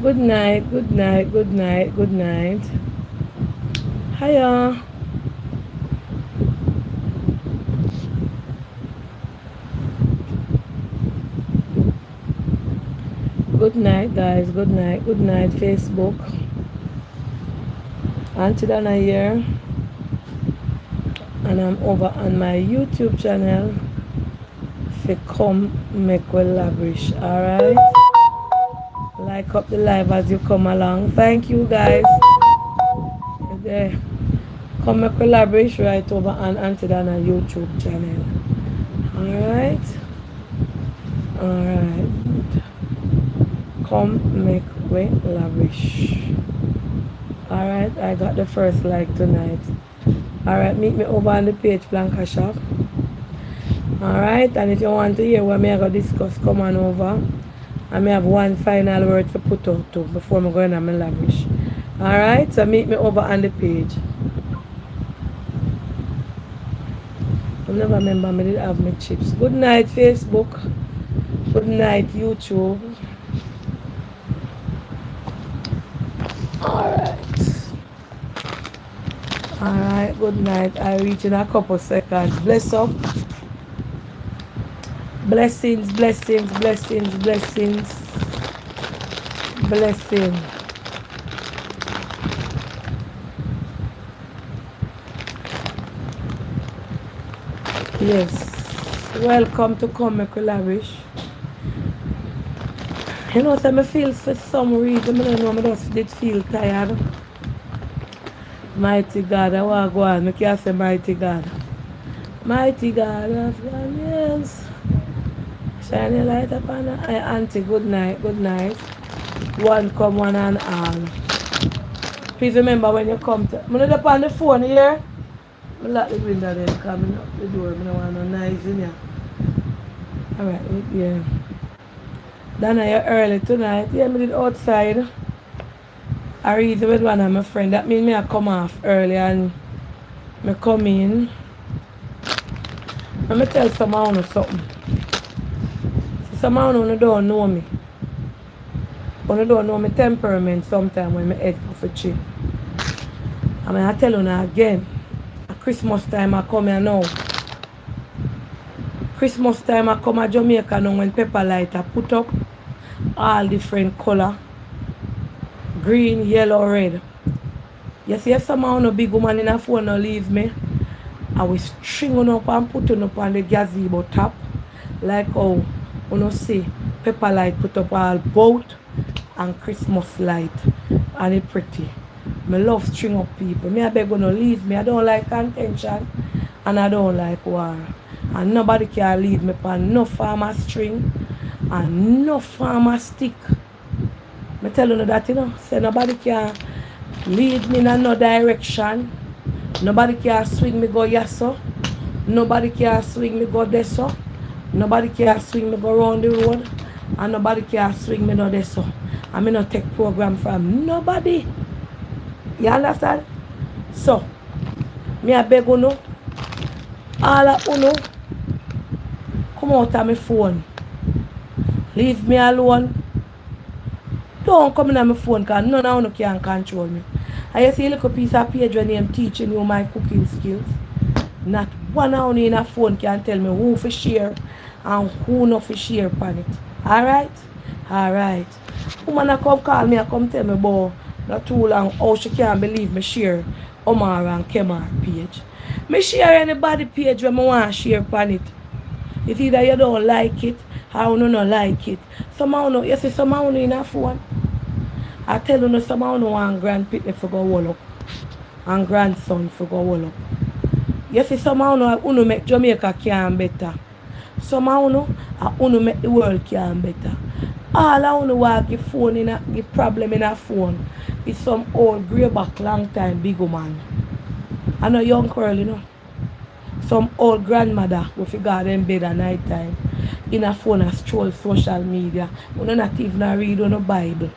Good night, good night, good night, good night. Hiya. Good night, guys. Good night, Facebook. Auntie Dana here, and I'm over on my YouTube channel. If you come, make well lavish. Alright? Like up the live as you come along. Thank you, guys. There. Come make well lavish right over on Auntie Dana YouTube channel. Alright? Alright. Come make way lavish. Alright, I got the first like tonight. Alright, meet me over on the page Blanca Shop. Alright, and if you want to hear what me I go discuss, come on over. I may have one final word to put out too before I'm going on my lavish. Alright, so meet me over on the page. I never remember me did have my chips. Good night, Facebook. Good night, YouTube. Alright. Alright, good night. I reach in a couple seconds. Bless up. Blessings, blessings, blessings, blessings. Blessing. Yes. Welcome to Come Make We Lavish. You know, so I feel for some reason, I don't know, I just did feel tired. Mighty God, I want to go on. I can't say mighty God. Mighty God of God, yes. Shine your light upon her. Hey, auntie, good night, good night. One come, one and all. Please remember when you come to... I'm not up on the phone here. I lock the window there, coming up the door. I don't want no noise in here. Alright, yeah. Dana, you're early tonight. Yeah, I did outside. I read with one of my friends. That means me I come off early and I come in. Let me tell someone something. Someone who don't know me. Who don't know my temperament sometimes when I head off a trip. I mean, I tell you now again. At Christmas time I come here now. Christmas time I come to Jamaica now when pepper light I put up all different color. Green, yellow, red. You see if someone no big woman in a phone no leave me, I will string on up and put on up on the gazebo top. Like how you see pepper light put up all boat and Christmas light. And it pretty. I love string up people. Me I beg you no leave me. I don't like contention and I don't like war. And nobody can lead me on no farmer string and no farmer stick. I tell you that, you know, say nobody can lead me in no direction. Nobody can swing me go yasso. Nobody can swing me go deso. Nobody can swing me go round the road. And nobody can swing me no deso. I mean not take program from nobody. You understand? So, me I beg you, all of you, come out of my phone. Leave me alone. Don't come in on my phone because none of you can control me. I see a little piece of page when I'm teaching you my cooking skills. Not one of you in a phone can tell me who to share and who not to share upon it. Alright? Alright. Woman come call me and come tell me about not too long how she can't believe me share Omar and Kemar page. Me share anybody page when I want to share upon it. It's either you don't like it or you don't like it. Somehow you see somehow in a phone. I tell you somehow no want grandpitney for go wall up. And grandson for go wall up. You see somehow no make Jamaica can better. Somehow no make the world can better. All I want to walk give phone in a give problem in a phone is some old grey back long time big woman. I know young girl, you know. Some old grandmother who figure in bed at night time in a phone and stroll social media. You not even read on a Bible.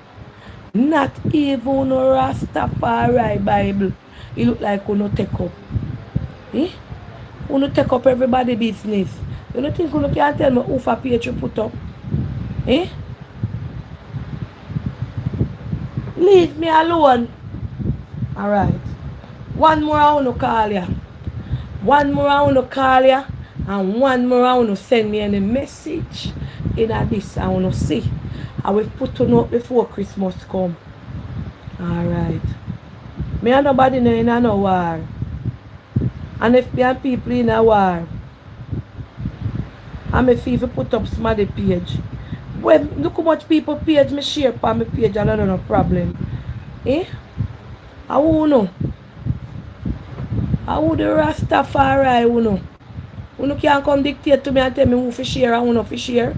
Not even no Rastafari Bible. You look like you no take up. Eh? You no take up everybody business. You don't think you can tell me who for page you put up? Eh? Leave me alone. Alright. One more I want to call ya. One more I want to call ya. And one more I want to send me any message. In this I want to see. I will put on up before Christmas come. Alright. Me and nobody know in no war. And if me and people in a war, I may feel put up somebody page. Well, look how much people page me share on my page and I don't know problem. Eh? I won't know. I would the Rastafari, you know. You can't come dictate to me and tell me who to share and who not to share.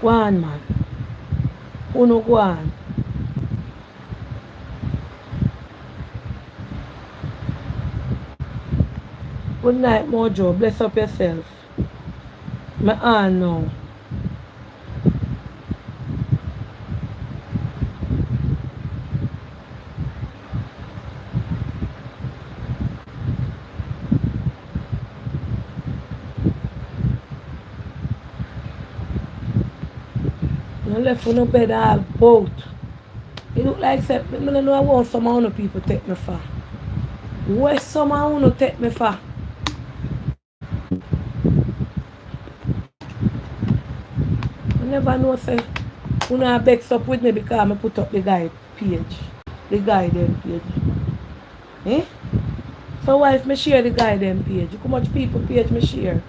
Go on, man. Who no go on? Good night, Mojo. Bless up yourself. My aunt now. I left on the bed all boat. It look like I don't know what some of people take me for. Where some of take me for? I never know say you know vex up with me because I put up the guide page. The guide page. Eh? So why if me share the guide page? How much people page me share?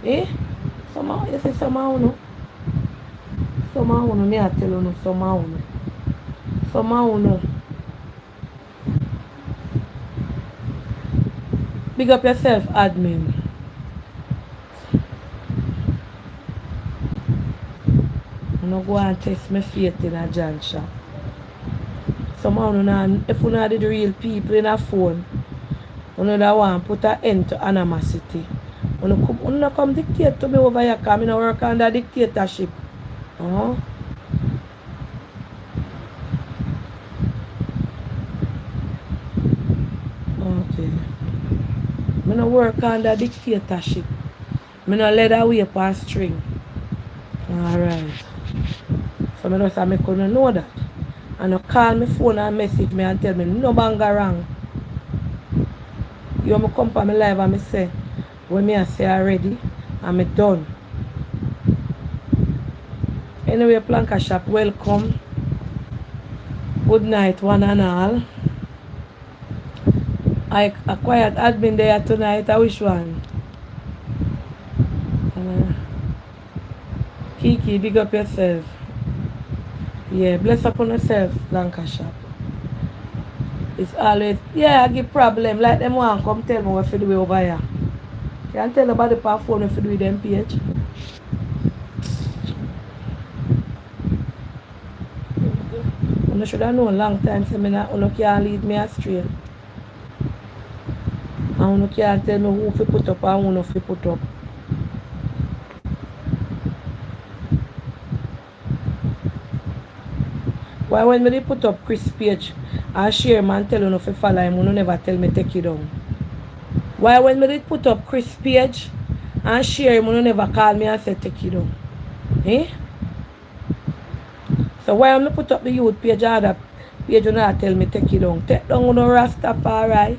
Eh? Somehow you say somehow no. Somehow no, me I tell you no, somehow no. Somehow no. Big up yourself, admin. You no go and test my faith in a John shop. Somehow no, if you know the real people in a phone, you know that want put an end to animosity. You no come dictate to me over here because I no work under dictatorship. Uh-huh. Okay. I no work under dictatorship. I no let away upon string. Alright. So I just make you know that. And you call me phone and message me and tell me no banga wrong. You want me come for my live and me say when me I say already and me done. Anyway, Planka Shop, welcome. Good night, one and all. I quiet admin there tonight. I wish one. Kiki, big up yourself. Yeah, bless up on yourself, Planka Shop. It's always, yeah, I give problem. Like them one come tell me what to do over here. Can't tell about the power phone if you do with them page. You should have known a long time so you can't lead me astray. And you can't tell me who to put up and who not to put up. Why when me put up Chris page and share man tell you not to follow him, you never tell me take it down. Why when me put up Chris page and share him, you never call me and say take it down. Eh? So why when I put up the youth page or other page, you not tell me take it down. Take down no Rastafari.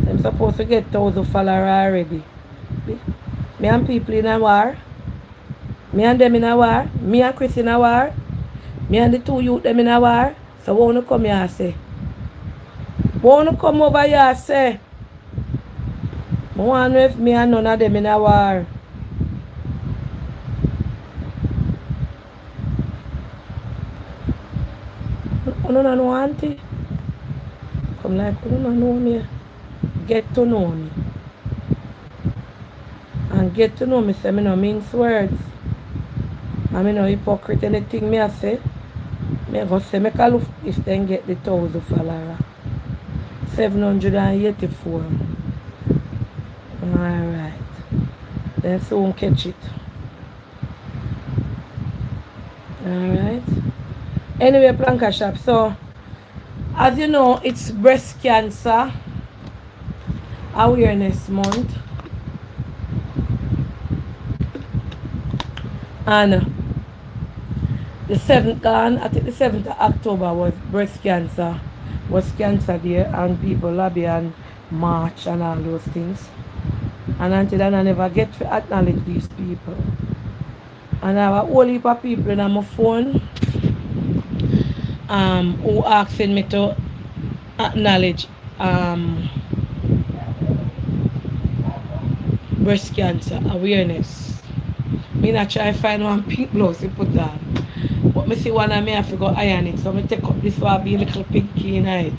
I'm supposed to get 1,000 followers already. Me and people in a war. Me and them in a war. Me and Chris in a war. Me and the two youth them in a war. So what you come here and say? What you come over here and say? I want to know if me and none of them in a war. You don't know auntie? Come like you don't know me. Get to know me. And get to know me say me no mince words. And me no hypocrite anything me I say. Me go say make a look if they get the 1,000 followers. 784. Alright. Then soon catch it. Alright. Anyway, Planka Shop. So, as you know, it's Breast Cancer Awareness Month. And the 7th, I think the 7th of October was breast cancer, was Cancer Day, and people lobby and march and all those things. And until then, I never get to acknowledge these people. And I have a whole heap of people on my phone who asking me to acknowledge breast cancer awareness. Me not try find one pink blouse to put on. But me see one of me have to go iron it. So me take up this one be a little pinky in it.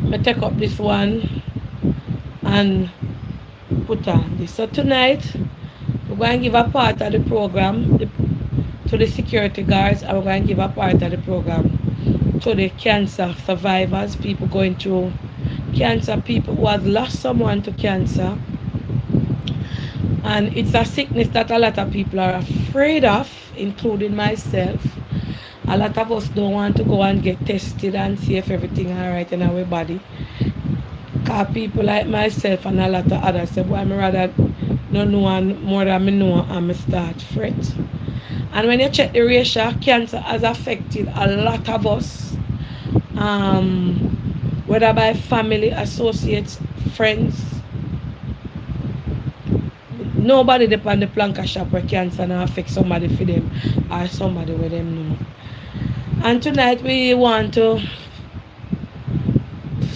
Me take up this one and put on this. So tonight we're going to give a part of the program to the security guards, and we're going to give a part of the program to the cancer survivors, people going through cancer, people who have lost someone to cancer. And it's a sickness that a lot of people are afraid of, including myself. A lot of us don't want to go and get tested and see if everything alright in our body. Because people like myself and a lot of others say, boy, I'm rather not know more than I know and I start fret. And when you check the ratio, cancer has affected a lot of us. Whether by family, associates, friends. Nobody depend on the Planka Shop where cancer now affect somebody for them or somebody with them know. And tonight we want to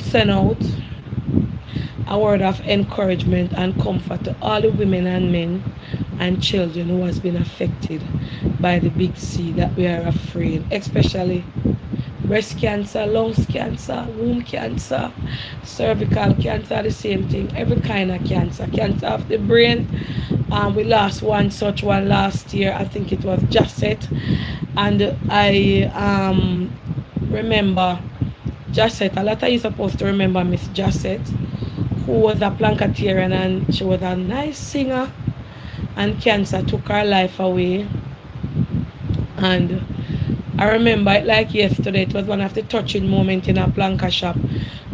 send out a word of encouragement and comfort to all the women and men and children who has been affected by the big C that we are afraid, especially breast cancer, lungs cancer, womb cancer, cervical cancer, the same thing, every kind of cancer, cancer of the brain. We lost one such one last year, I think it was Josette, and I remember Josette, a lot of you supposed to remember Miss Josette, who was a Plankatarian and she was a nice singer, and cancer took her life away. And I remember it like yesterday. It was one of the touching moments in a Planka Shop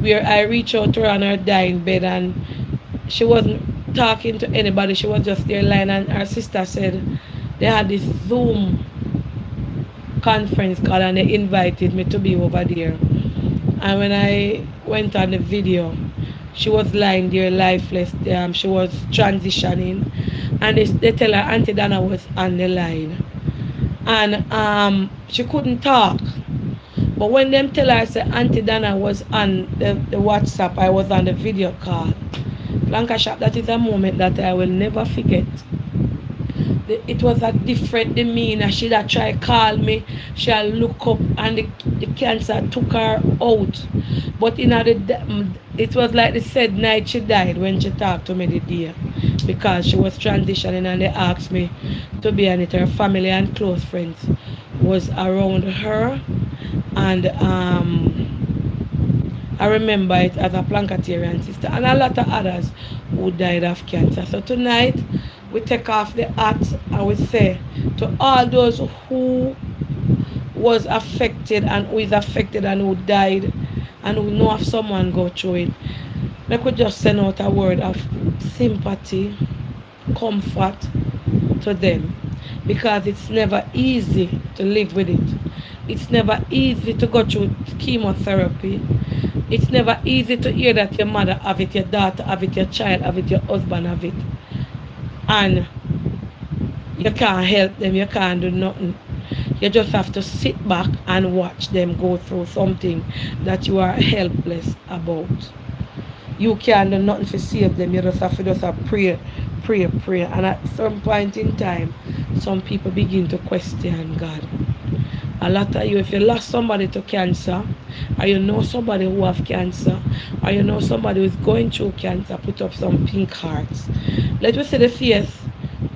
where I reached out to her on her dying bed, and she wasn't talking to anybody. She was just there lying, and her sister said they had this Zoom conference call and they invited me to be over there. And when I went on the video, she was lying there lifeless. She was transitioning, and they tell her Auntie Donna was on the line. And she couldn't talk. But when them tell her, say Auntie Donna was on the WhatsApp, I was on the video call. Planka Shop, that is a moment that I will never forget. It was a different demeanor. She'd have tried to call me. She'll look up, and the cancer took her out. But it was like the said night she died when she talked to me the day, because she was transitioning, and they asked me to be on it. Her family and close friends was around her, and I remember it as a Plankatarian sister and a lot of others who died of cancer. So tonight we take off the hat and we say to all those who was affected and who is affected and who died and who know of someone go through it, we could just send out a word of sympathy, comfort to them, because it's never easy to live with it. It's never easy to go through chemotherapy. It's never easy to hear that your mother have it, your daughter have it, your child have it, your husband have it, and you can't help them, you can't do nothing. You just have to sit back and watch them go through something that you are helpless about. You can't do nothing to save them. You just have to pray. And at some point in time, some people begin to question God. A lot of you, if you lost somebody to cancer, or you know somebody who have cancer, or you know somebody who is going through cancer, put up some pink hearts. Let me see the face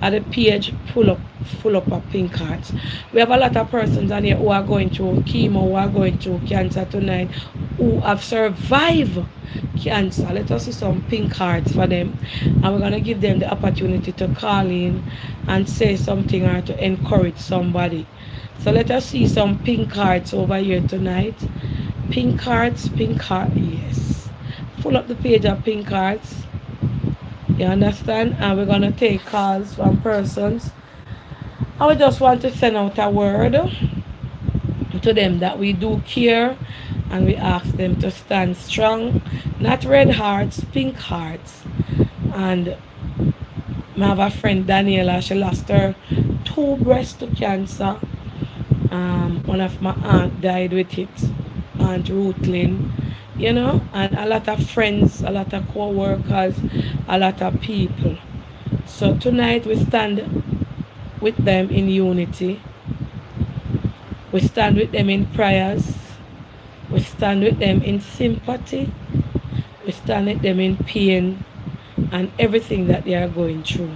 at the page full up of pink hearts. We have a lot of persons on here who are going through chemo, who are going through cancer tonight, who have survived cancer. Let us see some pink hearts for them. And we're going to give them the opportunity to call in and say something or to encourage somebody. So let us see some pink hearts over here tonight. Pink hearts, pink heart, yes. Full up the page of pink hearts. You understand? And we're going to take calls from persons. I would just want to send out a word to them that we do care and we ask them to stand strong. Not red hearts, pink hearts. And I have a friend, Daniela, she lost her two breasts to cancer. One of my aunt died with it, Aunt Ruthlin, and a lot of friends, a lot of co-workers, a lot of people. So tonight we stand with them in unity. We stand with them in prayers. We stand with them in sympathy. We stand with them in pain and everything that they are going through.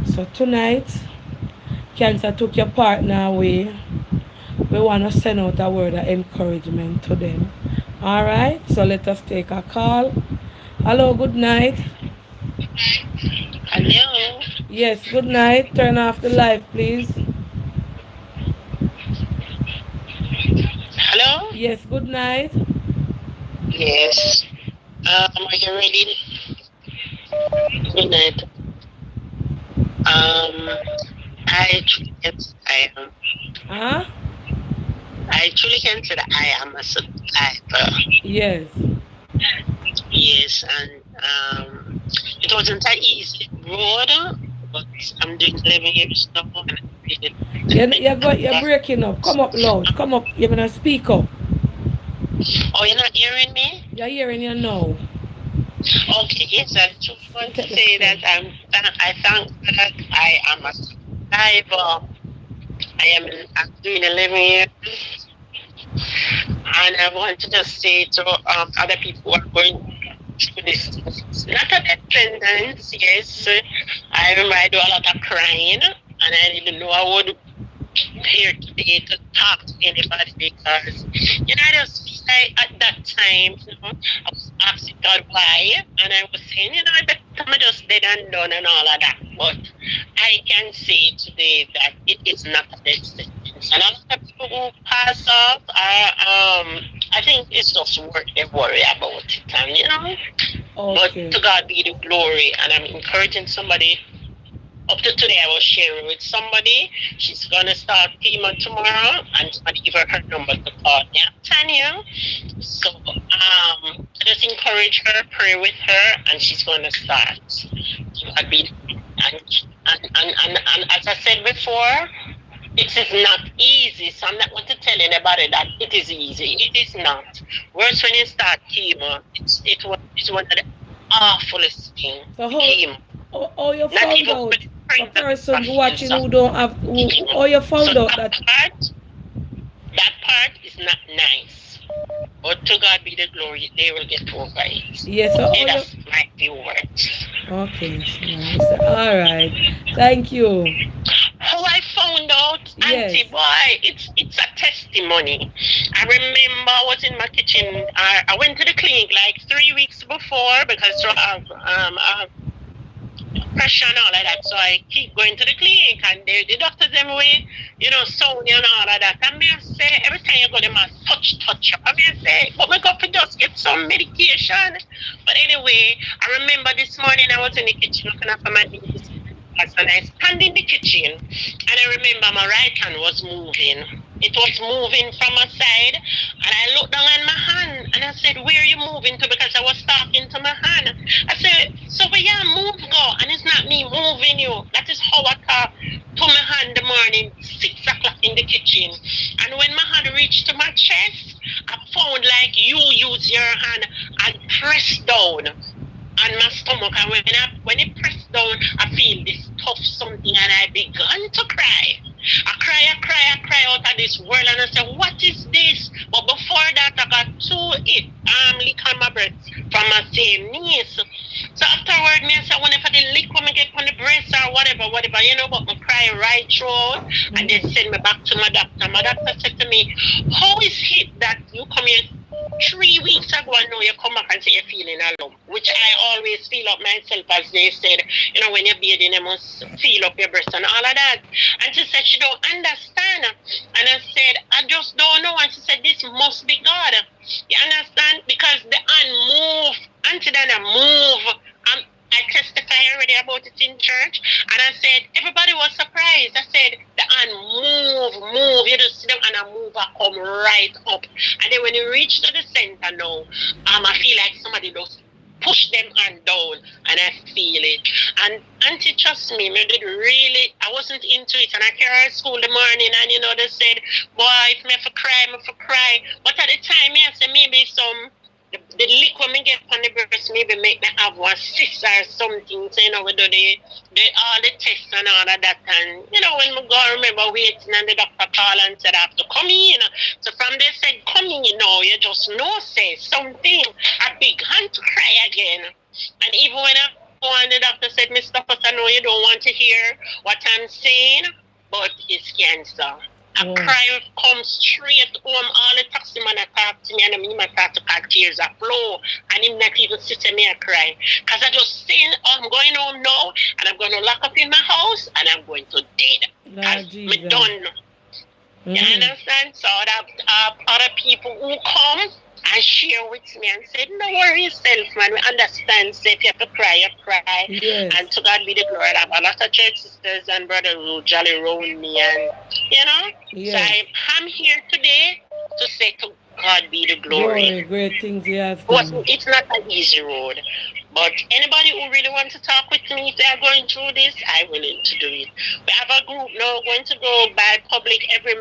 So tonight, cancer took your partner away. We want to send out a word of encouragement to them. All right, so let us take a call. Hello, good night. Hello. Yes, good night. Turn off the light, please. Hello. Yes, good night. Yes. Are you ready? Good night. I truly can say I am. Huh? I truly can say that I am a survivor. Yes. Yes, and it wasn't an easy road, but I'm doing 11 years now, and I really You're breaking up. Come up loud. Come up. You're going to speak up. Oh, you're not hearing me? You're hearing you now. Okay, yes, I just want to Take the say that phone. I thank God that I am a survivor. I'm doing 11 years, and I want to just say to other people who are going through this, it's not a death sentence, yes. I remember I do a lot of crying, and I didn't know I would here today to talk to anybody because I just feel like at that time, I was asking God why, and I was saying, I bet I'm just dead and done and all of that. But I can say today that it is not a dead sentence. And a lot of people who pass off I think it's just worth they worry about it, and but Okay. to God be the glory, and I'm encouraging somebody up to today, I was sharing with somebody. She's gonna start chemo tomorrow, and somebody give her her number to call me. I'm telling you. So I just encourage her, pray with her, and she's gonna start. So I'd be and as I said before, it is not easy. So I'm not going to tell anybody that it is easy. It is not. Worse when you start chemo. It's one of the awfulest thing. So Chemo. how you Not found even out? with For friends and persons friends watching of who don't have, chemo. how you So found out that? that part is not nice. But to God be the glory, they will get over it. Yes, so Okay, how you? that's my few words. Okay, so nice. All right. Thank you. How I found out, Yes. Auntie boy, it's a testimony. I remember I was in my kitchen. I went to the clinic like 3 weeks before because I have pressure and all of that. So I keep going to the clinic and the doctors them way, Sony and all of that. And me I say, every time you go, they must touch up. And me I say, but me go for just get some medication. But anyway, I remember this morning I was in the kitchen looking after my niece. And I stand in the kitchen and I remember my right hand was moving. It was moving from my side and I looked down on my hand and I said, where are you moving to? Because I was talking to my hand. I said, so where you move go? And it's not me moving you. That is how I talk to my hand the morning, 6 o'clock in the kitchen. And when my hand reached to my chest, I found like you use your hand and press down on my stomach, and when it pressed down, I feel this tough something, and I began to cry. I cry out of this world, and I said, "What is this?" But before that, I got lick on my breast from my same niece. So afterward, me I said, "Whenever the lick when me get on the breast or whatever, but I cry right through, and they Mm-hmm. send me back to my doctor. My doctor said to me, "How is it that you come here?" 3 weeks ago, I know you come back and say you're feeling alone, which I always feel up myself, as they said, when you're bathing, you must feel up your breast and all of that. And she said she don't understand. And I said, I just don't know. And she said, this must be God. You understand? Because the hand move, Auntie Dana move. I testified already about it in church, and I said everybody was surprised. I said the hand move. You just sit down and a move come right up, and then when you reach to the center now, I feel like somebody just push them hand down, and I feel it. And Auntie, trust me, I wasn't into it, and I carry her to school the morning, and they said, boy, if me have to cry, me have to cry. But at the time, I said maybe the liquid me get on the breast maybe make me have one cyst or something. So, we do all the tests and all of that. And, when we go, I remember waiting and the doctor called and said, I have to come in. So from they said, come in, you just know, say something. A big hand to cry again. And even when I go and the doctor said, Mr. Fuss, I know you don't want to hear what I'm saying, but it's cancer. A cry comes straight home. All the taxi man talk to me and him start to call tears a flow. And him not even sit me a cry. Because I just saying, I'm going home now and I'm going to lock up in my house and I'm going to dead. Because me done. You understand? So that other people who come and share with me and say, no worry yourself, man. We understand. Say if you have to cry, you cry. Yes. And to God be the glory. I have a lot of church sisters and brothers who jolly around me. And, Yes. so I'm here today to say to God be the glory. Great things He has done. It's not an easy road. But anybody who really wants to talk with me, if they are going through this, I'm willing to do it. We have a group now going to go by public every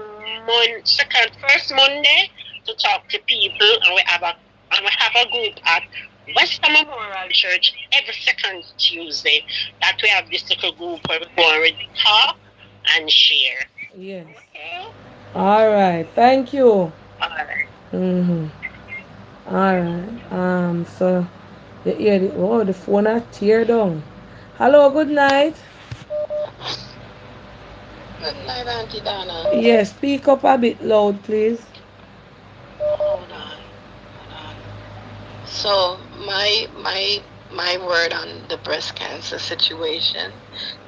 first Monday to talk to people, and we have a group at Western Memorial Church every second Tuesday. That we have this little group where we go and talk and share. Yes. Okay? All right. Thank you. All right. All right. So you hear the phone are tear down. Hello. Good night. Good night, Auntie Donna. Yes. Speak up a bit loud, please. Hold on. So my word on the breast cancer situation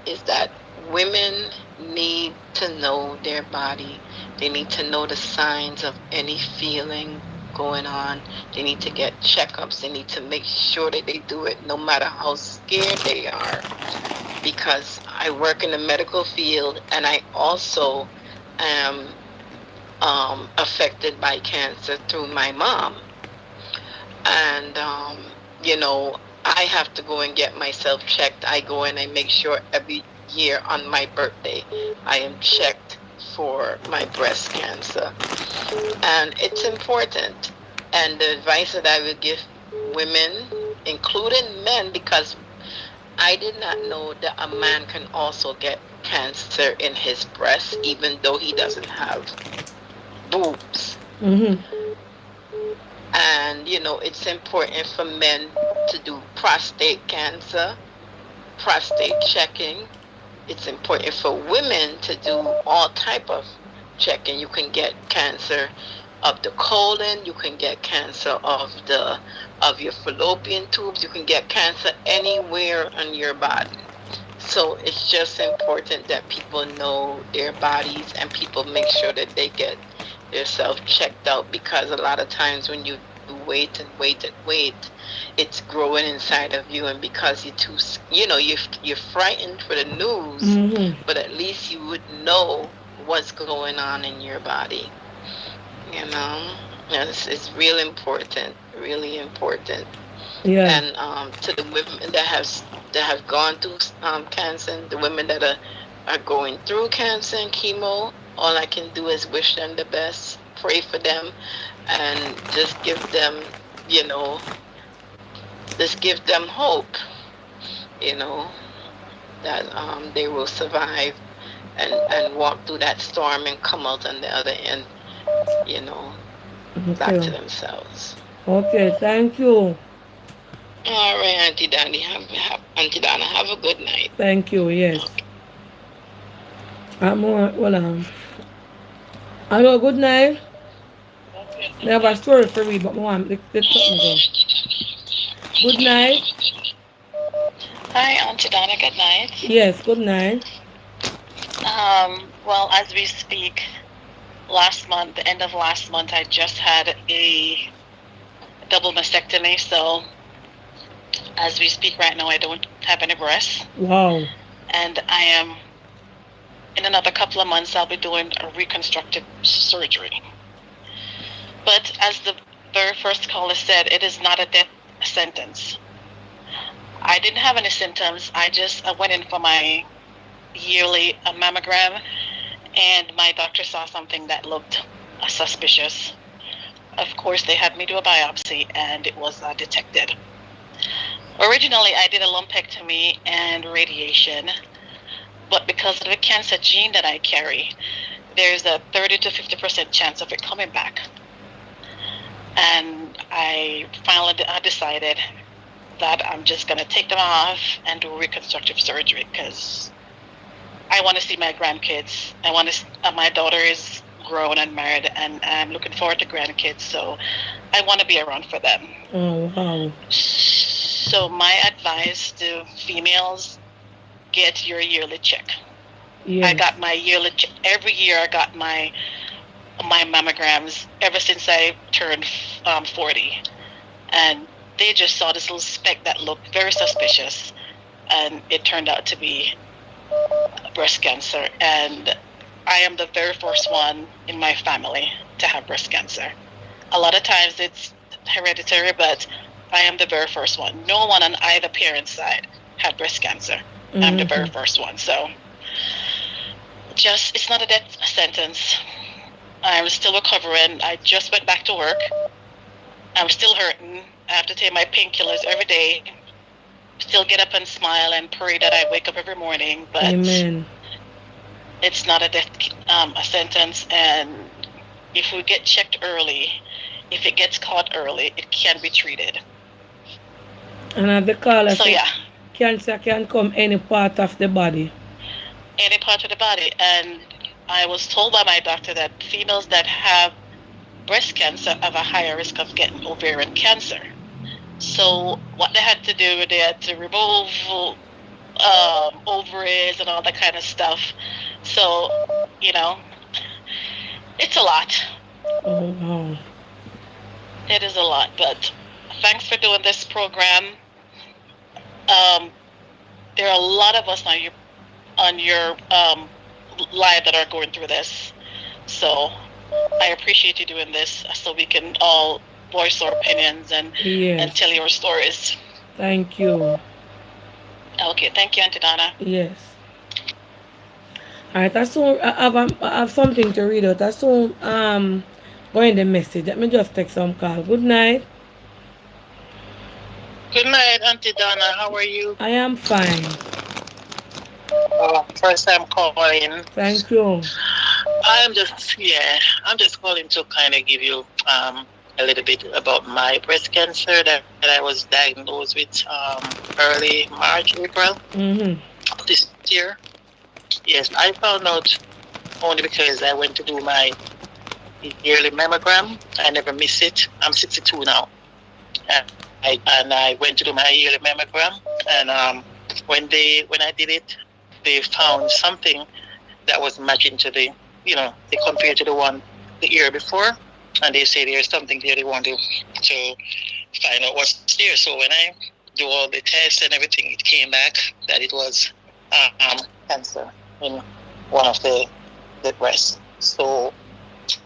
is that women need to know their body. They need to know the signs of any feeling going on. They need to get checkups. They need to make sure that they do it no matter how scared they are. Because I work in the medical field and I also am affected by cancer through my mom. And, I have to go and get myself checked. I go in and make sure every year on my birthday, I am checked for my breast cancer. And it's important. And the advice that I would give women, including men, because I did not know that a man can also get cancer in his breast, even though he doesn't have boobs. And, it's important for men to do prostate cancer, prostate checking. It's important for women to do all type of checking. You can get cancer of the colon, you can get cancer of your fallopian tubes, you can get cancer anywhere on your body. So it's just important that people know their bodies and people make sure that they get themselves checked out, because a lot of times when you wait, it's growing inside of you, and because you're frightened for the news, but at least you would know what's going on in your body. It's real important, really important. Yeah. And to the women that have gone through cancer, the women that are going through cancer and chemo, all I can do is wish them the best, pray for them, and just give them, hope, that they will survive and walk through that storm and come out on the other end, back to themselves. Okay, thank you. All right, Auntie Donna, have a good night. Thank you, yes. Okay. Hello, good night. I have a story for read, but I want the something go. Good night. Hi, Auntie Donna. Good night. Yes, good night. Well, as we speak, last month, the end of last month, I just had a double mastectomy. So, as we speak right now, I don't have any breasts, Wow. and I am in another couple of months. I'll be doing a reconstructive surgery. But as the very first caller said, it is not a death sentence. I didn't have any symptoms. I went in for my yearly mammogram, and my doctor saw something that looked suspicious. Of course, they had me do a biopsy, and it was detected. Originally, I did a lumpectomy and radiation, but because of the cancer gene that I carry, there's a 30 to 50% chance of it coming back. And I finally decided that I'm just going to take them off and do reconstructive surgery because I want to see my grandkids. My daughter is grown and married, and I'm looking forward to grandkids, so I want to be around for them. Oh, wow. So my advice to females, get your yearly check. Yes. I got my yearly check. Every year I got my mammograms ever since I turned 40. And they just saw this little speck that looked very suspicious, and it turned out to be breast cancer. And I am the very first one in my family to have breast cancer. A lot of times it's hereditary, but I am the very first one. No one on either parent's side had breast cancer. I'm the very first one. So it's not a death sentence. I'm still recovering. I just went back to work. I'm still hurting. I have to take my painkillers every day. Still get up and smile and pray that I wake up every morning. But Amen. It's not a death sentence. And if we get checked early, if it gets caught early, it can be treated. And as the caller So said, yeah, cancer can come any part of the body. any part of the body. And I was told by my doctor that females that have breast cancer have a higher risk of getting ovarian cancer. So what they had to do, they had to remove ovaries and all that kind of stuff. So, it's a lot. Oh, wow. It is a lot. But thanks for doing this program. There are a lot of us on your live that are going through this. So I appreciate you doing this so we can all voice our opinions and tell your stories. Thank you. Okay, thank you, Auntie Donna. Yes. Alright, I have something to read out. I saw go in the message. Let me just take some call. Good night. Good night, Auntie Donna. How are you? I am fine. First time calling. Thank you. I'm just calling to kind of give you a little bit about my breast cancer that I was diagnosed with early March, April this year. Yes, I found out only because I went to do my yearly mammogram. I never miss it. I'm 62 now. And I went to do my yearly mammogram, and when I did it, they found something that was matching to they compared to the year before, and they say there's something there they wanted to find out what's there. So when I do all the tests and everything, it came back that it was cancer in one of the breasts. So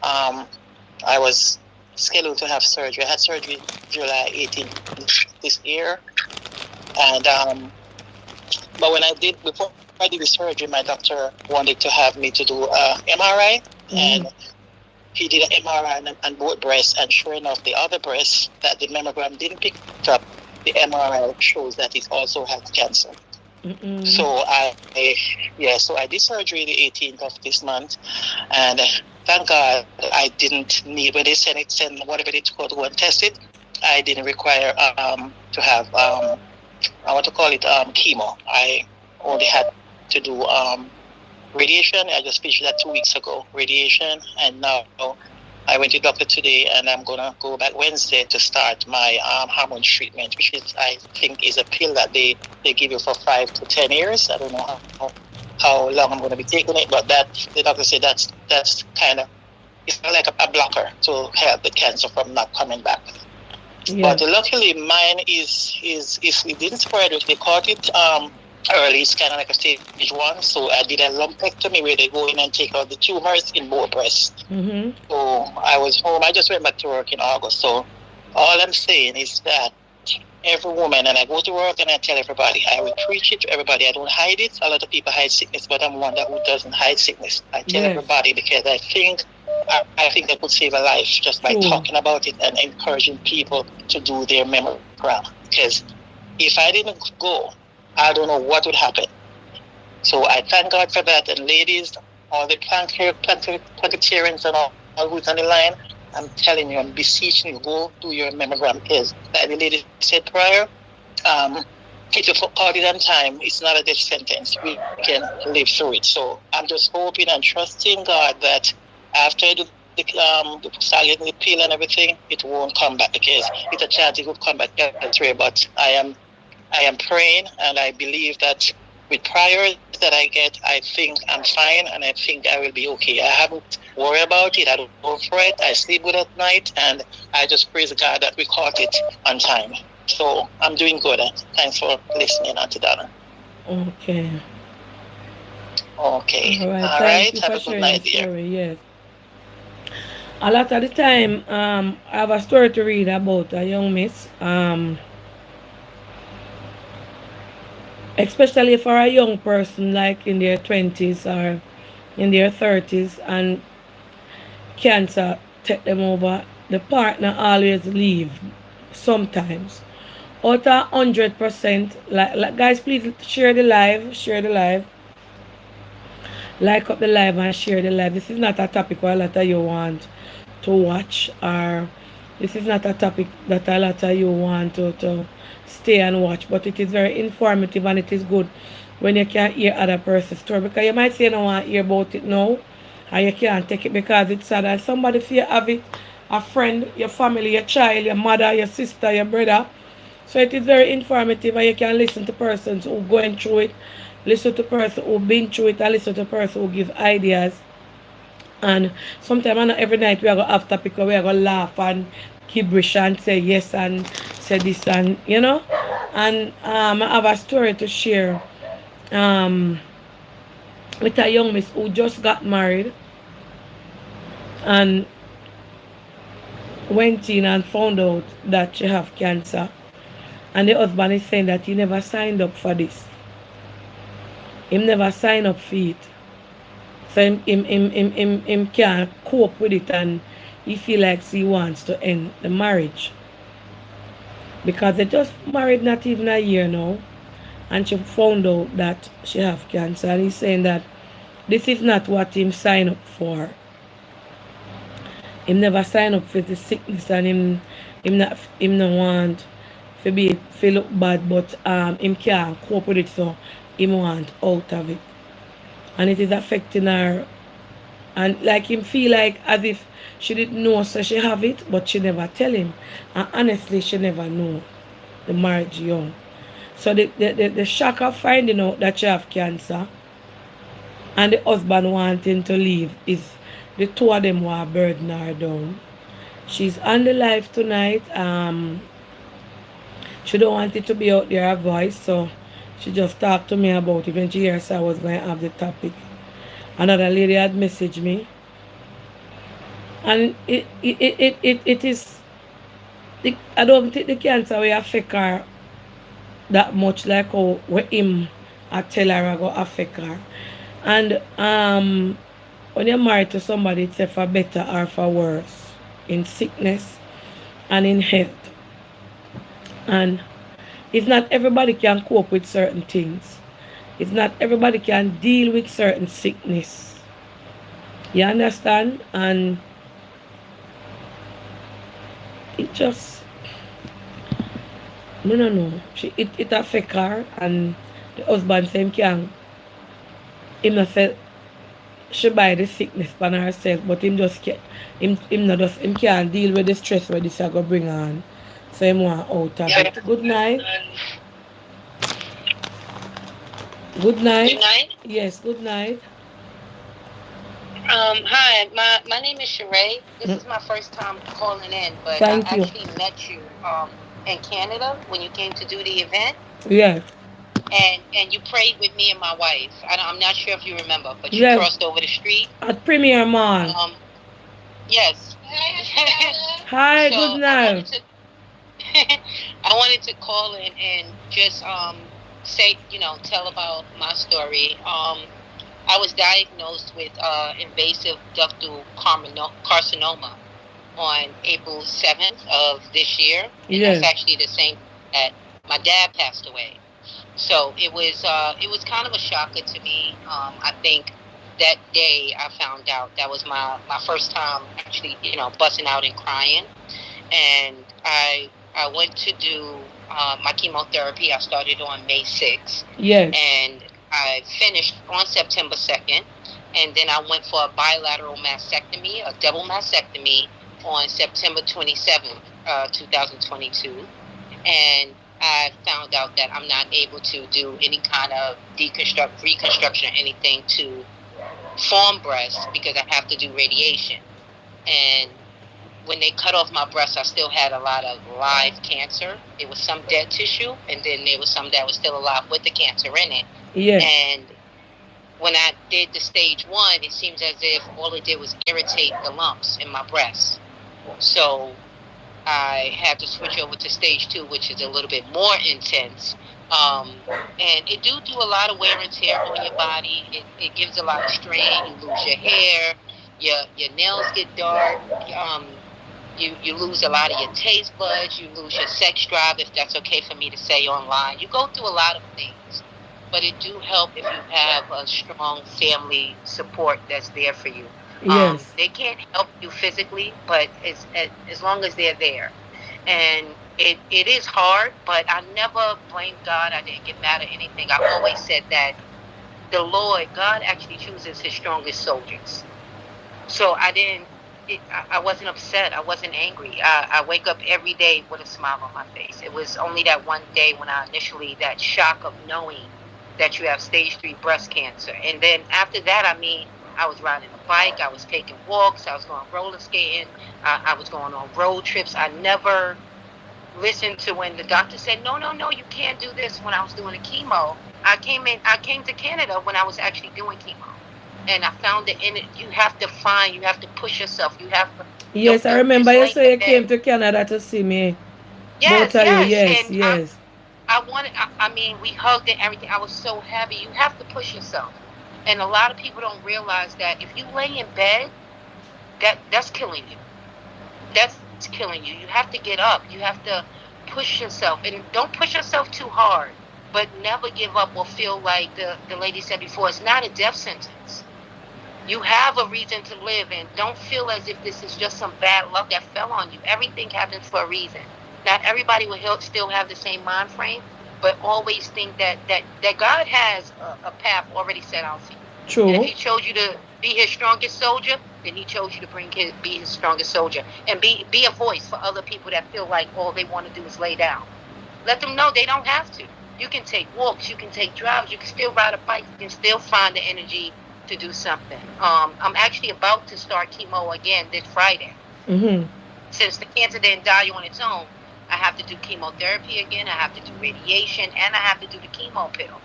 I was scheduled to have surgery. I had surgery July 18th this year, and but before I did the surgery, my doctor wanted to have me to do a MRI, and he did an MRI on both breasts, and sure enough, the other breast that the mammogram didn't pick up, the MRI shows that it also has cancer. So I did surgery the 18th of this month, and thank God I didn't need, when they send whatever they told to go and test it, I didn't require to have chemo. I only had to do radiation. I just finished that 2 weeks ago, radiation, and now I went to doctor today, and I'm gonna go back Wednesday to start my hormone treatment, which is, I think, is a pill that they give you for 5 to 10 years. I don't know how long I'm gonna be taking it, but that the doctor said that's kind of, it's like a blocker to help the cancer from not coming back. Yeah. But luckily, mine is it didn't spread. They caught it early. It's kind of like a stage 1. So I did a lumpectomy where they go in and take out the tumors in both breasts. Mm-hmm. So I was home. I just went back to work in August. So all I'm saying is that every woman, and I go to work and I tell everybody, I will preach it to everybody. I don't hide it. A lot of people hide sickness, but I'm one who doesn't hide sickness. I tell Yes. everybody because I think I could save a life just by True. talking about it and encouraging people to do their mammogram. Because if I didn't go, I don't know what would happen. So I thank God for that. And ladies, all the Plancarians and all who's on the line, I'm telling you, I'm beseeching you, go do your mammogram. Because like the lady said prior, if you caught it on time, it's not a death sentence. We can live through it. So I'm just hoping and trusting God that after the start getting the pill and everything, it won't come back, because it's a chance it could come back that way. But I am praying, and I believe that with prayers that I get, I think I'm fine, and I think I will be okay. I haven't worried about it. I don't go for it. I sleep good at night, and I just praise God that we caught it on time. So I'm doing good. Thanks for listening, Auntie Donna. Okay. Okay. All right. All Thank right. you Have for a good sharing night, your dear. story. Yes. A lot of the time, I have a story to read about a young miss. Especially for a young person like in their 20s or in their 30s, and cancer take them over. The partner always leave sometimes. Out of 100%, like guys, please share the live, like up the live and share the live. This is not a topic where a lot of you want to watch, or this is not a topic that a lot of you want to stay and watch, but it is very informative, and it is good when you can hear other person's story, because you might say you don't want to hear about it now, and you can't take it because it's sad, and somebody fear have it, a friend, your family, your child, your mother, your sister, your brother. So it is very informative, and you can listen to persons who going through it, listen to person who been through it, and listen to person who give ideas. And sometimes not every night we are going to have topic where we are going to laugh and gibberish and say yes and say this, and And I have a story to share um, with a young miss who just got married and went in and found out that she have cancer. And the husband is saying that he never signed up for this. He never signed up for it. So him can't cope with it, and he feel like he wants to end the marriage. Because they just married not even a year now, and she found out that she have cancer, and he's saying that this is not what him signed up for. Him never signed up for the sickness, and him not want to look bad, but him can't cope with it, so him want out of it. And it is affecting her, and like him feel like as if she didn't know, so she have it, but she never tell him, and honestly she never know the marriage young. So the shock of finding out that she have cancer and the husband wanting to leave is the two of them were burden her down. She's on the live tonight. She don't want it to be out there, her voice, so she just talked to me about it when she hears I was going to have the topic. Another lady had messaged me, and it is, I don't think the cancer will affect her that much like how him I tell her I go affect her. And when you're married to somebody, it's for better or for worse, in sickness and in health. And it's not everybody can cope with certain things. It's not everybody can deal with certain sickness. You understand? And it just, no. It affect her, and the husband same can. Him not say she buy the sickness for herself, but him just him not just him can't deal with the stress where this a go bring on. So him want out of Yeah. it. Good night. Good Good night. night. Yes, good night. Hi, my name is Sheree. This Mm, is my first time calling in, but I thank you. actually met you in Canada when you came to do the event, Yeah. and you prayed with me and my wife. I'm not sure if you remember, but you Yeah. crossed over the street. At Premier Mall. Um, yes. Hi, So good night. I wanted to call in and just say, tell about my story. I was diagnosed with invasive ductal carcinoma on April 7th of this year, and that's Yeah. actually the same that my dad passed away. So it was kind of a shocker to me. I think that day I found out that was my first time actually, busting out and crying, and I went to do my chemotherapy. I started on May 6th, Yes. and I finished on September 2nd, and then I went for a bilateral mastectomy, a double mastectomy, on September 27th, 2022, and I found out that I'm not able to do any kind of reconstruction, or anything to form breast because I have to do radiation. And when they cut off my breast, I still had a lot of live cancer. There was some dead tissue, and then there was some that was still alive with the cancer in it. Yeah. And when I did the stage 1, it seems as if all it did was irritate the lumps in my breast. So I had to switch over to stage 2, which is a little bit more intense. And it do a lot of wear and tear on your body. It gives a lot of strain. You lose your hair, your nails get dark. You lose a lot of your taste buds. You lose your sex drive, if that's okay for me to say online. You go through a lot of things, but it do help if you have a strong family support that's there for you. Yes. They can't help you physically, but as long as they're there. And it is hard, but I never blamed God. I didn't get mad at anything. I always said that the Lord, God actually chooses his strongest soldiers. So I wasn't upset. I wasn't angry. I wake up every day with a smile on my face. It was only that one day when that shock of knowing that you have stage 3 breast cancer. And then after that, I was riding a bike. I was taking walks. I was going roller skating. I was going on road trips. I never listened to when the doctor said, no, you can't do this when I was doing the chemo. I came to Canada when I was actually doing chemo. And I found that in it, you have to push yourself. You have to. Yes, I remember Just you laying say you in came bed. to Canada to see me. Both Yes, of you. yes. Yes, And yes. we hugged and everything. I was so happy. You have to push yourself. And a lot of people don't realize that if you lay in bed, that's killing you. That's killing you. You have to get up. You have to push yourself. And don't push yourself too hard. But never give up or feel like the lady said before, it's not a death sentence. You have a reason to live, and don't feel as if this is just some bad luck that fell on you. Everything happens for a reason. Not everybody will still have the same mind frame, but always think that God has a path already set out for you. And if True. he chose you to be his strongest soldier, then he chose you to be his strongest soldier. And be a voice for other people that feel like all they want to do is lay down. Let them know they don't have to. You can take walks, you can take drives, you can still ride a bike, you can still find the energy to do something. I'm actually about to start chemo again this Friday. Mm-hmm. Since the cancer didn't die on its own, I have to do chemotherapy again, I have to do radiation, and I have to do the chemo pill.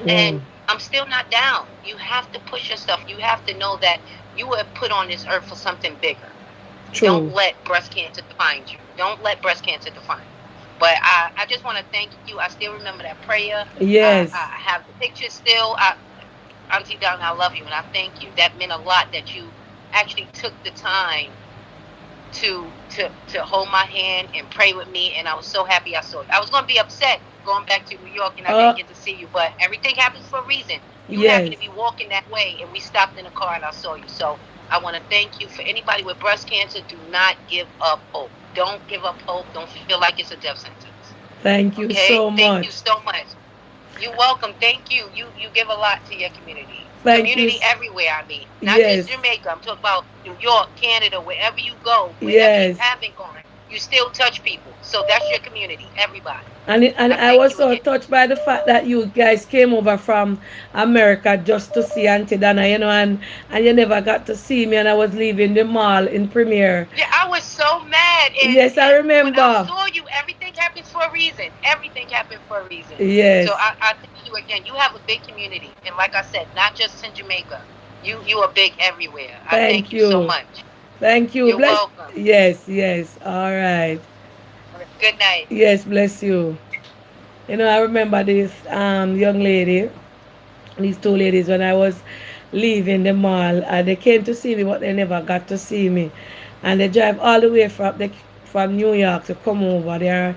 And I'm still not down. You have to push yourself. You have to know that you were put on this earth for something bigger. True. Don't let breast cancer define you. Don't let breast cancer define you. But I just want to thank you. I still remember that prayer. Yes. I have the picture still. Auntie Donna, I love you, and I thank you. That meant a lot that you actually took the time to hold my hand and pray with me, and I was so happy I saw you. I was going to be upset going back to New York, and I didn't get to see you, but everything happens for a reason. You happened to be walking that way, and we stopped in the car, and I saw you. So I want to thank you. For anybody with breast cancer, do not give up hope. Don't give up hope. Don't feel like it's a death sentence. Thank you so much. Thank you so much. You're welcome. Thank you. You give a lot to your community. Thank you. Community everywhere, I mean. Not Yes. just Jamaica. I'm talking about New York, Canada, wherever you go, wherever you Yes. haven't gone, you still touch people. So that's your community, everybody. And I I thank was you so again. touched by the fact that you guys came over from America just to see Auntie Dana, and you never got to see me, and I was leaving the mall in Premiere. Yeah, I was so mad. Yes, I And when I remember. saw you, everything happens for a reason. Everything happened for a reason. Yes. So I thank you again. You have a big community. And like I said, not just in Jamaica. You are big everywhere. I Thank thank you so you. much. Thank you. You're Bless. welcome. Yes, yes. All right. Good night. Yes, bless you. I remember this young lady, these two ladies, when I was leaving the mall, and they came to see me, but they never got to see me. And they drive all the way from New York to come over. They're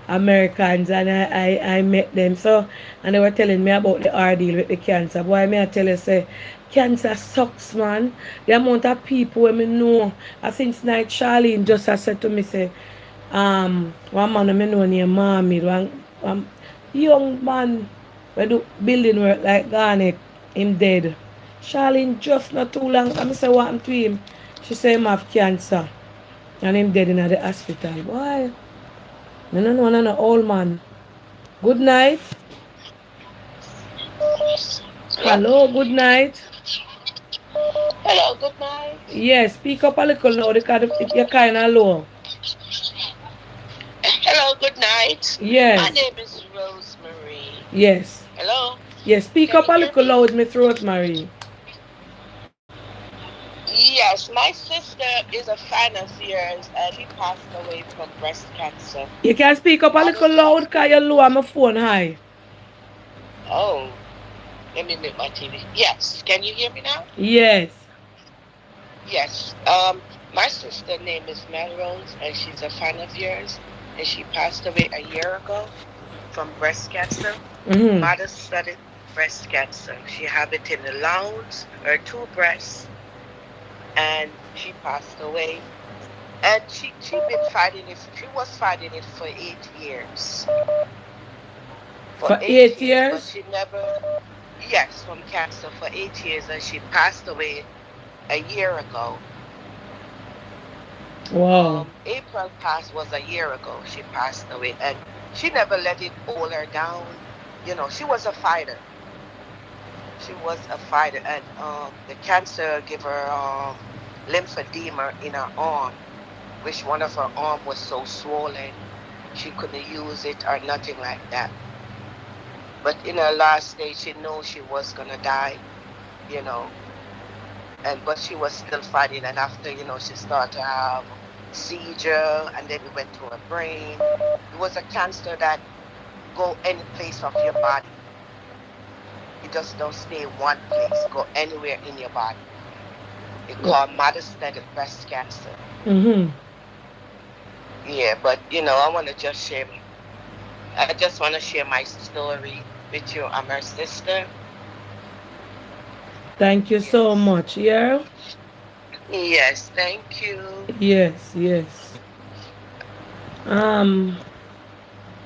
Americans, and I met them. So, and they were telling me about the ordeal with the cancer. Boy, may I tell you, say, cancer sucks, man. The amount of people when me know. I since night Charlene just has said to me, say, one man I know named Mohammed, one young man we do building work like Garnet, him dead. Charlene just not too long, I say what happened to him. She say him have cancer and him dead in the hospital. Why? No, old man. Good night. Hello, good night. Hello, good night. Yes, speak up a little now because you're kind of low. Hello, good night. My Yes, name is Rosemary. yes, Hello, yes. Speak can up you a hear little me? loud, Miss Rosemary. Yes, my sister is a fan of yours and she passed away from breast cancer. You can speak up a little Modest loud said, because you're low on my phone high. oh, let me mute my TV. Yes, can you hear me now? Yes. Yes. My sister name is Melrose and she's a fan of yours and she passed away a year ago from breast cancer. Mm-hmm. Metastatic breast cancer. She had it in the lungs, her two breasts, and she passed away. And she been fighting it. She was fighting it for 8 years. For For 8 8 years, but years? she never. Yes, from cancer for 8 years, and she passed away a year ago. Wow. April past was a year ago. She passed away, and she never let it hold her down. She was a fighter. She was a fighter, and the cancer gave her lymphedema in her arm, which one of her arm was so swollen she couldn't use it or nothing like that. But in her last stage, she knew she was gonna die, you know, but she was still fighting. And after, she started to have seizure, and then it went to her brain. It was a cancer that go any place of your body. It just don't stay in one place. Go anywhere in your body. It's called metastatic breast cancer. Mm-hmm. Yeah, but I just want to share my story with you. I'm her sister. Thank you so much. Yeah? Yes, thank you. Yes, yes. Um,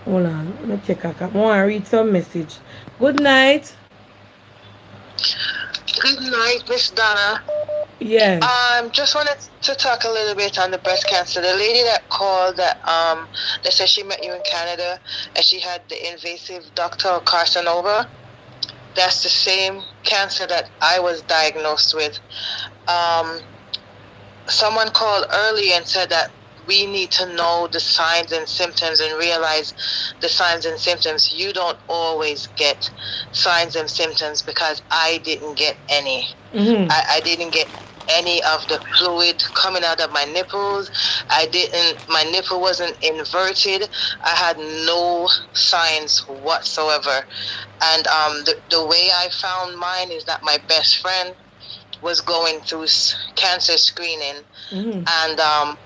Hold on. Let me check. I want to read some message. Good night. Good night, Miss Donna. Yes. Just wanted to talk a little bit on the breast cancer. The lady that called that said she met you in Canada and she had the invasive ductal carcinoma. That's the same cancer that I was diagnosed with. Someone called early and said that we need to know the signs and symptoms and realize the signs and symptoms. You don't always get signs and symptoms because I didn't get any. Mm-hmm. I didn't get any of the fluid coming out of my nipples. My nipple wasn't inverted. I had no signs whatsoever. And the way I found mine is that my best friend was going through cancer screening. Mm-hmm. And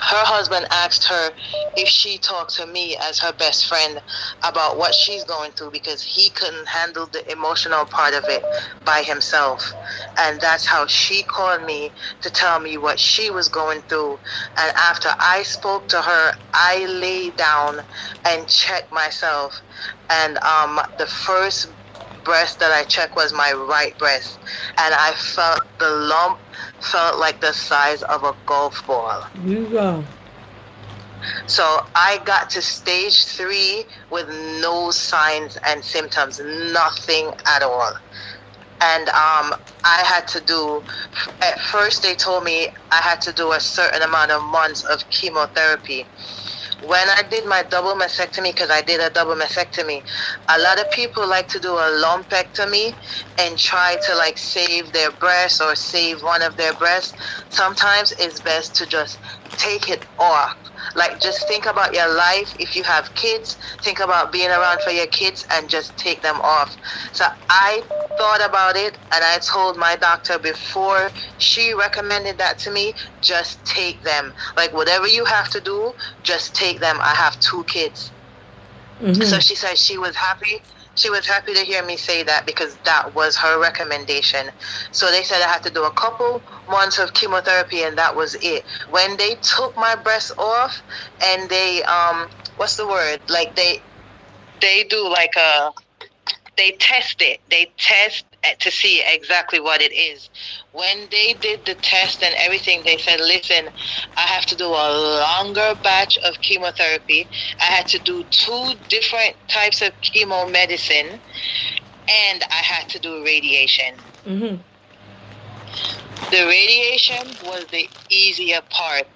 her husband asked her if she talked to me as her best friend about what she's going through because he couldn't handle the emotional part of it by himself. And that's how she called me to tell me what she was going through. And after I spoke to her, I laid down and checked myself. And the first breast that I checked was my right breast, and I felt the lump felt like the size of a golf ball. Yeah. So I got to stage 3 with no signs and symptoms, nothing at all. And I had to do, at first they told me I had to do a certain amount of months of chemotherapy. When I did my double mastectomy, because I did a double mastectomy, a lot of people like to do a lumpectomy and try to like save their breast or save one of their breasts. Sometimes it's best to just take it off. Like, just think about your life. If you have kids, think about being around for your kids and just take them off. So I thought about it, and I told my doctor before she recommended that to me, just take them. Like, whatever you have to do, just take them. I have 2 kids. So she said she was happy. She was happy to hear me say that because that was her recommendation. So they said I had to do a couple months of chemotherapy, and that was it. When they took my breast off, and they what's the word? Like they do like they test it. They test to see exactly what it is. When they did the test and everything, they said, listen, I have to do a longer batch of chemotherapy. I had to do 2 different types of chemo medicine, and I had to do radiation. The radiation was the easier part.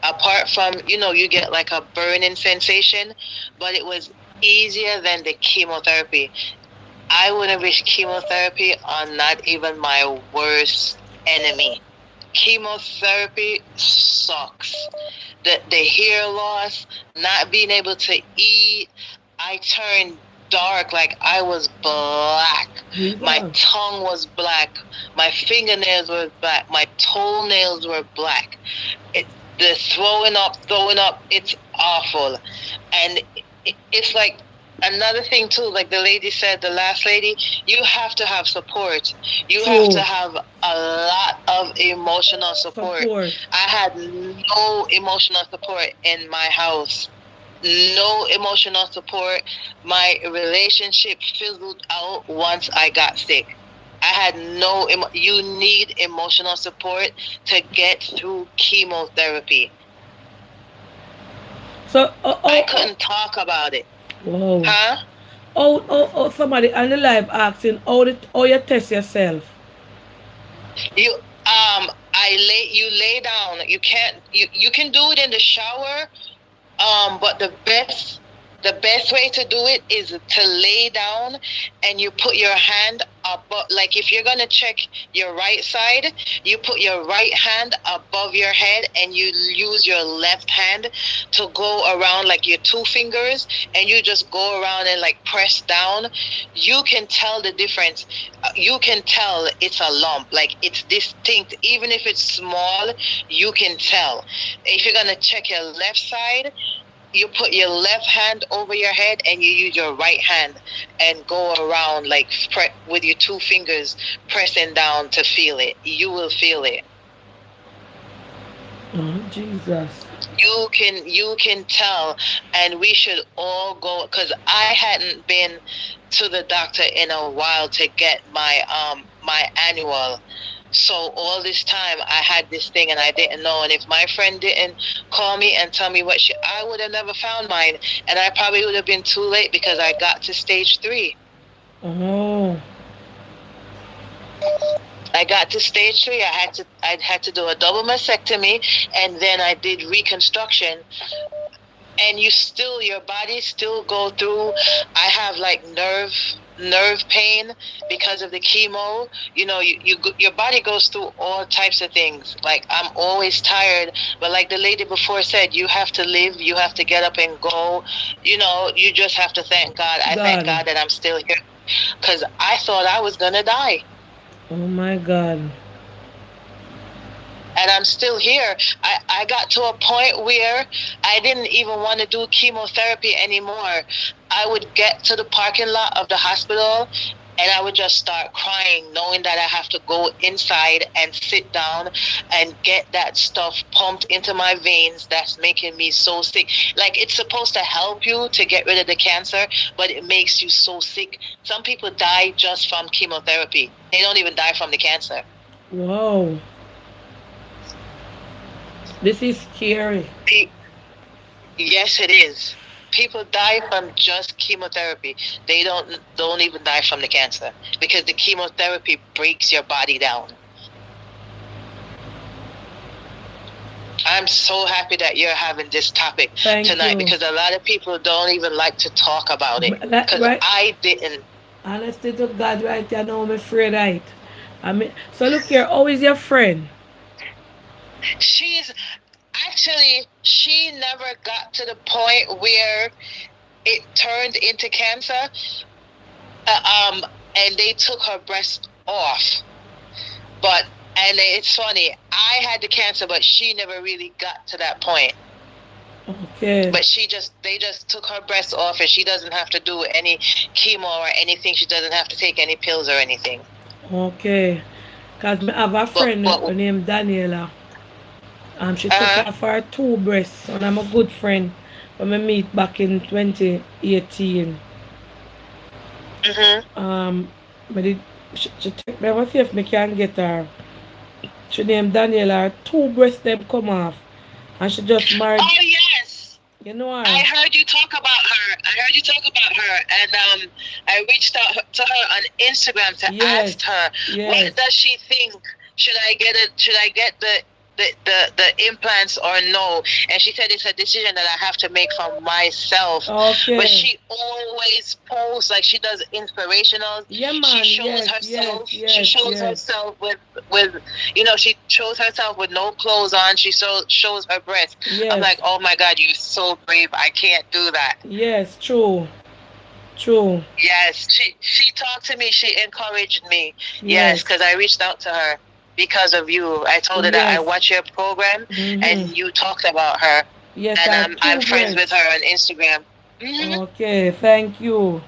Apart from, you get like a burning sensation, but it was easier than the chemotherapy. I wouldn't wish chemotherapy on not even my worst enemy. Chemotherapy sucks. The hair loss, not being able to eat. I turned dark, like I was black. My tongue was black. My fingernails were black. My toenails were black. The throwing up, it's awful. And it's like, another thing too, like the lady said, the last lady, you have to have support. You have to have a lot of emotional support. I had no emotional support in my house. No emotional support. My relationship fizzled out once I got sick. I had you need emotional support to get through chemotherapy. So I couldn't talk about it. Whoa. Huh? Somebody on the live asking how you test yourself. You lay down. You can do it in the shower, but the best way to do it is to lay down, and you put your hand above. Like, if you're gonna check your right side, you put your right hand above your head, and you use your left hand to go around, like your 2 fingers, and you just go around and like press down. You can tell the difference. You can tell it's a lump, like it's distinct. Even if it's small, you can tell. If you're gonna check your left side, you put your left hand over your head, and you use your right hand and go around like with your 2 fingers pressing down to feel it. You will feel it. Oh, Jesus. You can tell, and we should all go, because I hadn't been to the doctor in a while to get my annual. So all this time I had this thing and I didn't know. And if my friend didn't call me and tell me I would have never found mine. And I probably would have been too late because I got to stage 3. Oh. I got to stage 3. I had to do a double mastectomy, and then I did reconstruction. And your body still go through. I have like nerve pain because of the chemo. Your body goes through all types of things. Like, I'm always tired, but like the lady before said, you have to live, you have to get up and go. You just have to thank God. I thank God that I'm still here, because I thought I was gonna die. Oh my God. And I'm still here. I got to a point where I didn't even want to do chemotherapy anymore. I would get to the parking lot of the hospital, And I would just start crying, knowing that I have to go inside and sit down and get that stuff pumped into my veins that's making me so sick. Like, it's supposed to help you to get rid of the cancer, but it makes you so sick. Some people die just from chemotherapy. They don't even die from the cancer. Wow. This is scary. Yes, it is. People die from just chemotherapy. They don't even die from the cancer because the chemotherapy breaks your body down. I'm so happy that you're having this topic tonight because a lot of people don't even like to talk about it. Because I didn't. Honestly to God, right there now, I'm afraid, right? I mean, so look here, how is your friend? She's actually, she never got to the point where it turned into cancer. And they took her breast off. And it's funny, I had the cancer, but she never really got to that point. Okay. But they just took her breast off, and she doesn't have to do any chemo or anything. She doesn't have to take any pills or anything. Okay. Because I have a friend named Daniela. She took off her 2 breasts, and I'm a good friend when we meet back in 2018. She take me, I see if I can get her. She named Daniela, her 2 breasts them come off. And she just married. Oh, yes. You know her? I heard you talk about her. And I reached out to her on Instagram to ask her, what does she think? Should I get the implants or no? And she said it's a decision that I have to make for myself. Okay. But she always posts, like, she does inspirational. Yeah, man. She shows herself. She shows herself with she shows herself with no clothes on. She shows her breasts. Yes. I'm like, oh my God, you're so brave. I can't do that. Yes, true. Yes, she talked to me. She encouraged me. Yes, because I reached out to her. Because of you, I told her that I watch your program, and you talked about her. Yes, and I'm friends with her on Instagram. Okay, thank you.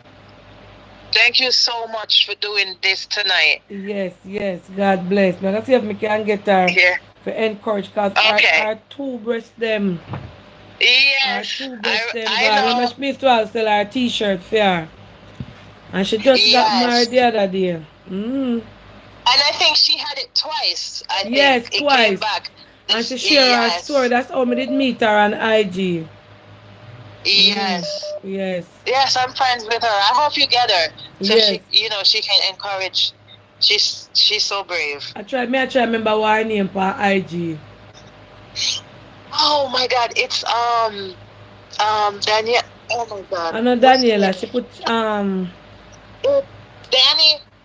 Thank you so much for doing this tonight. Yes, God bless. Now let's see if we can get her to encourage, because our 2 breasts them. Yes, our 2 breasts them. I know. Remember, she used to sell her t-shirt for her. And she just got married the other day. And I think she had it twice. I think yes, it twice. Came back. And she shared her story. That's how we did meet her on IG. Yes. Yes, I'm friends with her. I hope you get her. So she can encourage. She's so brave. I try to remember what her name for IG. Oh my God, it's Danielle. Oh my God. I know Daniela. She put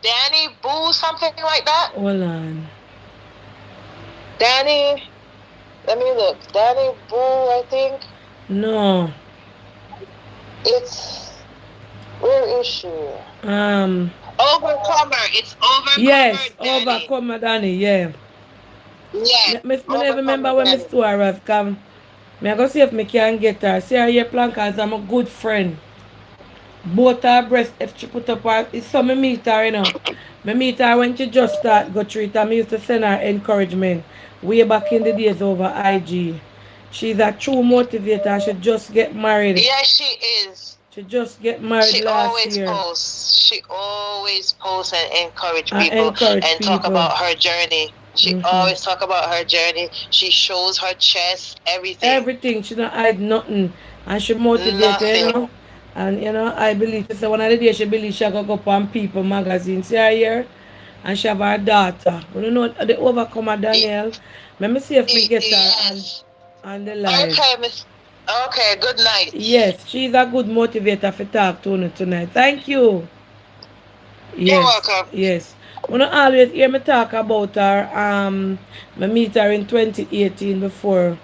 Danny Boo, something like that. Hold on. Danny, let me look. Danny Boo, I think. No. Where is she? Overcomer. It's Overcomer. Yes, Danny. Overcomer Danny. Yeah. Yeah. I never remember when Miss Tuarez come. I go see if I can get her. See her here plan, because I'm a good friend. Both her breasts, if she put up her, it's so I meet her, I meet her when she just start go through it, and I used to send her encouragement way back in the days over IG. She's a true motivator. She just get married. Yes, she is. She just get married last year. She always posts and encourage people and talk about her journey. She always talk about her journey. She shows her chest, everything. Everything. She don't hide nothing. And she motivated, And I believe, so one of the days she believes she go up on People magazine. See her here? And she have her daughter. You know the Overcomer Danielle. Let me see if we get her on the line. Okay, good night. Yes, she's a good motivator for talk to you tonight. Thank you. Yes. You're welcome. Yes. When I always hear me talk about her, I meet her in 2018 before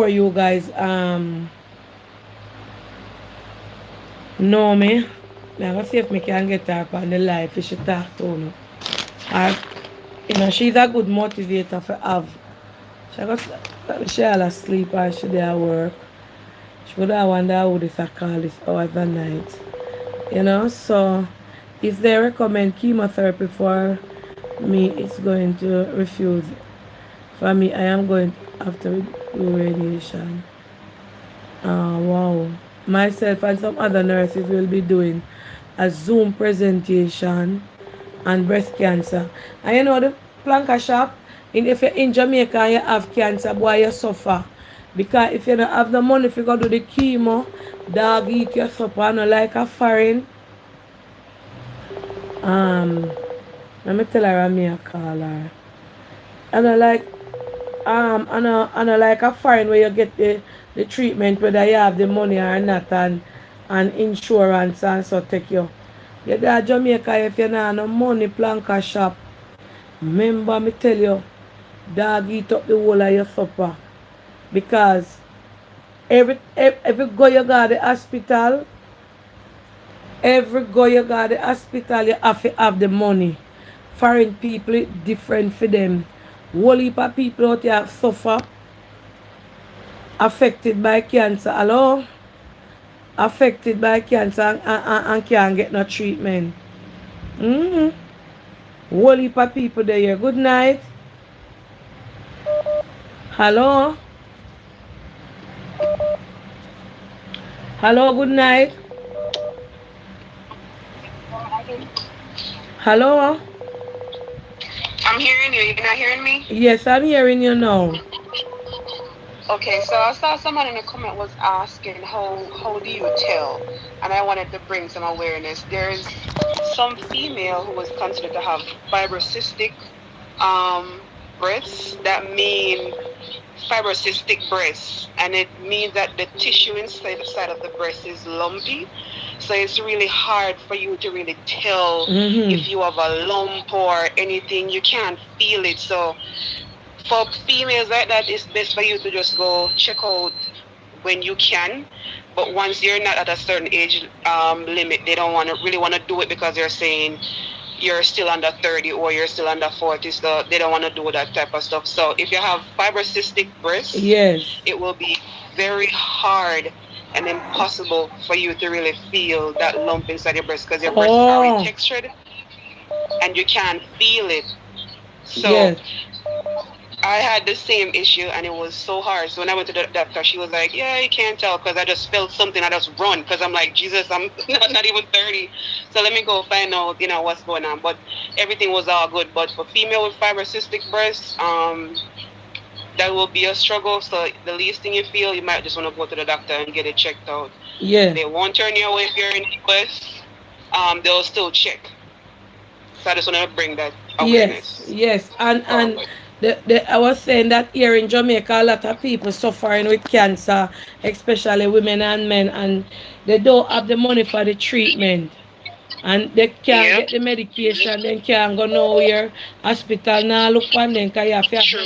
you guys know me. I'm gonna see if I can get her on the live if she talk to me. She's a good motivator for have. She all asleep and she there at work. She would have wonder how this I call this hours and night. You know, so if they recommend chemotherapy for me, it's going to refuse. For me, I am going to have to do radiation. Wow. Myself and some other nurses will be doing a Zoom presentation on breast cancer. And you know the planka shop, if you're in Jamaica and you have cancer, boy, you suffer. Because if you don't have the money if you go do the chemo, dog eat your supper, no like a foreign. Let me tell her me a call her. I don't like I know like a foreign where you get the treatment whether you have the money or not and insurance and so take you. You there Jamaica if you not have no money planka shop. Remember me tell you, dog eat up the whole of your supper. Because every go you got the hospital, every go you got the hospital you have to have the money. Foreign people it different for them. Whole heap of people out here suffer affected by cancer. Hello? Affected by cancer and can't get no treatment. Whole heap of people there. Good night. Hello? Hello, good night. Hello? I'm hearing you. You're not hearing me? Yes, I'm hearing you now. Okay, so I saw someone in the comment was asking how do you tell? And I wanted to bring some awareness. There's some female who was considered to have fibrocystic breasts. That mean fibrocystic breasts, and it means that the tissue inside of the breast is lumpy. So it's really hard for you to really tell if you have a lump or anything. You can't feel it. So for females like that, it's best for you to just go check out when you can. But once you're not at a certain age limit, they don't really want to do it because they're saying you're still under 30 or you're still under 40, so they don't want to do that type of stuff. So if you have fibrocystic breasts, yes, it will be very hard and impossible for you to really feel that lump inside your breast because your breast is already textured and you can't feel it. So yes. I had the same issue and it was so hard. So when I went to the doctor, she was like, yeah, you can't tell because I just felt something. I just run because I'm like, Jesus, I'm not even 30. So let me go find out, what's going on. But everything was all good. But for female with fibrocystic breasts, that will be a struggle. So the least thing you feel, you might just want to go to the doctor and get it checked out. Yeah. They won't turn you away if you're in the US. They'll still check. So I just want to bring that awareness. Yes. And I was saying that here in Jamaica, a lot of people suffering with cancer, especially women and men, and they don't have the money for the treatment. And they can't get the medication, they can't go nowhere. Hospital now look on them because you have to True,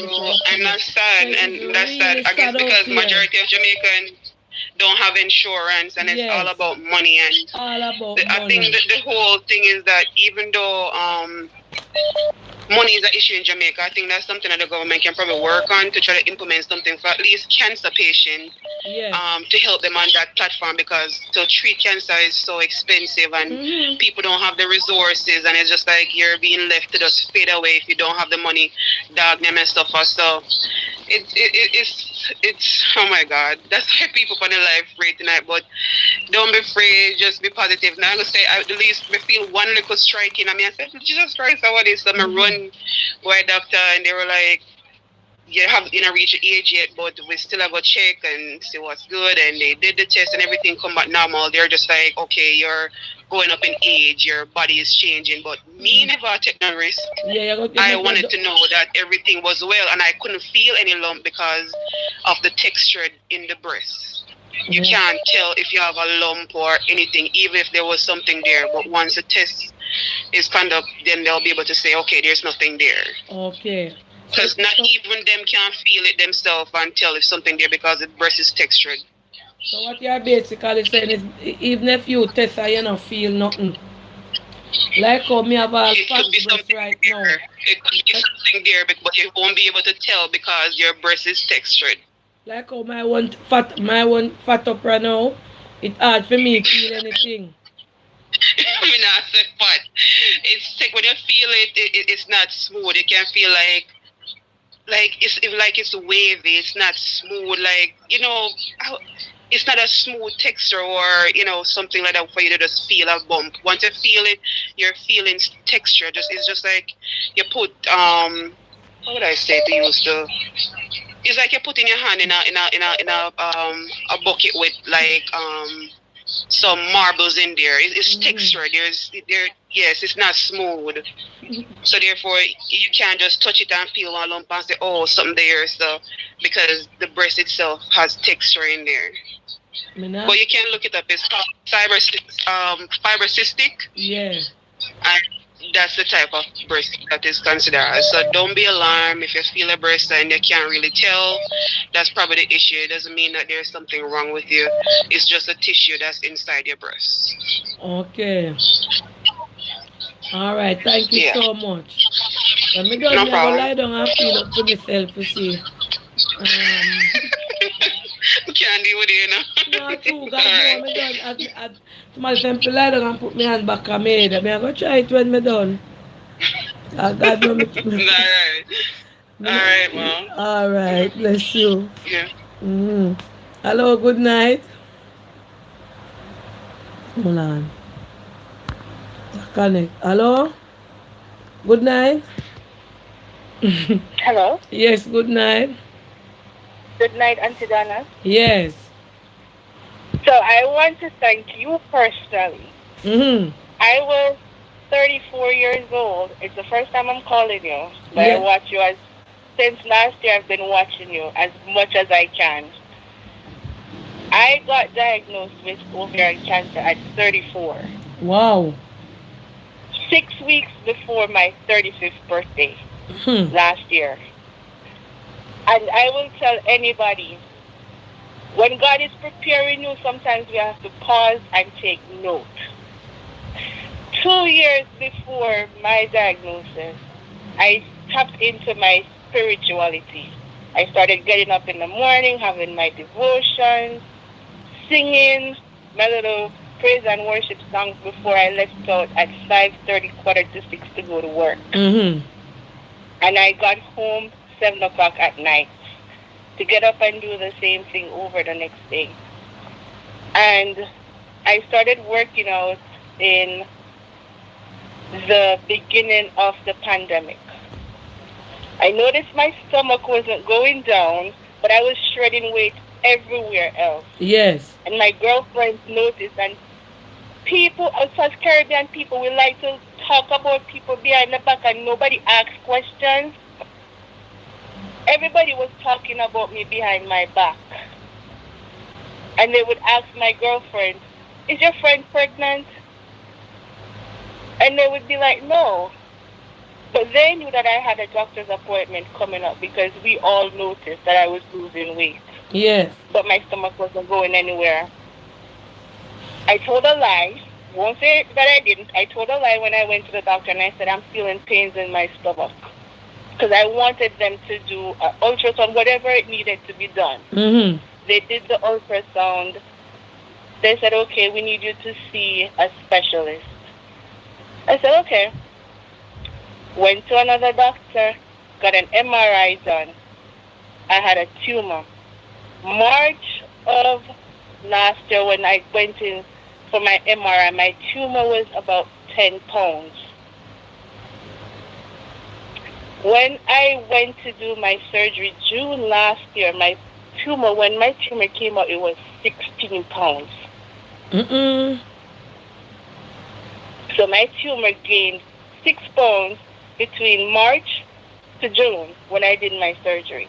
and that's sad, and that's sad. I guess because majority of Jamaicans don't have insurance, and it's all about money. And I think that the whole thing is that even though money is an issue in Jamaica, I think that's something that the government can probably work on to try to implement something for at least cancer patients to help them on that platform, because to treat cancer is so expensive and people don't have the resources, and it's just like you're being left to just fade away if you don't have the money, dog them and stuff. So it's oh my God, that's why people on the live free tonight. But don't be afraid, just be positive. Now I'm gonna say at least me feel one little striking. I said, Jesus Christ, how is so I run by doctor and they were like, you haven't reached the age yet, but we still have a check and see what's good. And they did the test and everything come back normal. They're just like, okay, you're going up in age, your body is changing. But me never take no risk. I wanted to know that everything was well, and I couldn't feel any lump because of the texture in the breast. You can't tell if you have a lump or anything, even if there was something there. But once the test is conducted, then they'll be able to say, okay, there's nothing there. Okay. Because not even them can feel it themselves and tell if something there because the breast is textured. So what you're basically saying is, even if you test and you don't feel nothing, like how me have a fat breast right now. It could be something there, but you won't be able to tell because your breast is textured. Like how my one fat up right now, it's hard for me to feel anything. I mean, I say fat. It's like when you feel it's not smooth. You can feel like it's wavy. It's not smooth. Like it's not a smooth texture or something like that for you to just feel a bump. Once you feel it, you're feeling texture. It's just like you put how would I say to use the? It's like you're putting your hand in a bucket with like some marbles in there. It's texture. Yes, it's not smooth. So therefore, you can't just touch it and feel one lump and say, oh, something there. So because the breast itself has texture in there. But you can look it up. It's called fibrocystic. Yeah. And that's the type of breast that is considered. So don't be alarmed if you feel a breast and you can't really tell. That's probably the issue. It doesn't mean that there's something wrong with you. It's just a tissue that's inside your breast. Okay. All right. Thank you so much. Let me go No and problem. lie down and feel up to myself to see. Can't deal with you, No, true. God, no, me done. To myself, lie down and put my hand back on me head. I'm going to try it when me done. God, no, me. Alright. Alright, Mom. All right. Bless you. Yeah. Hello, good night. Hold on. Connect. Hello? Good night. Hello. Yes, good night. Good night, Auntie Donna. Yes. So I want to thank you personally. I was 34 years old. It's the first time I'm calling you. But Yeah. I watch you since last year. I've been watching you as much as I can. I got diagnosed with ovarian cancer at 34. Wow. 6 weeks before my 35th birthday last year. And I will tell anybody, when God is preparing you, sometimes we have to pause and take note. 2 years before my diagnosis, I tapped into my spirituality. I started getting up in the morning, having my devotions, singing my little praise and worship songs before I left out at 5:30, 5:45 to go to work. And I got home 7 o'clock at night to get up and do the same thing over the next day. And I started working out in the beginning of the pandemic. I noticed my stomach wasn't going down, but I was shredding weight everywhere else. Yes. And my girlfriends noticed, and people, us Caribbean people, we like to talk about people behind the back and nobody asks questions. Everybody was talking about me behind my back. And they would ask my girlfriend, is your friend pregnant? And they would be like, no. But they knew that I had a doctor's appointment coming up because we all noticed that I was losing weight. Yes. But my stomach wasn't going anywhere. I told a lie. Won't say that I didn't. I told a lie when I went to the doctor and I said I'm feeling pains in my stomach. Because I wanted them to do an ultrasound, whatever it needed to be done. They did the ultrasound. They said, okay, we need you to see a specialist. I said, okay. Went to another doctor, got an MRI done. I had a tumor. March of last year when I went in for my MRI, my tumor was about 10 pounds. When I went to do my surgery June last year, when my tumor came out, it was 16 pounds. So my tumor gained 6 pounds between March to June when I did my surgery.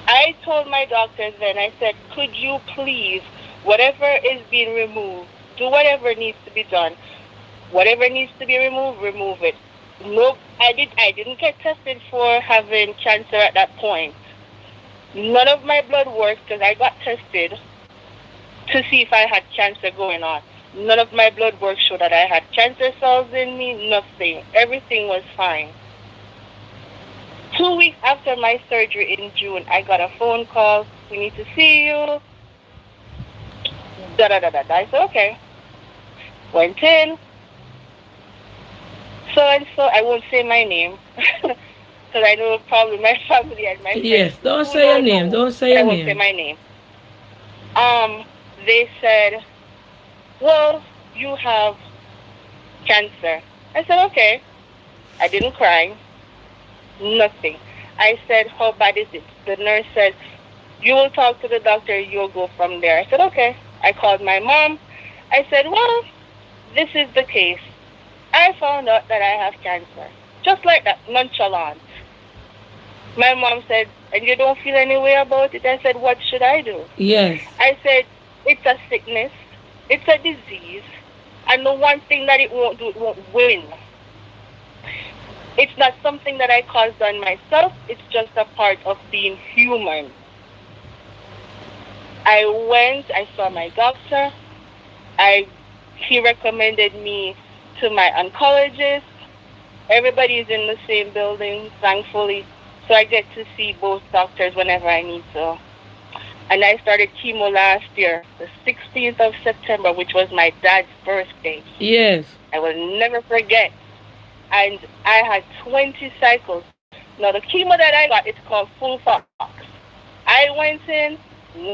I told my doctors then, I said, could you please, whatever is being removed, do whatever needs to be done. Whatever needs to be removed, remove it. No, I didn't get tested for having cancer at that point. None of my blood worked because I got tested to see if I had cancer going on. None of my blood work showed that I had cancer cells in me, nothing. Everything was fine. 2 weeks after my surgery in June, I got a phone call. We need to see you. I said, okay. Went in. So and so, I won't say my name because I know probably my family and my friends. Yes, don't who say your don't name. know, Don't say but I your won't say name. my name. They said, well, you have cancer. I said, okay. I didn't cry. Nothing. I said, how bad is it? The nurse said, you will talk to the doctor, you'll go from there. I said, okay. I called my mom. I said, well, this is the case. I found out that I have cancer. Just like that, nonchalant. My mom said, and you don't feel any way about it? I said, what should I do? Yes. I said, it's a sickness. It's a disease. And the one thing that it won't do, it won't win. It's not something that I caused on myself. It's just a part of being human. I went, I saw my doctor. He recommended me to my oncologist. Everybody is in the same building, thankfully. So I get to see both doctors whenever I need to. And I started chemo last year, the 16th of September, which was my dad's birthday. Yes. I will never forget. And I had 20 cycles. Now, the chemo that I got, it's called FOLFOX. I went in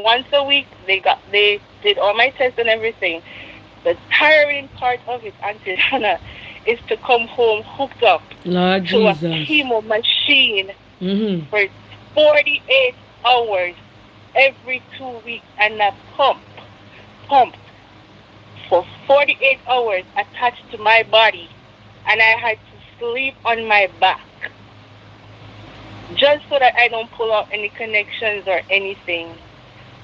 once a week. They did all my tests and everything. The tiring part of it, Auntie Hannah, is to come home hooked up Lord to Jesus. a chemo machine Mm-hmm. for 48 hours every 2 weeks, and that pumped for 48 hours attached to my body, and I had to sleep on my back just so that I don't pull out any connections or anything.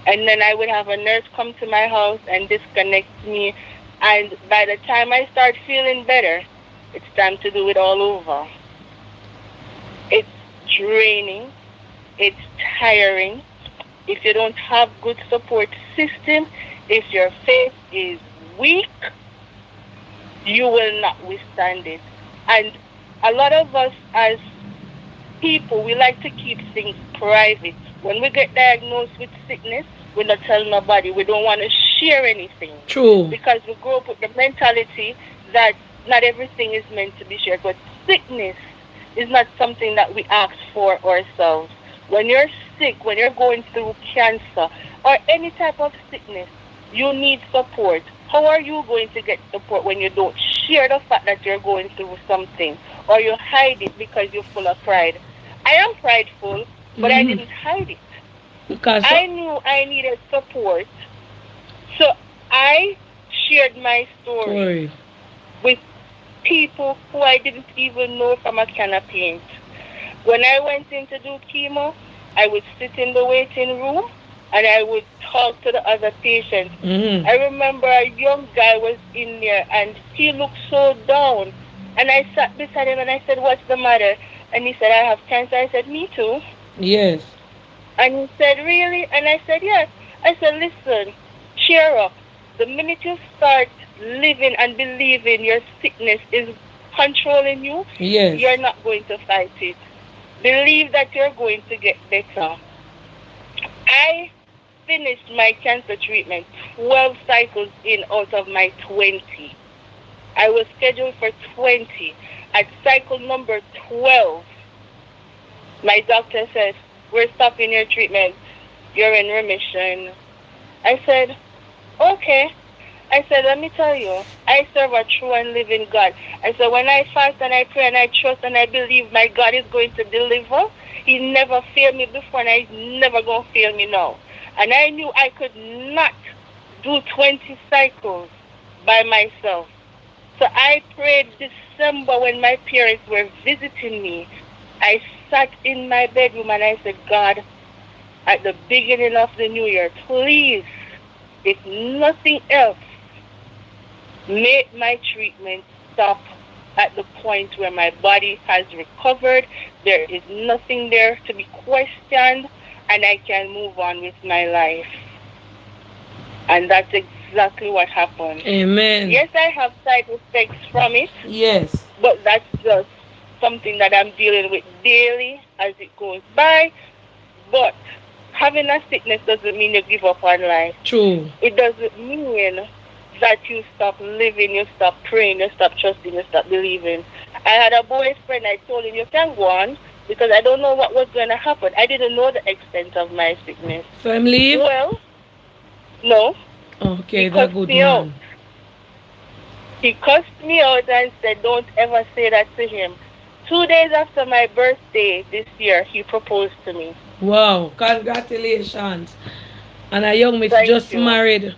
And then I would have a nurse come to my house and disconnect me, and by the time I start feeling better, it's time to do it all over. It's draining. It's tiring. If you don't have good support system, if your faith is weak, you will not withstand it. And a lot of us as people, we like to keep things private. When we get diagnosed with sickness, we're not telling nobody. We don't want to share anything. True. Because we grow up with the mentality that not everything is meant to be shared. But sickness is not something that we ask for ourselves. When you're sick, when you're going through cancer or any type of sickness, you need support. How are you going to get support when you don't share the fact that you're going through something, or you hide it because you're full of pride? I am prideful, but I didn't hide it. Because I knew I needed support, so I shared my story with people who I didn't even know from a can of paint. When I went in to do chemo, I would sit in the waiting room and I would talk to the other patients. I remember a young guy was in there and he looked so down. And I sat beside him and I said, what's the matter? And he said, I have cancer. I said, me too. Yes. And he said, really? And I said, yes. I said, listen, cheer up. The minute you start living and believing your sickness is controlling you, Yes. you're not going to fight it. Believe that you're going to get better. I finished my cancer treatment 12 cycles in out of my 20. I was scheduled for 20. At cycle number 12, my doctor said, we're stopping your treatment. You're in remission. I said, okay. I said, let me tell you, I serve a true and living God. I said, when I fast and I pray and I trust and I believe my God is going to deliver, He never failed me before and He's never going to fail me now. And I knew I could not do 20 cycles by myself. So I prayed December when my parents were visiting me. I sat in my bedroom and I said, God, at the beginning of the new year, please, if nothing else, make my treatment stop at the point where my body has recovered. There is nothing there to be questioned, and I can move on with my life. And that's exactly what happened. Amen. Yes, I have side effects from it. Yes. But that's just something that I'm dealing with daily as it goes by. But having a sickness doesn't mean you give up on life. True. It doesn't mean that you stop living, you stop praying, you stop trusting, you stop believing. I had a boyfriend, I told him, you can go on, because I don't know what was going to happen. I didn't know the extent of my sickness. So him leave? Well, no. Okay, He that's cussed good me out. man. He cussed me out and said, don't ever say that to him. 2 days after my birthday this year, he proposed to me. Wow, congratulations. And a young miss Thank just you. married,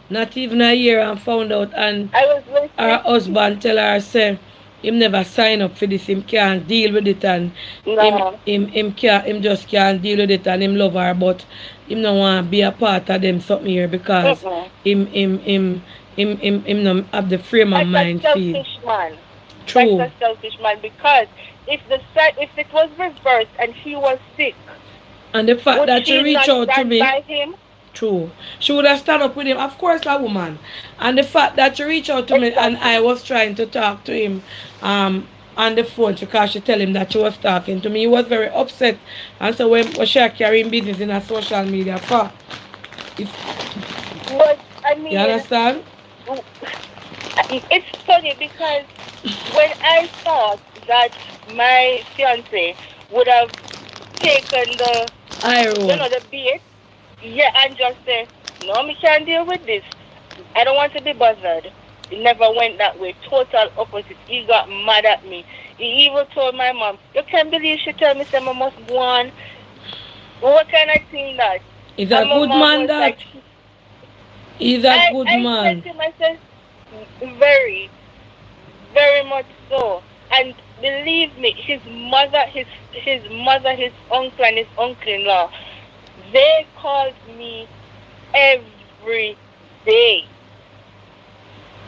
not even a year, and found out, and I was her listening. husband tell her, say, him never sign up for this, him can't deal with it, and No. him just can't deal with it, and him love her, but him no want to be a part of them something here because Mm-mm. him no have the frame of That's a mind feel. selfish man. True. That's a selfish man, because if it was reversed and he was sick, And the fact would that she she reach not out to stand me, by him? true. She would have stand up with him. Of course, a woman. And the fact that she reached out to me and I was trying to talk to him on the phone because she tell him that she was talking to me, he was very upset. And so when she carrying business in a social media for, But I mean, you understand? it's funny because when I thought that my fiance would have taken the the bait, yeah, and just say, no, me can't deal with this. I don't want to be bothered. It never went that way. Total opposite. He got mad at me. He even told my mom, you can't believe she told me I must go on. What kind of thing that? Is a good man that? Like, He's a good I man. said to myself, very, very much so. And believe me, his mother, his uncle and his uncle-in-law, they called me every day.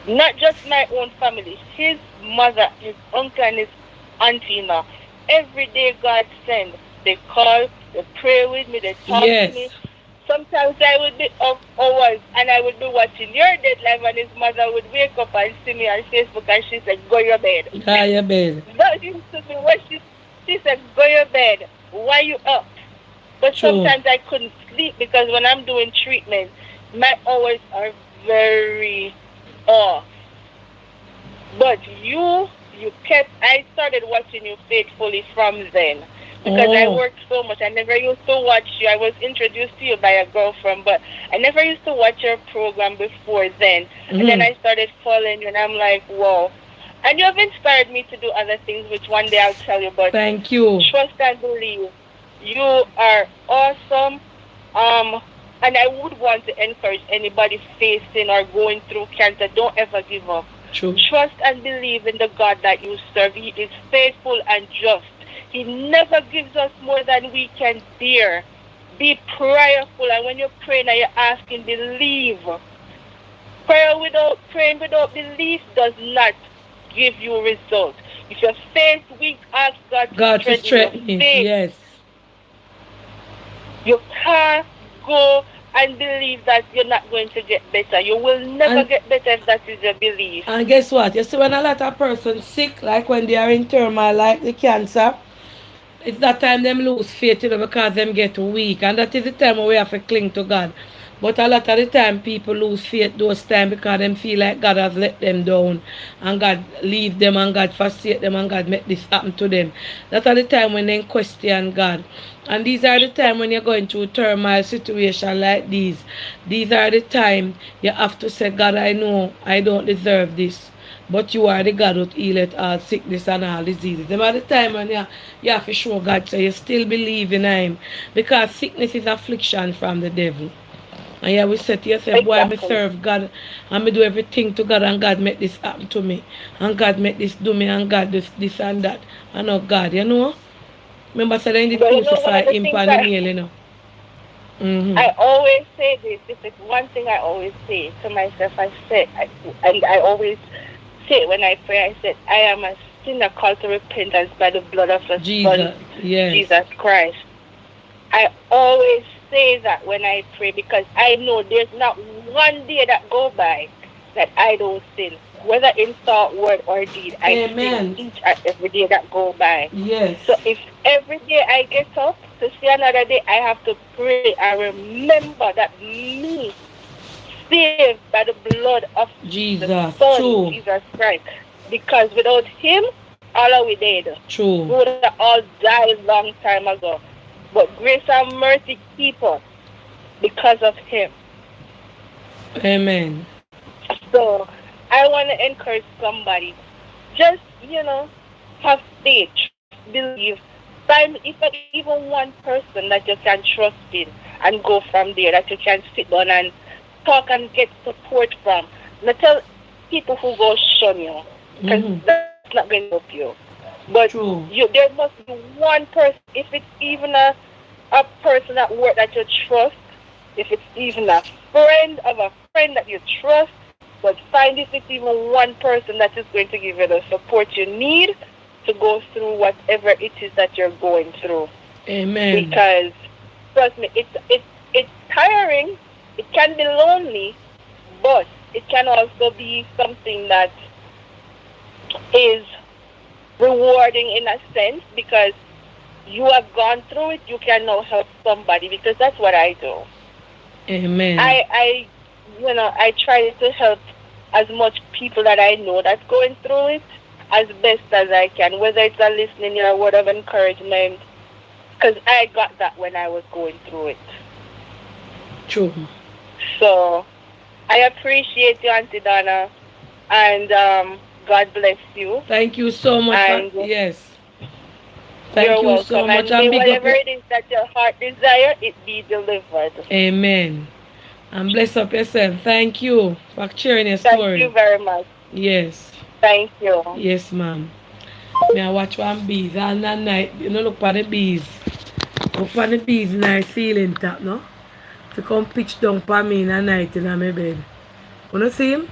Not just my own family, his mother, his uncle and his auntie-in-law. Every day God send. They call, they pray with me, they talk to me. Sometimes I would be up hours and I would be watching your dead live, and his mother would wake up and see me on Facebook and she said, go your bed. Go your bed. That used to be what she said, go your bed. Why you up? But sometimes I couldn't sleep because when I'm doing treatment, my hours are very off. But I started watching you faithfully from then. Because I worked so much. I never used to watch you. I was introduced to you by a girlfriend, but I never used to watch your program before then. And then I started following you, and I'm like, whoa. And you have inspired me to do other things, which one day I'll tell you about. Thank you. Trust and believe. You are awesome. And I would want to encourage anybody facing or going through cancer, don't ever give up. True. Trust and believe in the God that you serve. He is faithful and just. He never gives us more than we can bear. Be prayerful, and when you're praying and you're asking, believe. Praying without belief does not give you results. If your faith weak, ask God to strengthen your faith. Yes. You can't go and believe that you're not going to get better. You will never get better if that is your belief. And guess what? You see, when a lot of persons sick, like when they are in turmoil, like the cancer, it's that time them lose faith, because them get weak. And that is the time where we have to cling to God. But a lot of the time people lose faith those times because them feel like God has let them down. And God leave them and God forsake them and God make this happen to them. That's the time when they question God. And these are the time when you're going through a turmoil situation like these. These are the time you have to say, God, I know I don't deserve this. But you are the God who healeth all sickness and all diseases. Them are the time when you have to show God so you still believe in Him. Because sickness is affliction from the devil. And you will say to yourself, boy, I serve God and I do everything to God and God make this happen to me. And God make this do me and God this and that. And not God, you know? Remember, so they did crucify Him on the nail, you know? I always say this. This is one thing I always say to myself. I always say when I pray, I said, I am a sinner called to repentance by the blood of the Son, Jesus Christ. I always say that when I pray because I know there's not one day that go by that I don't sin, whether in thought, word, or deed. I sin each and every day that go by. Yes. So if every day I get up to see another day, I have to pray and remember that me saved by the blood of Jesus. the Son, True. Jesus Christ. Because without him, all are we dead. We True. would have all died long time ago. But grace and mercy keep us because of him. Amen. So I want to encourage somebody. Just, have faith, believe. Find even one person that you can trust in and go from there, that you can sit down and talk and get support from. Not tell people who go shun you, because that's not going to help you. But True. there must be one person, if it's even a person at work that you trust, if it's even a friend of a friend that you trust, but find if it's even one person that is going to give you the support you need to go through whatever it is that you're going through. Amen. Because trust me, it's tiring. It can be lonely, but it can also be something that is rewarding in a sense, because you have gone through it. You can now help somebody, because that's what I do. Amen. I try to help as much people that I know that's going through it as best as I can, whether it's a listening or a word of encouragement, because I got that when I was going through it. True. So I appreciate you, Auntie Donna, and God bless you. Thank you so much. And Yes. Thank you're you welcome. so much. And may big up whatever it is that your heart desire, it be delivered. Amen. And bless up yourself. Thank you for sharing your Thank story. you very much. Yes. Thank you. Yes, ma'am. Me I watch one bees all night. Look for the bees. Look for the bees in my ceiling top, no? To come pitch down for me in the night in my bed. You see him?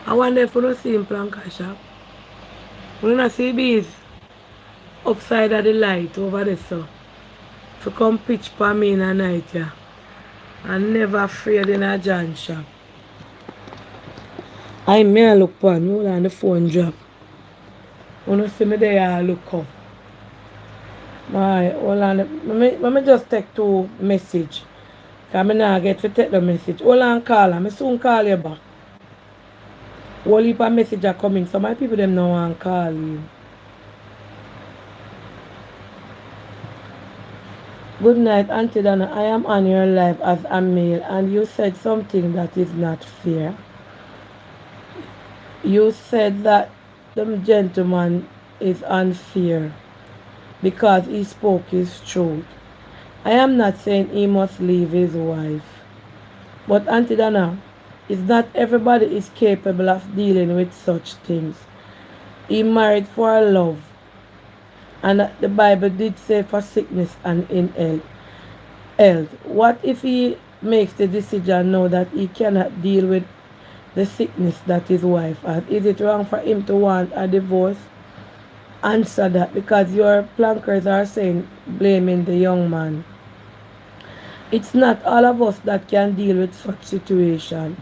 I wonder if you see him, Planka Shop. You not see bees upside of the light over there, so. To come pitch for me in the night, yeah. I'm never afraid in a John shop. I may look for me, hold on, the phone drop. You know, see me there, I look up. Alright, hold on. Let me just take 2 message. Because I now get to take the message. Hold on, call her. I soon call you back. Whole heap of message are coming, so my people them now want to call you. Good night, Auntie Donna. I am on your live as a male, and you said something that is not fair. You said that the gentleman is unfair because he spoke his truth. I am not saying he must leave his wife. But Auntie Donna, it's not everybody is capable of dealing with such things. He married for love. And the Bible did say for sickness and in health. What if he makes the decision now that he cannot deal with the sickness that his wife has? Is it wrong for him to want a divorce? Answer that, because your plankers are saying blaming the young man. It's not all of us that can deal with such situation.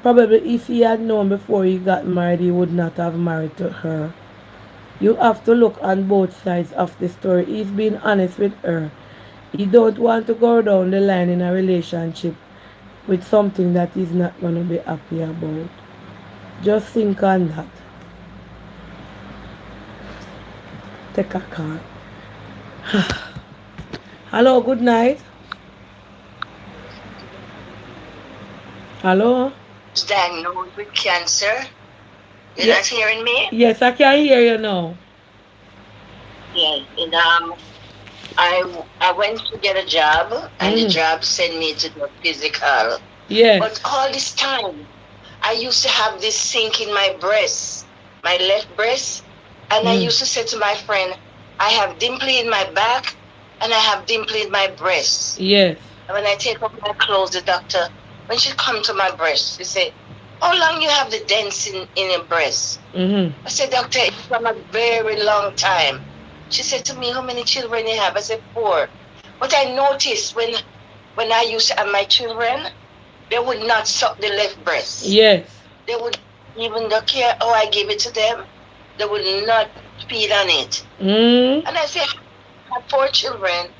Probably if he had known before he got married, he would not have married to her. You have to look on both sides of the story. He's being honest with her. He don't want to go down the line in a relationship with something that he's not going to be happy about. Just think on that. Take a call. Hello, good night. Hello? Diagnosed with cancer. You're Yeah. not hearing me? Yes, I can hear you now. Yeah. And I went to get a job, and the job sent me to the physical. Yes. But all this time, I used to have this sink in my breast, my left breast, and I used to say to my friend, I have dimple in my back, and I have dimple in my breast. Yes. And when I take off my clothes, the doctor, when she come to my breast, she say, how long you have the dents in your breast? I said, doctor, it's from a very long time. She said to me, how many children you have? I said, 4. But I noticed when I used to have my children, they would not suck the left breast. Yes. They would, even don't care how I give it to them, they would not feed on it. And I said, I have 4 children.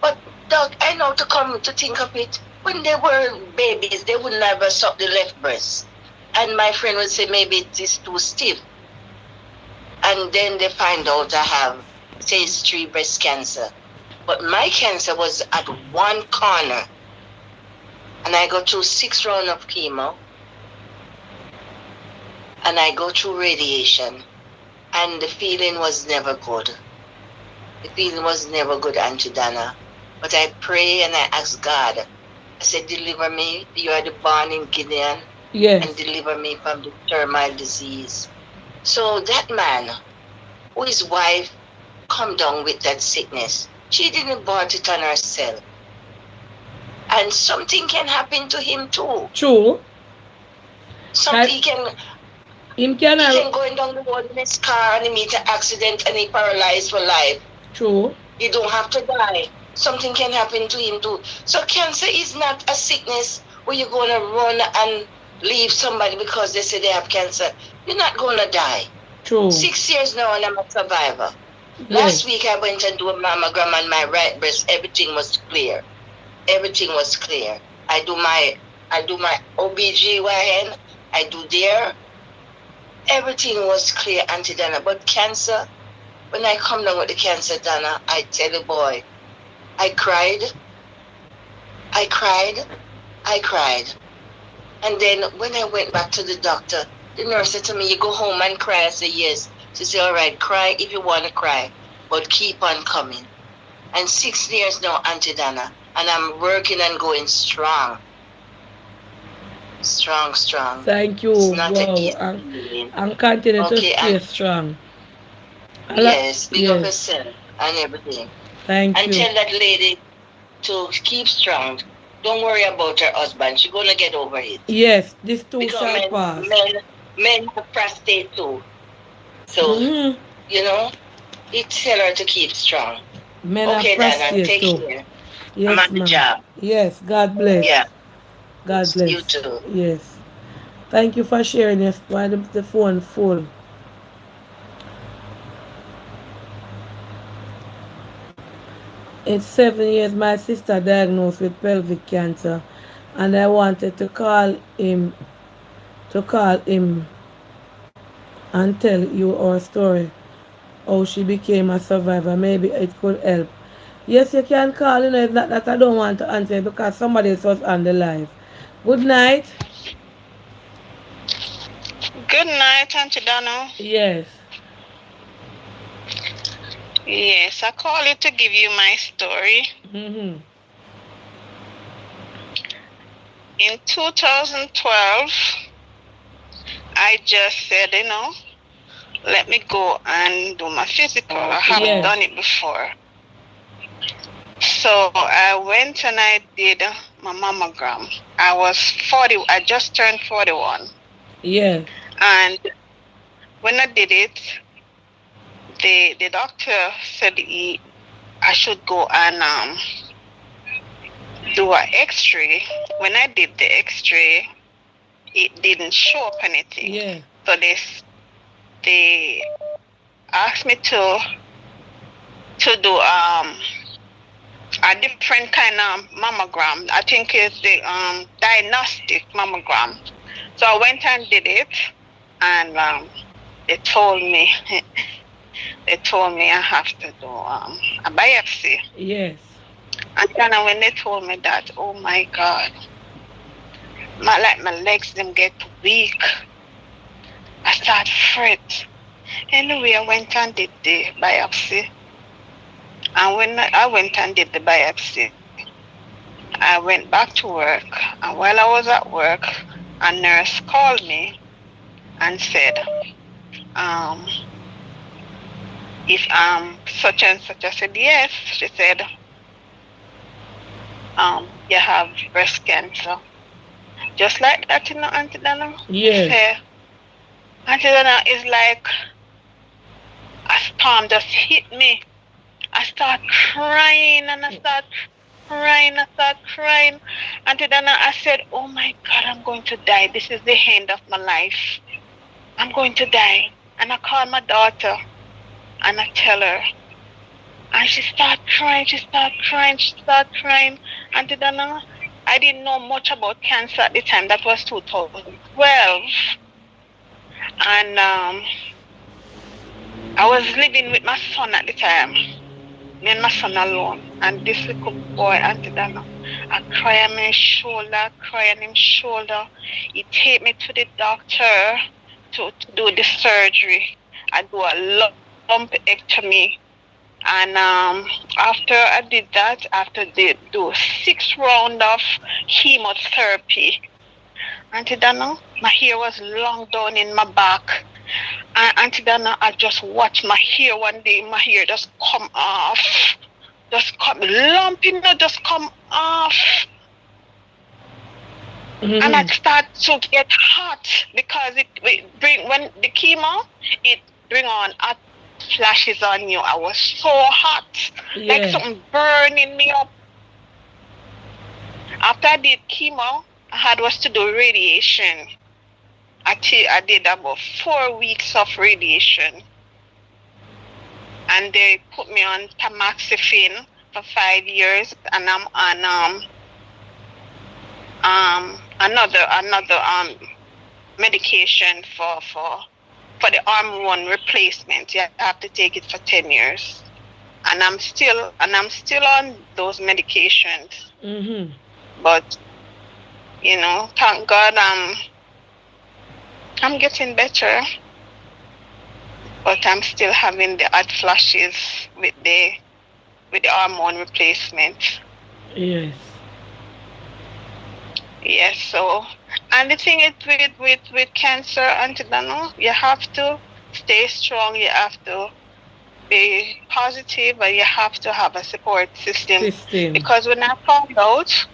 But doc, I know to come to think of it, when they were babies, they would never suck the left breast. And my friend would say maybe it is too stiff. And then they find out I have stage 3 breast cancer. But my cancer was at one corner. And I go through 6 rounds of chemo. And I go through radiation. And the feeling was never good. The feeling was never good, Auntie Dana. But I pray and I ask God. I said, deliver me. You are the born in Gideon. Yes. And deliver me from the terminal disease. So that man, who his wife come down with that sickness, she didn't bought it on herself. And something can happen to him too. True. Something he can going down the road in his car and he meet an accident and he paralyzed for life. True. He don't have to die. Something can happen to him too. So cancer is not a sickness where you're going to run and leave somebody because they say they have cancer. You're not going to die. True. 6 years now and I'm a survivor. Yes. Last week I went and do a mammogram on my right breast. Everything was clear. Everything was clear. I do my OBGYN. I do there. Everything was clear, Auntie Dana. But cancer, when I come down with the cancer, Dana, I tell you, boy, I cried. And then when I went back to the doctor, the nurse said to me, you go home and cry. I said, yes. She said, all right, cry if you want to cry, but keep on coming. And 6 years now, Auntie Dana, and I'm working and going strong. Strong. Thank you. It's not wow. an easy feeling. I'm continuing to Okay, stay and strong. yes, big up Yes. yourself and everything. Thank And you. tell that lady to keep strong. Don't worry about her husband. She's gonna get over it. Yes, this too Because shall pass. men have prostate too. So you know, you tell her to keep strong. Men Okay, are Dana, prostate take too. care. Yes, I'm on the ma'am. job. Yes, God bless. Yeah. God bless. You too. Yes. Thank you for sharing this while the phone full. It's 7 years my sister diagnosed with pelvic cancer and I wanted to call him and tell you our story. How she became a survivor. Maybe it could help. Yes, you can call, it's not that I don't want to answer because somebody else was on the live. Good night. Good night, Auntie Donna. Yes. Yes, I call you to give you my story. In 2012, I just said, let me go and do my physical. I haven't done it before. So I went and I did my mammogram. I just turned 41. Yeah. And when I did it, the doctor said I should go and do an x-ray. When I did the x-ray, it didn't show up anything. Yeah. So they asked me to do a different kind of mammogram. I think it's the diagnostic mammogram. So I went and did it, and they told me I have to do a biopsy. Yes. And then when they told me that, oh my God, my legs them get weak. I start fret. Anyway, I went and did the biopsy. And when I went and did the biopsy, I went back to work. And while I was at work, a nurse called me and said, if such and such. I said, yes. She said, you have breast cancer. Just like that, Auntie Dana? Yes. Auntie Dana, is like a storm just hit me. I start crying and I start crying. Auntie Dana, I said, oh my God, I'm going to die. This is the end of my life. I'm going to die. And I call my daughter and I tell her. And she start crying. Auntie Dana, I didn't know much about cancer at the time. That was 2012. And I was living with my son at the time. Me and my son alone. And this little boy, Auntie Dana, I cry on his shoulder, cry on his shoulder. He take me to the doctor to do the surgery. I do a lumpectomy. And after I did that, after they do 6 rounds of chemotherapy, Auntie Dana, my hair was long down in my back. And Auntie Dana, I just watched my hair one day, my hair just come off. Just come, lumping, just come off. Mhm. And I start to get hot because it bring, when the chemo, it bring on hot flashes on you. I was so hot, like Yeah. something burning me up. After I did chemo, I had was to do radiation. I did about 4 weeks of radiation. And they put me on tamoxifen for 5 years, and I'm on another medication for the hormone replacement. You have to take it for 10 years. And I'm still on those medications. Mhm. But you know, thank God I'm getting better. But I'm still having the hot flashes with the hormone replacement. Yes. Yes, so and the thing is with cancer, Auntie Dana, you have to stay strong, you have to be positive, and you have to have a support system. Because when I found out,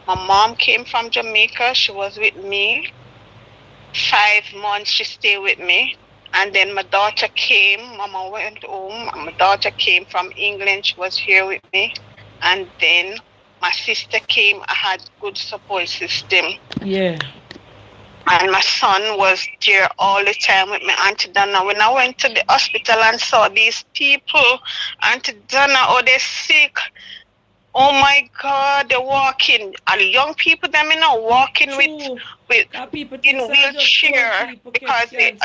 my mom came from Jamaica, she was with me 5 months, she stayed with me. And then my daughter came, Mama went home, and my daughter came from England, she was here with me. And then my sister came, I had good support system. Yeah. And my son was there all the time with me, Auntie Dana. When I went to the hospital and saw these people, Auntie Dana, oh, they're sick. Oh my God, they're walking. And the young people, them, you know, walking with in wheelchair because the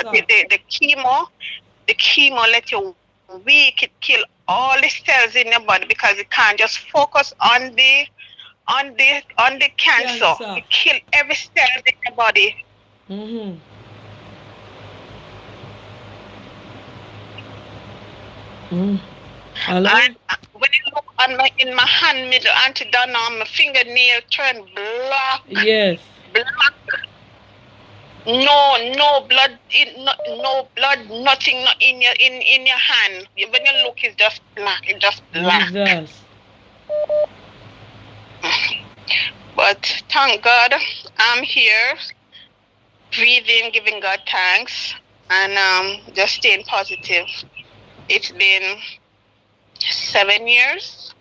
chemo let you weak. It kill all the cells in your body because it can't just focus on the cancer. It kill every cell in your body. Mhm. Mm. Hello? And when you look in my hand middle, Auntie Dana, my fingernail turned black. Yes. Black. No blood, no blood, nothing not in your hand. When you look, it's just black. It's just black. Jesus. But thank God, I'm here, breathing, giving God thanks, and just staying positive. It's been 7 years.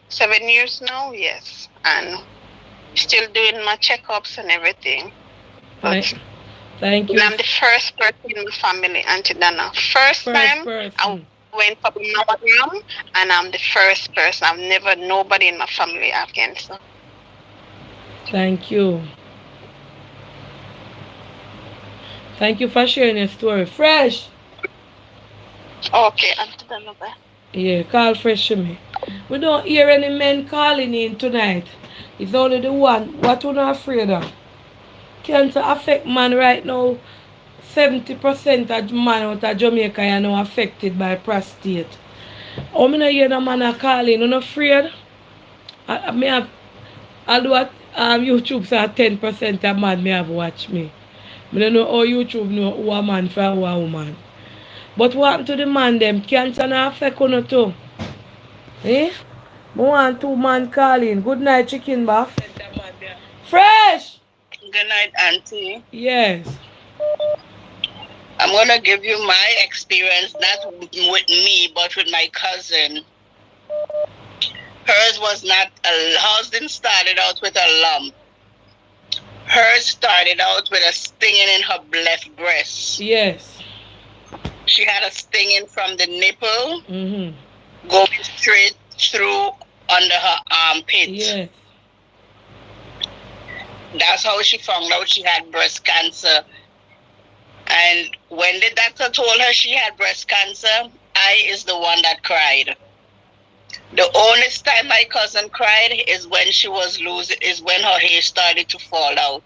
7 years now, yes, and still doing my checkups and everything. But Thank you. I'm the first person in my family, Auntie Dana. First time I went for the mammogram, and I'm the first person. I've never, nobody in my family have cancer. Thank you. Thank you for sharing your story. Fresh. Okay, Auntie Dana, bye. Yeah, call Fresh to me. We don't hear any men calling in tonight. It's only the one. What we're not afraid of. Cancer affect man right now. 70% of man out of Jamaica are now affected by prostate. How many hear the man are calling? You're not afraid? I do what YouTube say 10% of man may have watched me. I don't know how YouTube know who a man for who a woman. But what happened to the man them? Cancer not affect you too. Eh? I want 2 man calling. Good night, chicken back. Fresh! Good night, Auntie. Yes. I'm gonna give you my experience, not with me, but with my cousin. Hers was not hers didn't started out with a lump. Hers started out with a stinging in her left breast. Yes. She had a stinging from the nipple, Mm-hmm. going straight through under her armpit. Yes. That's how she found out she had breast cancer. And when the doctor told her she had breast cancer, I is the one that cried. The only time my cousin cried is when she was losing, is when her hair started to fall out.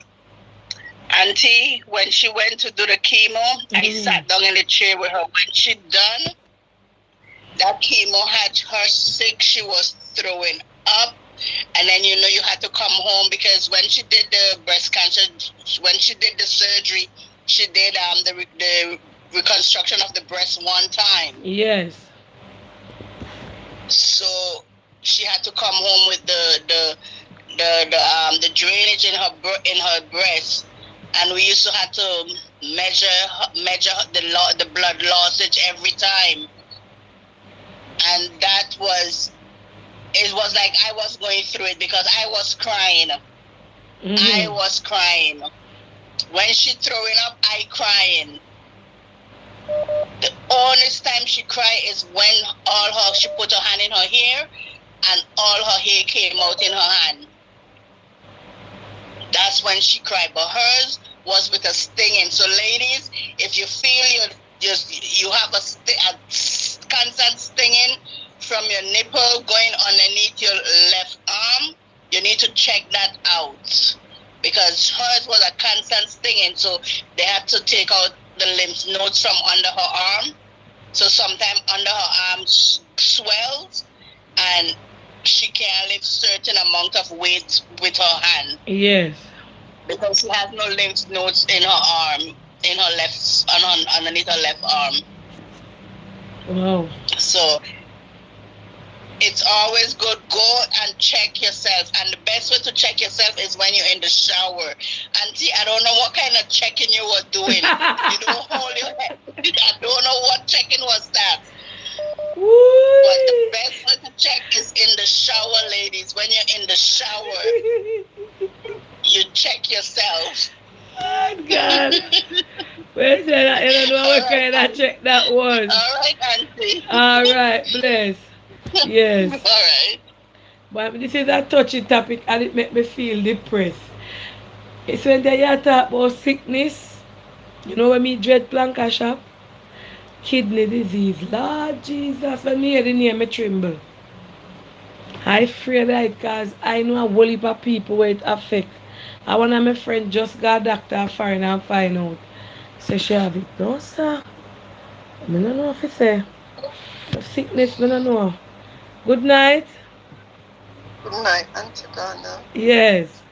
Auntie, when she went to do the chemo, I sat down in the chair with her. When she done, that chemo had her sick. She was throwing up. And then, you had to come home because when she did the breast cancer, when she did the surgery, she did the reconstruction of the breast one time. Yes. So she had to come home with the drainage in her breast, and we used to have to measure the blood lossage every time, and it was like I was going through it because I was crying. I was crying. When she throwing up, I crying. The only time she cried is when she put her hand in her hair and all her hair came out in her hand. That's when she cried. But hers was with a stinging. So ladies, if you feel you have a constant stinging from your nipple going underneath your left arm, you need to check that out. Because hers was a constant stinging. So they had to take out the lymph nodes from under her arm. So sometimes under her arm swells and she can't lift certain amount of weight with her hand. Yes. Because she has no lymph nodes in her arm, in her left, underneath her left arm. Wow. So it's always good. Go and check yourself. And the best way to check yourself is when you're in the shower. Auntie, I don't know what kind of checking you were doing. You don't hold your head. I don't know what checking was that. Woo. But the best way to check is in the shower, ladies. When you're in the shower, you check yourself. Oh, God. Where's that? I don't know what kind of check that was. All right, Auntie. All right, bless. Yes. All right. But this is a touchy topic and it makes me feel depressed. It's when they talk about sickness. You know when me dread planka shop? Kidney disease. Lord Jesus, when me hear the name, I tremble. I afraid that because I know a whole heap of people where it affect. I one of my friend just got a doctor foreign and find out. Say she have it. No, sir. I don't know if it's a sickness, I don't know. Good night. Good night, Auntie Donna. Yes.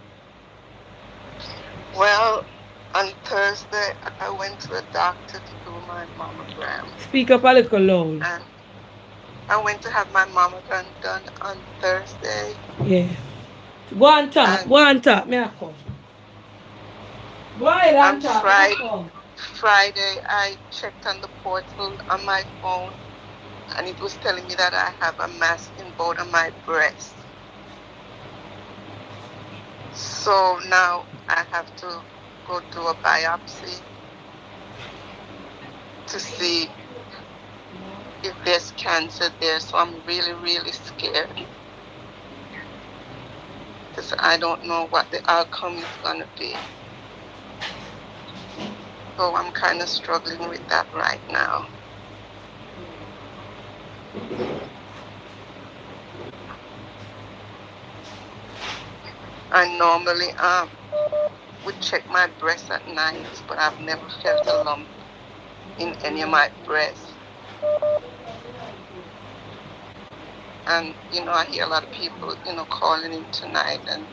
Well, on Thursday, I went to a doctor to do my mammogram. Speak up a little loud. And I went to have my mammogram done on Thursday. Yeah. Go on top. Go on top. Me I come. Go ahead and talk. Friday, I checked on the portal on my phone, and it was telling me that I have a mass in both of my breasts. So now I have to go do a biopsy to see if there's cancer there. So I'm really, really scared because I don't know what the outcome is going to be. So I'm kind of struggling with that right now. I normally would check my breasts at night, but I've never felt a lump in any of my breasts. And, I hear a lot of people, calling in tonight and,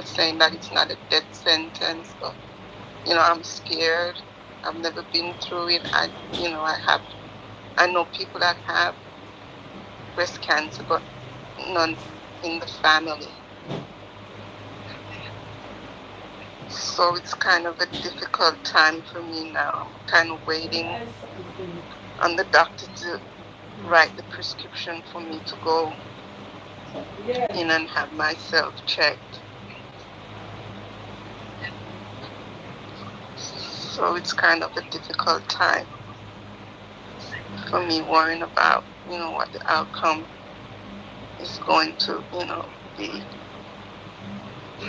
saying that it's not a death sentence, but, I'm scared. I've never been through it. I know people that have breast cancer, but none in the family. So it's kind of a difficult time for me now. I'm kind of waiting on the doctor to write the prescription for me to go in and have myself checked. So it's kind of a difficult time for me worrying about, what the outcome is going to, be. Yeah,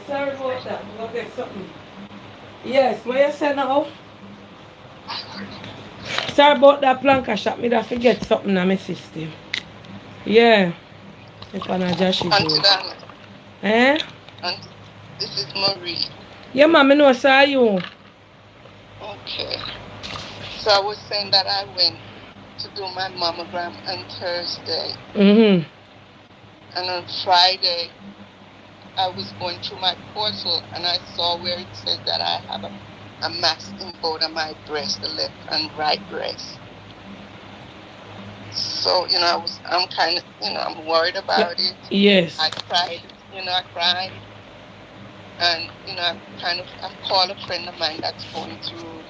sorry about that. I'm gonna get something. Yes, what you say now? Sorry about that planka shop. Me da forget something in my system. Yeah. If I not just Auntie go. Dana, Eh? Auntie, this is Marie. Yeah, mama, know saw you. Okay. So I was saying that I went to do my mammogram on Thursday, Mm-hmm. and on Friday I was going through my portal and I saw where it said that I have a mass in both of my breasts, the left and right breast. So, I'm kind of, I'm worried about it. Yes. I cried, I cried. And, I called a friend of mine that's going through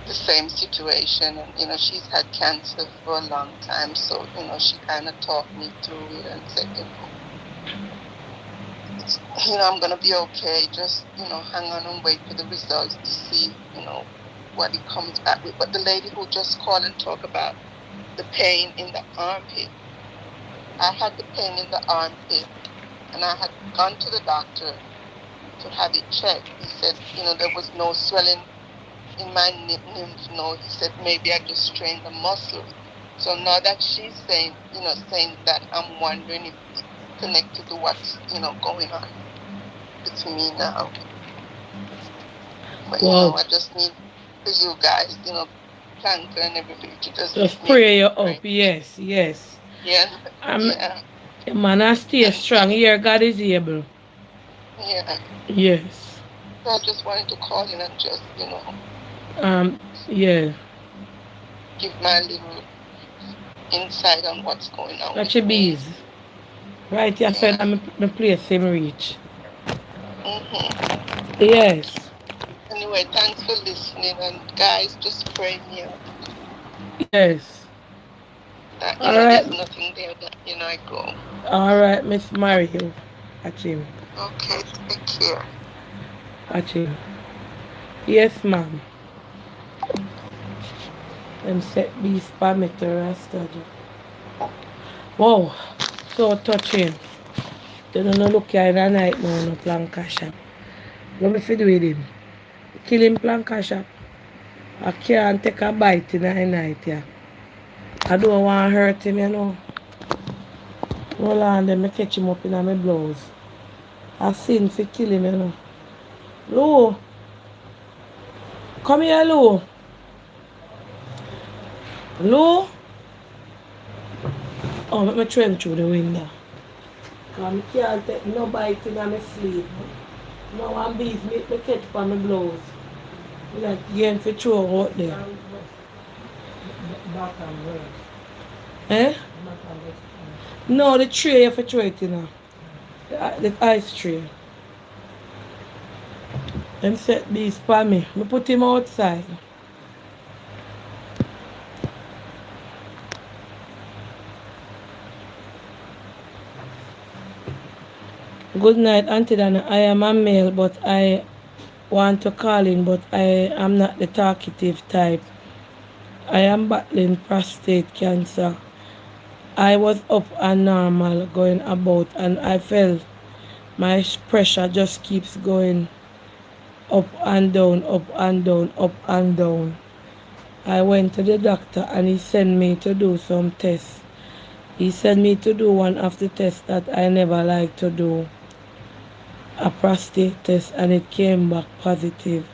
the same situation. And, she's had cancer for a long time. So, she kind of talked me through it and said, I'm going to be okay. Just, hang on and wait for the results to see, what it comes back with. But the lady who just called and talked about the pain in the armpit, I had the pain in the armpit, and I had gone to the doctor to have it checked. He said, there was no swelling in my lymph node. He said maybe I just strained the muscles. So now that she's saying that, I'm wondering if it's connected to what's, going on with me now. But, Wow. I just need for you guys, Planka and everybody to Just pray you up. Yes, yes. Yeah. Yeah. Man, I stay strong. Here, God is able. Yeah. Yes. So I just wanted to call in and just, yeah. give my little insight on what's going on. That's your bees. Right, you said I'm a place him reach. Mm-hmm. Yes. Anyway, thanks for listening, and guys, just pray me up. Yes. That, all right. There's nothing there that, I go. All right, Miss Mario. Watch him. Okay, take care. Watch him. Yes, ma'am. And set these parameters study. Wow, so touching. They don't look here in the night now, no planka shop. What me fi do with him? Kill him planka shop. I can't take a bite in the night, yeah. I don't want to hurt him, Hold on, then I catch him up in my blouse. I sin fi kill him, Lou. Come here, Lou. Lou. Oh, let me throw him through the window. Because I can't take no bite in my sleep. No one beef me catch on my blouse. Like again for throw out there. Eh? No, the tray you have to throw it in. The ice tray. Them set these for me. I put him outside. Good night, Auntie Dana. I am a male, but I want to call in, but I am not the talkative type. I am battling prostate cancer. I was up and normal going about, and I felt my pressure just keeps going up and down, up and down, up and down. I went to the doctor and he sent me to do some tests. He sent me to do one of the tests that I never like to do, a prostate test, and it came back positive.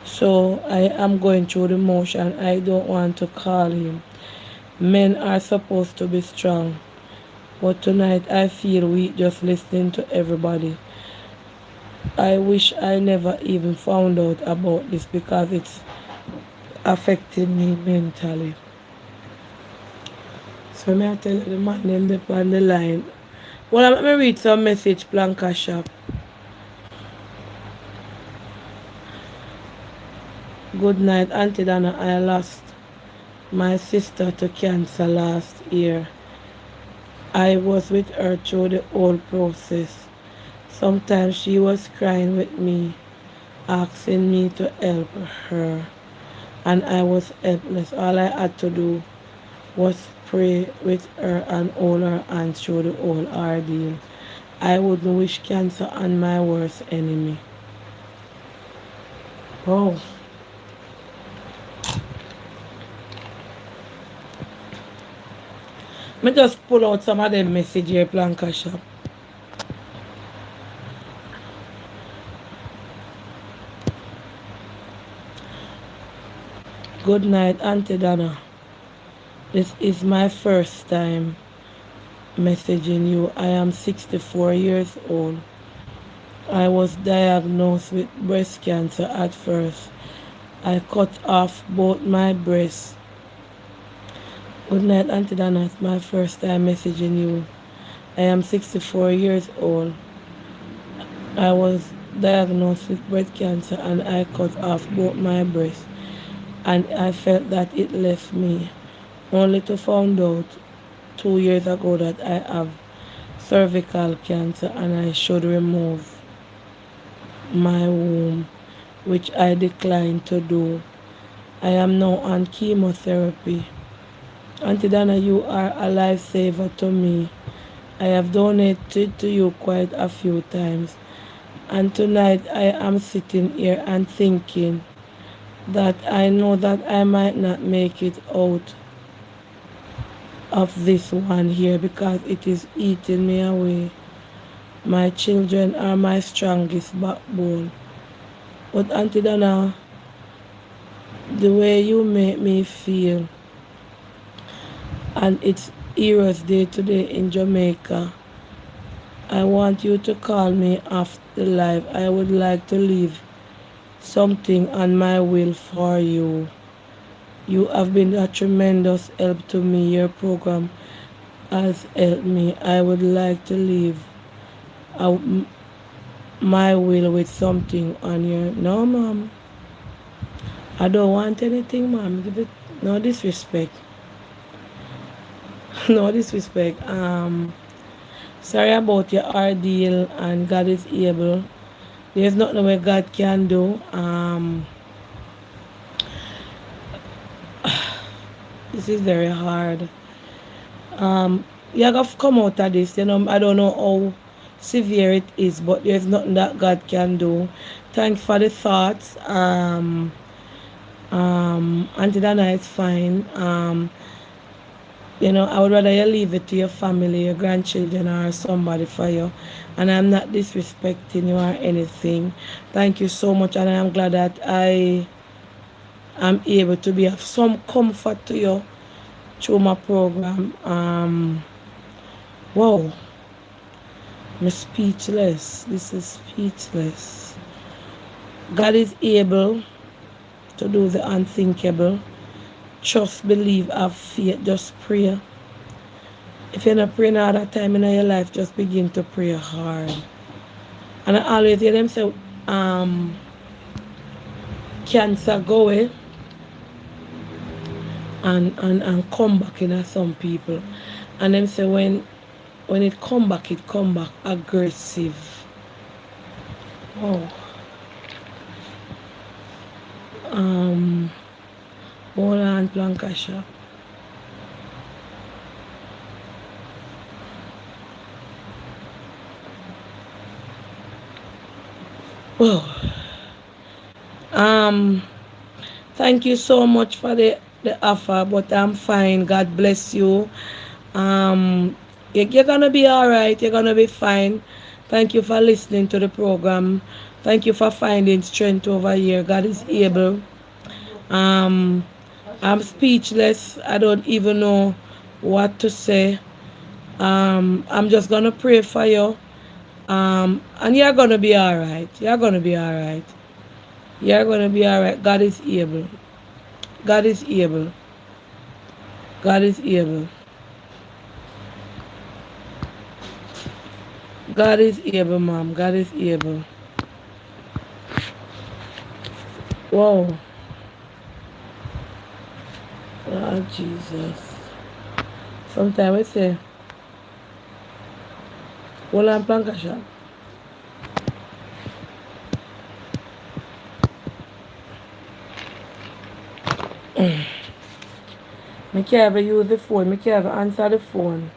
So I am going through the motion. I don't want to call him. Men are supposed to be strong, but tonight I feel weak just listening to everybody. I wish I never even found out about this because it's affecting me mentally. So may I tell you the man them up on the line. Well, let me read some message, Planka Shop. Good night, Auntie Dana. I lost my sister to cancer last year. I was with her through the whole process. Sometimes she was crying with me, asking me to help her, and I was helpless. All I had to do was pray with her and hold her hand through the whole ordeal. I wouldn't wish cancer on my worst enemy. Oh. Me just pull out some of them message here, Blanca Shop. Good night, Auntie Donna. This is my first time messaging you. I am 64 years old. I was diagnosed with breast cancer at first. I cut off both my breasts. Good night, Auntie Donna. It's my first time messaging you. I am 64 years old. I was diagnosed with breast cancer and I cut off both my breasts. And I felt that it left me, only to find out 2 years ago that I have cervical cancer and I should remove my womb, which I declined to do. I am now on chemotherapy. Auntie Donna, you are a lifesaver to me. I have donated to you quite a few times. And tonight I am sitting here and thinking that I know that I might not make it out of this one here because it is eating me away. My children are my strongest backbone. But Auntie Donna, the way you make me feel, and it's Heroes Day today in Jamaica, I want you to call me after the live. I would like to leave something on my will for you. You have been a tremendous help to me. Your program has helped me. I would like to leave my will with something on your... No, ma'am. I don't want anything, ma'am. Give it... No disrespect. No disrespect. Sorry about your ordeal, and God is able. There's nothing where God can do. This is very hard. You have to come out of this. I don't know how severe it is, but there's nothing that God can do. Thanks for the thoughts. Auntie Dana is fine. I would rather you leave it to your family, your grandchildren, or somebody for you. And I'm not disrespecting you or anything. Thank you so much, and I am glad that I am able to be of some comfort to you through my program. Wow. I'm speechless. This is speechless. God is able to do the unthinkable. Trust, believe, have faith, just pray. If you're not praying all that time in your life, just begin to pray hard. And I always hear them say, cancer go away and come back in some people. And them say when it come back aggressive. Oh. Hold on, Blanca Shop. Whoa. Thank you so much for the offer, but I'm fine. God bless you. You're gonna be all right. You're gonna be fine. Thank you for listening to the program. Thank you for finding strength over here. God is able. I'm speechless. I don't even know what to say. I'm just gonna pray for you. And you're gonna be all right. You're gonna be all right. You're gonna be all right. God is able. God is able. God is able. God is able, mom. God is able. Whoa. Oh, Jesus. Sometimes I say, Hold on, Planka shop. I can't ever use the phone. I can't ever answer the phone.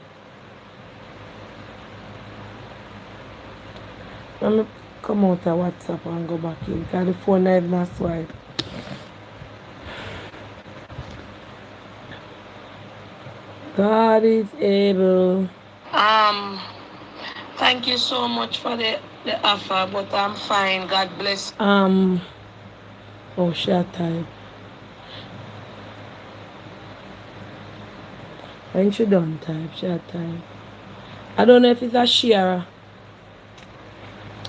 Let me come out of WhatsApp and go back in because the phone is not swipe. God is able. Thank you so much for the offer, but I'm fine. God bless. Oh, short time. When she done type, short time. I don't know if it's a share.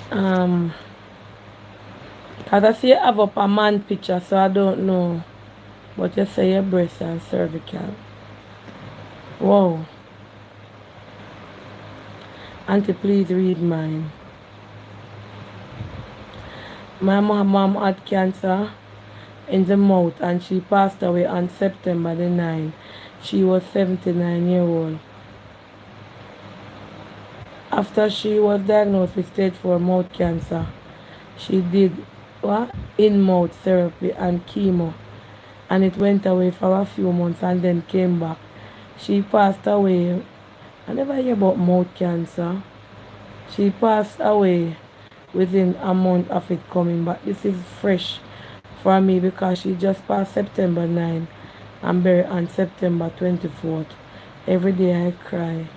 Cause I see you have up a man picture, so I don't know. But you say your breast and cervical. Wow. Auntie, please read mine. My mom had cancer in the mouth and she passed away on September the 9th. She was 79 years old. After she was diagnosed with stage 4 mouth cancer, she did in-mouth therapy and chemo, and it went away for a few months and then came back. She passed away. I never hear about mouth cancer. She passed away within a month of it coming back. This is fresh for me because she just passed September 9 and buried on September 24th. Every day I cry.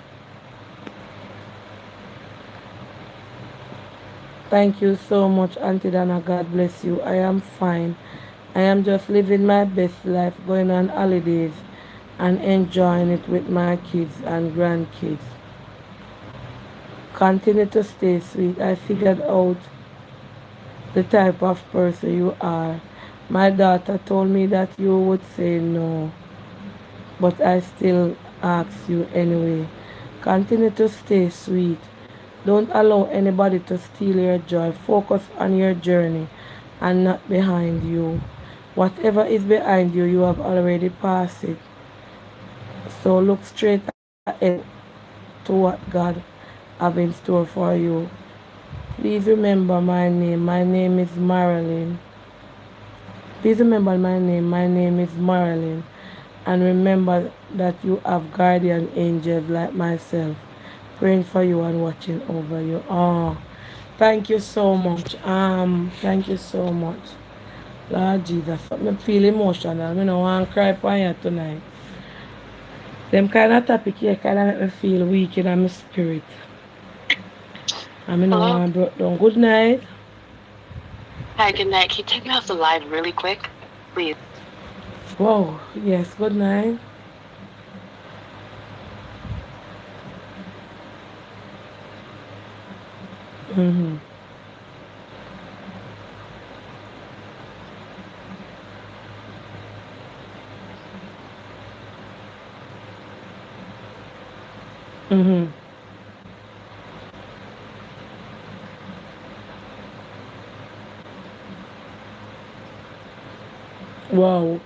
Thank you so much, Auntie Dana. God bless you. I am fine. I am just living my best life, going on holidays and enjoying it with my kids and grandkids. Continue to stay sweet. I figured out the type of person you are. My daughter told me that you would say no, but I still ask you anyway. Continue to stay sweet. Don't allow anybody to steal your joy. Focus on your journey and not behind you. Whatever is behind you, you have already passed it. So look straight ahead to what God have in store for you. Please remember my name. My name is Marilyn. Please remember my name. My name is Marilyn. And remember that you have guardian angels like myself praying for you and watching over you. Oh, thank you so much. Thank you so much. Lord Jesus, I feel emotional. I don't want to cry for you tonight. Them kind of topic here kind of make me feel weak in my spirit. I don't want to break down. Good night. Hi, good night. Can you take me off the live really quick, please? Whoa, yes, good night. Mm-hmm. Mm-hmm. Wow.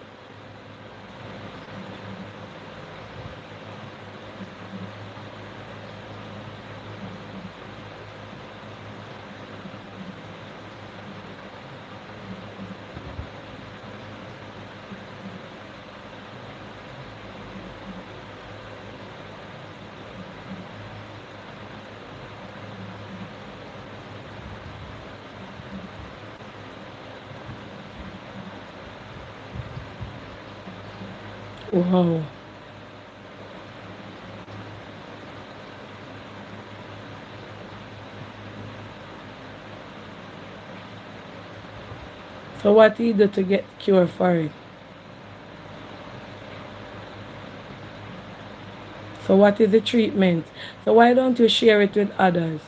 Wow. So what do you do to get cure for it? So what is the treatment? So why don't you share it with others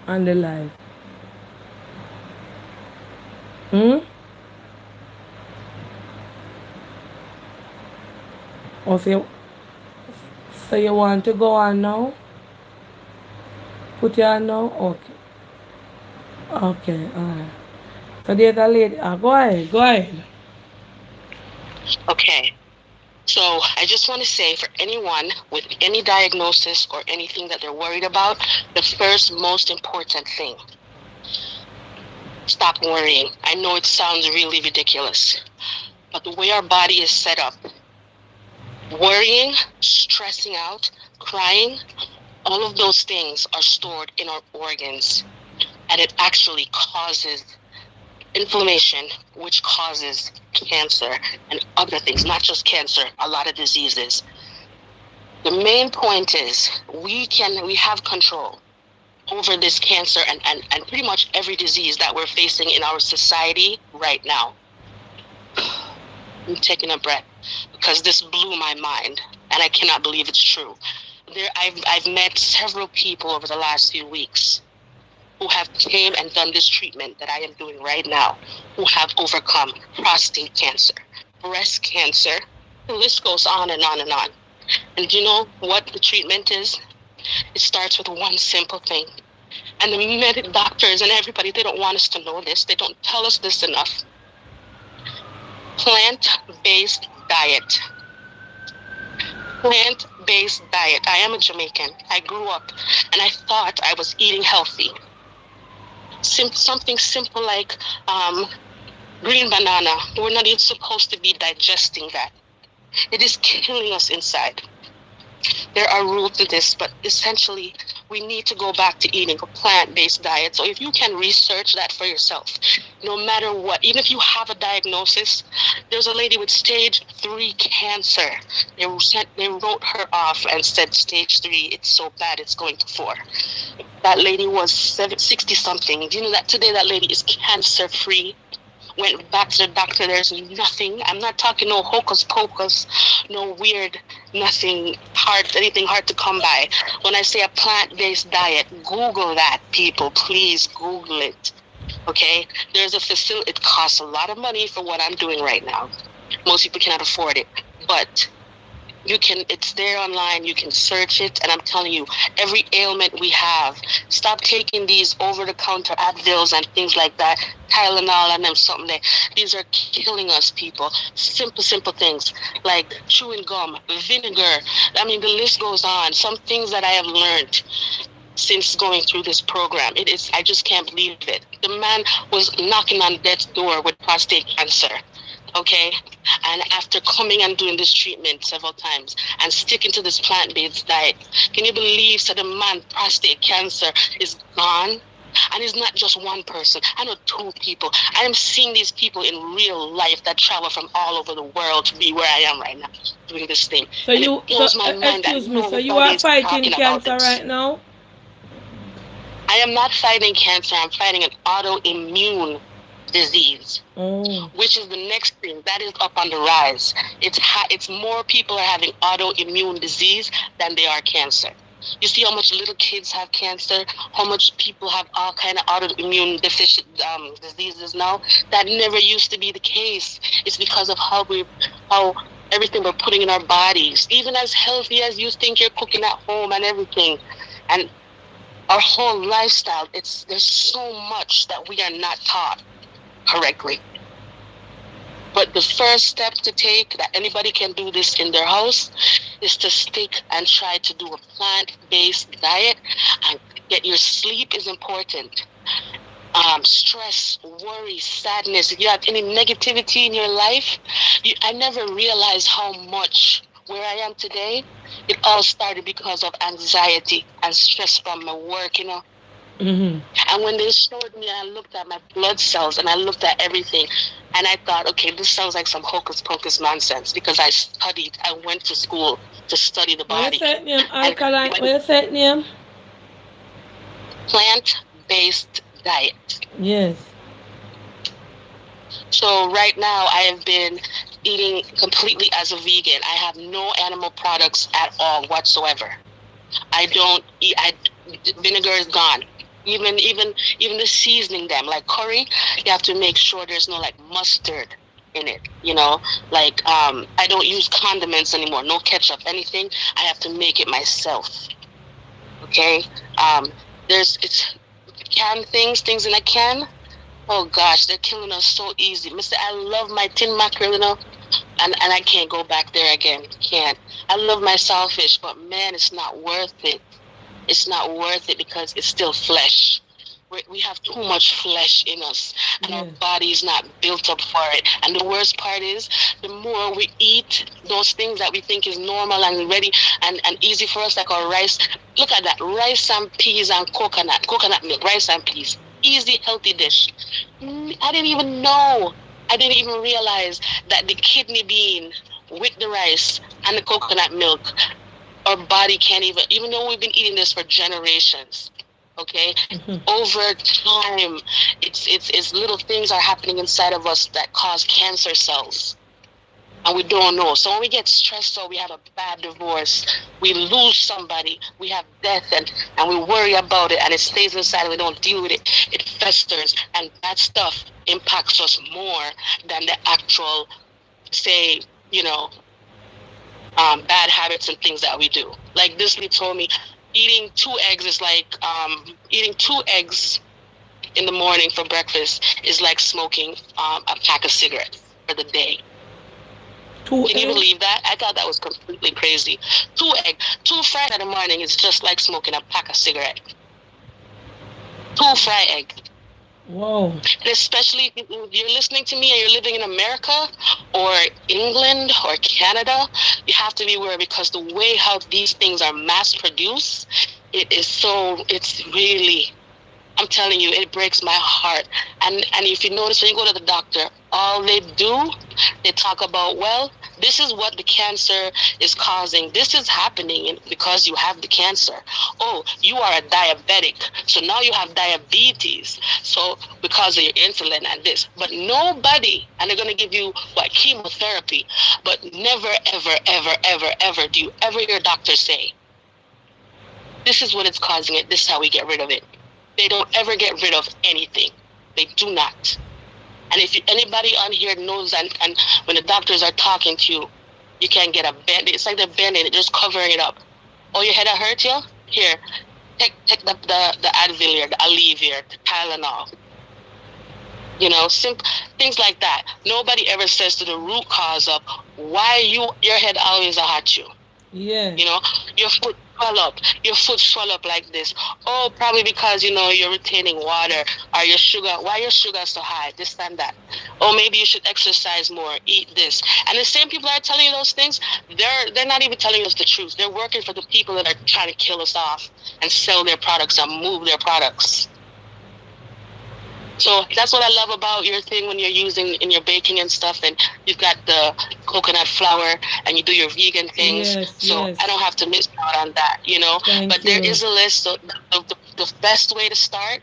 on the live? Or so you want to go on now? Put you on now? Okay. Okay, alright. So there's a lady. Go ahead. Okay. So I just want to say, for anyone with any diagnosis or anything that they're worried about, the first most important thing, stop worrying. I know it sounds really ridiculous, but the way our body is set up, worrying, stressing out, crying, all of those things are stored in our organs, and it actually causes inflammation, which causes cancer and other things, not just cancer, a lot of diseases. The main point is we have control over this cancer and pretty much every disease that we're facing in our society right now. I'm taking a breath because this blew my mind and I cannot believe it's true. I've met several people over the last few weeks who have came and done this treatment that I am doing right now, who have overcome prostate cancer, breast cancer. The list goes on and on and on. And do you know what the treatment is? It starts with one simple thing. And the doctors and everybody, they don't want us to know this. They don't tell us this enough. Plant-based diet. Plant-based diet. I am a Jamaican. I grew up and I thought I was eating healthy. Something simple like green banana. We're not even supposed to be digesting that. It is killing us inside. There are rules to this, but essentially we need to go back to eating a plant-based diet. So if you can research that for yourself, no matter what, even if you have a diagnosis, there's a lady with stage 3 cancer. They wrote her off and said stage 3, it's so bad, it's going to 4. That lady was 60 something. Do you know that today that lady is cancer free? Went back to the doctor, there's nothing. I'm not talking no hocus pocus, no weird, nothing hard, anything hard to come by. When I say a plant-based diet, Google that, people. Please Google it. Okay? There's a facility, it costs a lot of money for what I'm doing right now. Most people cannot afford it. But it's there online, you can search it, and I'm telling you, every ailment we have, stop taking these over-the-counter Advils and things like that, Tylenol and them something. These are killing us, people. Simple things like chewing gum, vinegar. I mean, the list goes on. Some things that I have learned since going through this program, I just can't believe it. The man was knocking on death's door with prostate cancer. Okay, and after coming and doing this treatment several times and sticking to this plant-based diet, can you believe that the man prostate cancer is gone? And it's not just one person. I know 2 people. I am seeing these people in real life that travel from all over the world to be where I am right now doing this thing. So you are fighting cancer right now? I am not fighting cancer. I'm fighting an autoimmune disease, which is the next thing that is up on the rise. It's more people are having autoimmune disease than they are cancer. You see how much little kids have cancer, how much people have all kind of autoimmune deficient diseases now. That never used to be the case. It's because of how everything we're putting in our bodies, even as healthy as you think you're cooking at home and everything, and our whole lifestyle. There's so much that we are not taught correctly. But the first step to take, that anybody can do this in their house, is to stick and try to do a plant-based diet, and get your sleep is important. Stress, worry, sadness, if you have any negativity in your life, I never realized how much where I am today, it all started because of anxiety and stress from my work, And when they showed me, I looked at my blood cells and I looked at everything, and I thought, okay, this sounds like some hocus pocus nonsense, because I went to school to study the body. What you say it name? Plant-based diet. Yes. So right now I have been eating completely as a vegan. I have no animal products at all whatsoever. I don't eat. Vinegar is gone. Even the seasoning them, like curry, you have to make sure there's no like mustard in it. I don't use condiments anymore. No ketchup, anything. I have to make it myself. Okay. It's canned things in a can. Oh gosh, they're killing us so easy. I love my tin mackerel, and I can't go back there again. Can't. I love my saltfish, but man, it's not worth it. It's not worth it because it's still flesh. We have too much flesh in us, and our body is not built up for it. And the worst part is, the more we eat those things that we think is normal and ready and easy for us, like our rice. Look at that, rice and peas and coconut milk, rice and peas. Easy, healthy dish. I didn't even know. I didn't even realize that the kidney bean with the rice and the coconut milk, our body can't even though we've been eating this for generations. Okay, over time, it's little things are happening inside of us that cause cancer cells, and we don't know. So when we get stressed out, we have a bad divorce, we lose somebody, we have death, and we worry about it, and it stays inside, and we don't deal with it. It festers, and that stuff impacts us more than the actual, say, bad habits and things that we do. Like this lady told me, eating 2 eggs is like eating 2 eggs in the morning for breakfast is like smoking a pack of cigarettes for the day. Can you believe that? I thought that was completely crazy. 2 fried in the morning is just like smoking a pack of cigarette. 2 fried egg. Whoa. And especially if you're listening to me and you're living in America or England or Canada, you have to be aware, because the way how these things are mass produced, it's really, I'm telling you, it breaks my heart. And if you notice, when you go to the doctor, all they do, they talk about, well, this is what the cancer is causing. This is happening because you have the cancer. Oh, you are a diabetic, so now you have diabetes. So because of your insulin and this. But nobody, and they're going to give you, chemotherapy. But never, ever, ever, ever, ever do you ever hear doctors say, this is what it's causing it. This is how we get rid of it. They don't ever get rid of anything. They do not. And if anybody on here knows, and when the doctors are talking to you, you can get a band-aid. It's like they're band-aid, just covering it up. Oh, your head hurt you? Here, take the Advil here, the Aleve, the Tylenol. Things like that. Nobody ever says to the root cause of why your head always hurt you. Yeah. Your foot swell up like this. Oh, probably because you're retaining water, or your sugar. Why your sugar so high? This and that. Oh, maybe you should exercise more, eat this. And the same people that are telling you those things, they're not even telling us the truth. They're working for the people that are trying to kill us off and sell their products and move their products. So that's what I love about your thing when you're using in your baking and stuff, and you've got the coconut flour and you do your vegan things. Yes, so I don't have to miss out on that, But there is a list. So the best way to start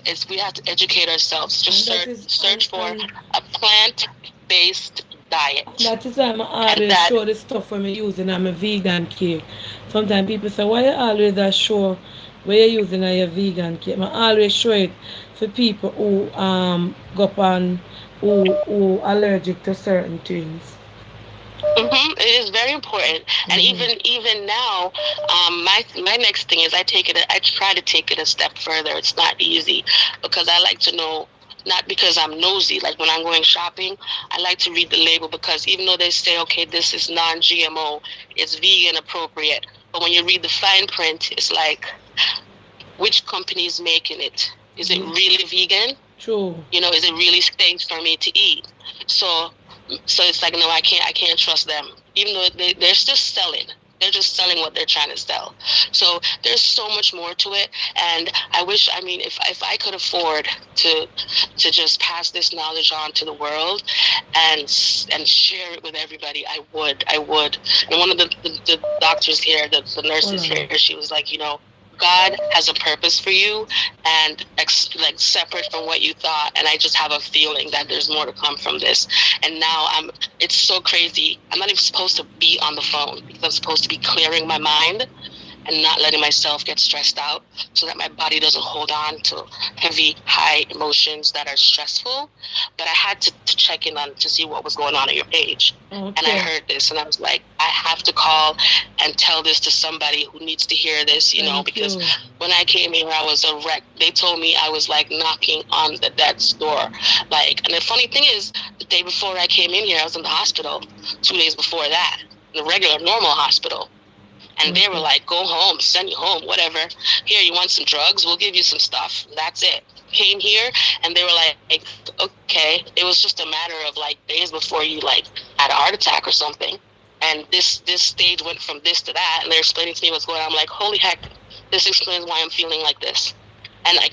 is we have to educate ourselves. Just search for a plant-based diet. That is why I'm always show the stuff when I'm using I'm a vegan cake. Sometimes people say, why you always show where you're using your vegan cake? I always show it for people who go up and who allergic to certain things. It is very important, and even now, my next thing is I try to take it a step further. It's not easy because I like to know. Not because I'm nosy, like when I'm going shopping, I like to read the label, because even though they say, okay, this is non-GMO, it's vegan appropriate, but when you read the fine print, it's like, which company is making it? Is it really vegan? True. Is it really safe for me to eat? So it's like, no, I can't trust them, even though they're just selling. They're just selling what they're trying to sell. So there's so much more to it. And I wish, if I could afford to just pass this knowledge on to the world and share it with everybody, I would. And one of the doctors here, the nurses here, she was like, God has a purpose for you, and separate from what you thought. And I just have a feeling that there's more to come from this. And now it's so crazy. I'm not even supposed to be on the phone because I'm supposed to be clearing my mind and not letting myself get stressed out so that my body doesn't hold on to heavy, high emotions that are stressful. But I had to check in on to see what was going on at your page. And I heard this, and I was like, I have to call and tell this to somebody who needs to hear this, because when I came here, I was a wreck. They told me I was like knocking on the death's door. And the funny thing is, the day before I came in here, I was in the hospital. 2 days before that, the regular, normal hospital. And they were like, go home, send you home, whatever. Here, you want some drugs? We'll give you some stuff. That's it. Came here, and they were like, okay. It was just a matter of like days before you like had a heart attack or something. And this stage went from this to that, and they're explaining to me what's going on. I'm like, holy heck, this explains why I'm feeling like this. And I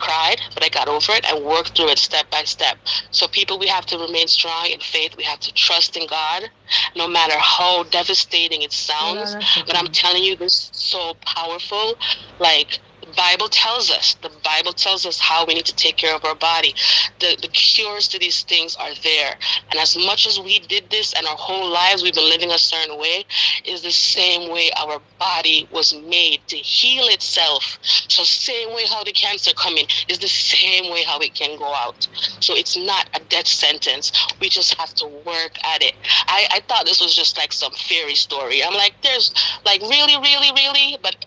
cried, but I got over it. I worked through it step by step. So people, we have to remain strong in faith. We have to trust in God, no matter how devastating it sounds. But I'm telling you, this is so powerful. Like, the Bible tells us how we need to take care of our body. The cures to these things are there. And as much as we did this and our whole lives we've been living a certain way, is the same way our body was made to heal itself. So same way how the cancer come in is the same way how it can go out. So it's not a death sentence. We just have to work at it. I thought this was just like some fairy story. I'm like, there's like really, really, really, but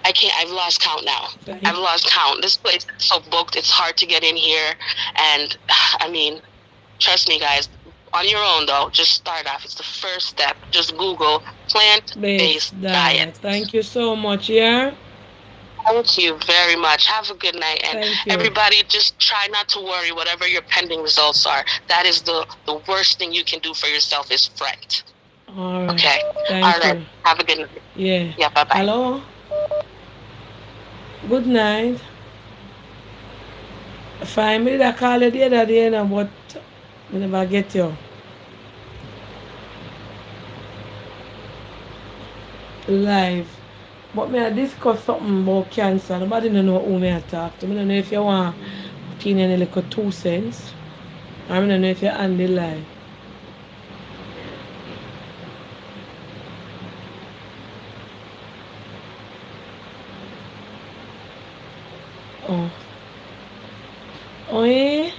I can't, I've lost count now. I've lost count. This place is so booked, it's hard to get in here. And I mean, trust me guys, on your own though, just start off. It's the first step. Just Google plant-based diet. Thank you so much, yeah? Thank you very much. Have a good night. And everybody, just try not to worry whatever your pending results are. That is the worst thing you can do for yourself is fret. All right. Okay. Thank you. Have a good night. Yeah. Yeah, bye-bye. Hello? Good night. Find me that call you the other day, but I never get you. Live. But me I discuss something about cancer. Nobody know who me I talk to. I don't know if you want to put in any little 2 cents. I don't know if you're on the line. Oh. Oh, yeah?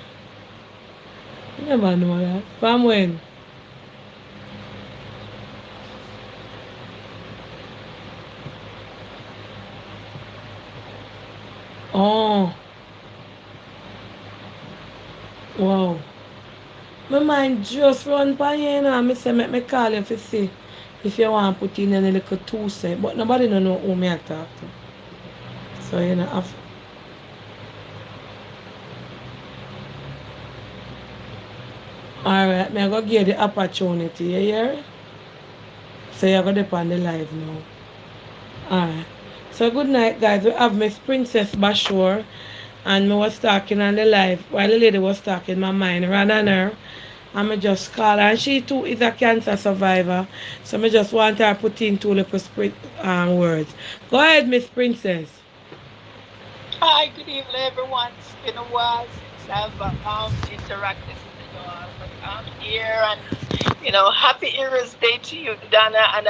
You never know that. From when? Oh. Wow. My mind just run by you, I say, make me call you to see if you want to put in any little 2 cents. But nobody don't know who me I talk to. So, you know, alright, I'm going to give you the opportunity, you hear? So you're going to depend on the live now. Alright. So good night guys. We have Miss Princess Bashore and me was talking on the live. While the lady was talking, my mind ran on her. And me just call her. And she too is a cancer survivor. So me just want her to put in 2 little words. Go ahead, Miss Princess. Hi, good evening everyone. It's been a while since I've interacted with you all. But I'm here and happy Heroes Day to you, Donna. And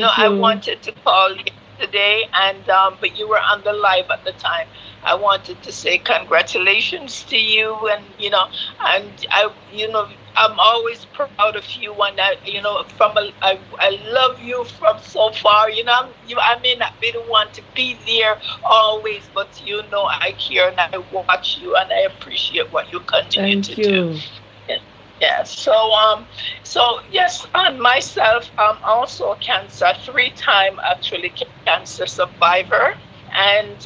I wanted to call you today and but you were on the live at the time. I wanted to say congratulations to you and I'm always proud of you and I love you from so far. I may not be the one to be there always, but I care and I watch you and I appreciate what you continue to do. Yeah, so yes, on myself, I'm also a cancer, 3-time actually cancer survivor, and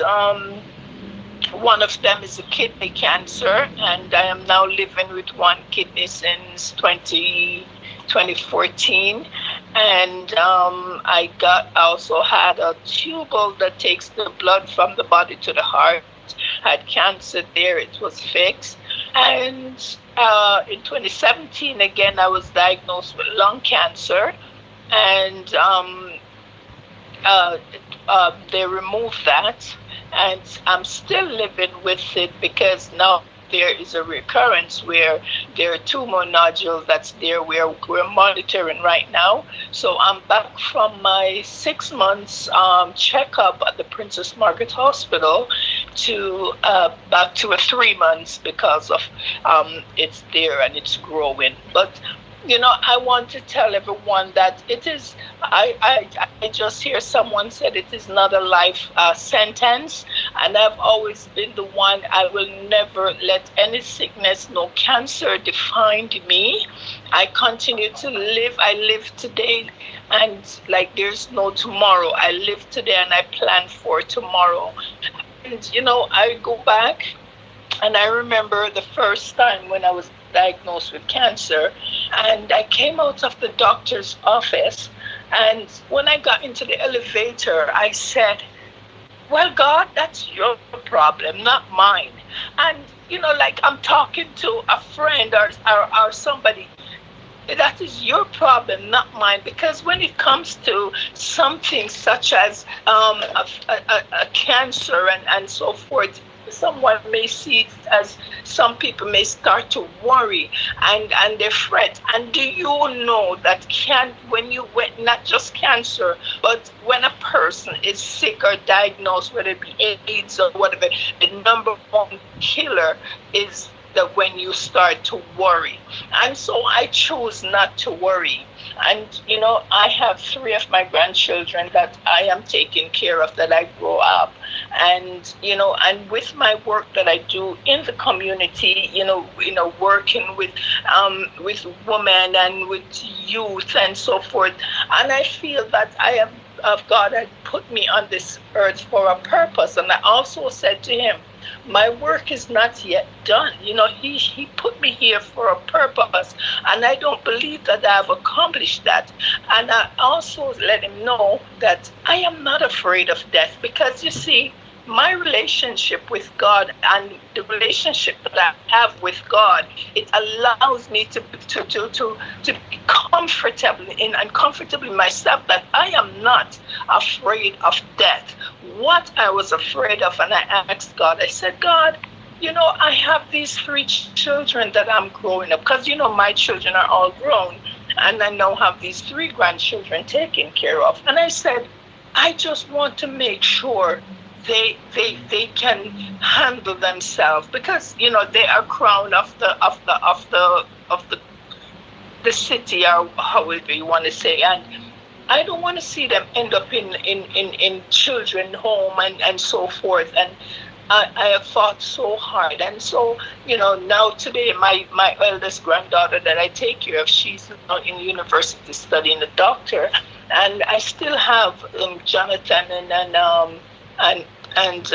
one of them is a kidney cancer, and I am now living with 1 kidney since 2014, and I also had a tubal that takes the blood from the body to the heart. Had cancer there, it was fixed, and in 2017 again I was diagnosed with lung cancer, and they removed that, and I'm still living with it because now there is a recurrence where there are 2 more nodules that's there we're monitoring right now. So I'm back from my 6 months checkup at the Princess Margaret Hospital to back to a 3 months because of it's there and it's growing. But I want to tell everyone that it is, I just hear someone said it is not a life sentence. And I've always been the one, I will never let any sickness, no cancer define me. I continue to live. I live today and like there's no tomorrow. I live today and I plan for tomorrow. And, I go back and I remember the first time when I was diagnosed with cancer, and I came out of the doctor's office, and when I got into the elevator, I said, well, God, that's your problem, not mine. And, like I'm talking to a friend or somebody, that is your problem, not mine. Because when it comes to something such as a cancer and so forth, someone may see it as, some people may start to worry and they fret. And do you know that when you went, not just cancer, but when a person is sick or diagnosed, whether it be AIDS or whatever, the number one killer is that when you start to worry. And so I chose not to worry. And, I have 3 of my grandchildren that I am taking care of, that I grow up. And, and with my work that I do in the community, working with women and with youth and so forth. And I feel that God had put me on this earth for a purpose. And I also said to him, my work is not yet done. He put me here for a purpose, and I don't believe that I've accomplished that. And I also let him know that I am not afraid of death, because you see, my relationship with God and the relationship that I have with God, it allows me to be comfortable and comfortable in myself, that I am not afraid of death. What I was afraid of, and I asked God, I said, God, I have these 3 children that I'm growing up, because my children are all grown, and I now have these 3 grandchildren taken care of. And I said, I just want to make sure they can handle themselves, because they are crown of the city, or however you want to say. And I don't want to see them end up in children home and so forth. And I have fought so hard. And so, now today, my eldest granddaughter that I take care of, she's now in university studying the doctor. And I still have Jonathan and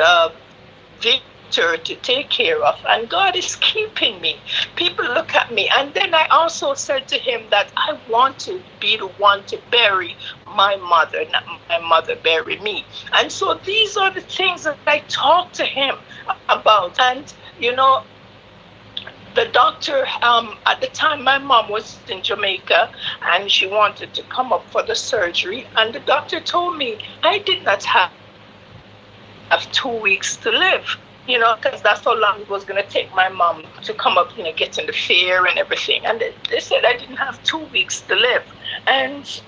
Victor to take care of, and God is keeping me. People look at me, and then I also said to him that I want to be the one to bury my mother, not my mother bury me. And so these are the things that I talk to him about. And the doctor, at the time, my mom was in Jamaica and she wanted to come up for the surgery, and the doctor told me I did not have 2 weeks to live, because that's how long it was going to take my mom to come up, get in the fair and everything. And they said I didn't have 2 weeks to live. And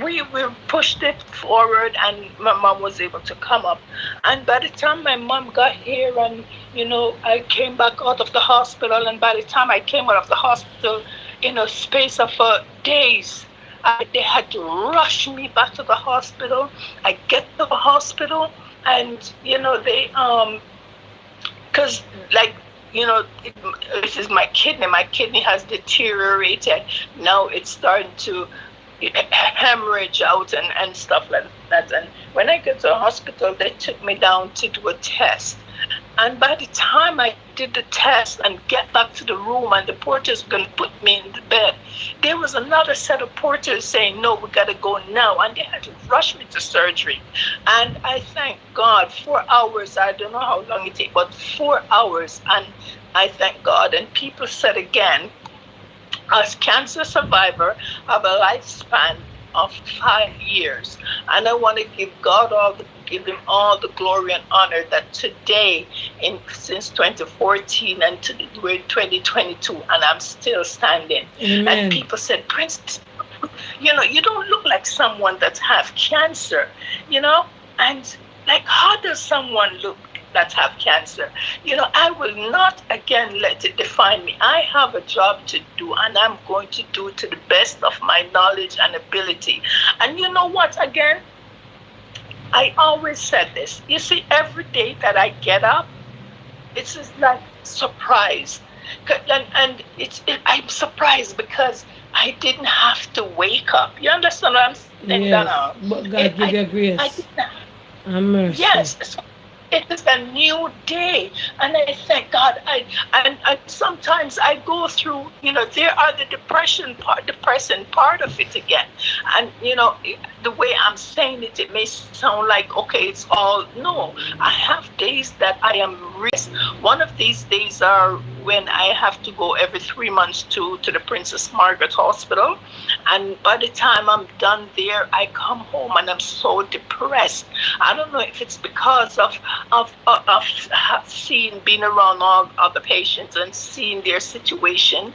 we pushed it forward, and my mom was able to come up. And by the time my mom got here, and, I came back out of the hospital, and by the time I came out of the hospital, in a space of days, they had to rush me back to the hospital. I get to the hospital, and they because this is my kidney has deteriorated. Now it's starting to hemorrhage out and stuff like that. And when I get to the hospital, they took me down to do a test. And by the time I did the test and get back to the room, and the porters were going to put me in the bed, there was another set of porters saying, no, we got to go now. And they had to rush me to surgery. And I thank God, 4 hours, I don't know how long it takes, but 4 hours. And I thank God. And people said again, as cancer survivor, I have a lifespan of 5 years. And I want to give him all the glory and honor that today since 2014 and we're 2022, and I'm still standing. Amen. And people said, Princess, you don't look like someone that have cancer, and like, how does someone look that have cancer? I will not again let it define me. I have a job to do, and I'm going to do it to the best of my knowledge and ability. And you know what, again, I always said this. You see, every day that I get up, it's just like surprised. And I'm surprised because I didn't have to wake up. You understand what I'm saying? Yes, but God give you grace. I didn't have, and mercy. yes. So it is a new day, and I thank God. And sometimes I go through, there are the depressing part of it again. And the way I'm saying it, it may sound like, okay, it's all, no. I have days that I am rest. One of these days are when I have to go every 3 months to the Princess Margaret Hospital. And by the time I'm done there, I come home and I'm so depressed. I don't know if it's because of being around all other patients and seeing their situation,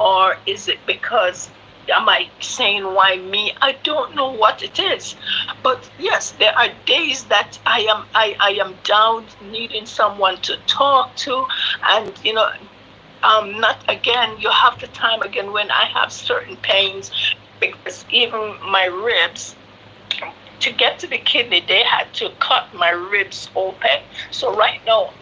or is it because, am I saying why me? I don't know what it is. But yes, there are days that I am down, needing someone to talk to, and not again, you have the time again when I have certain pains, because even my ribs, to get to the kidney, they had to cut my ribs open. So right now,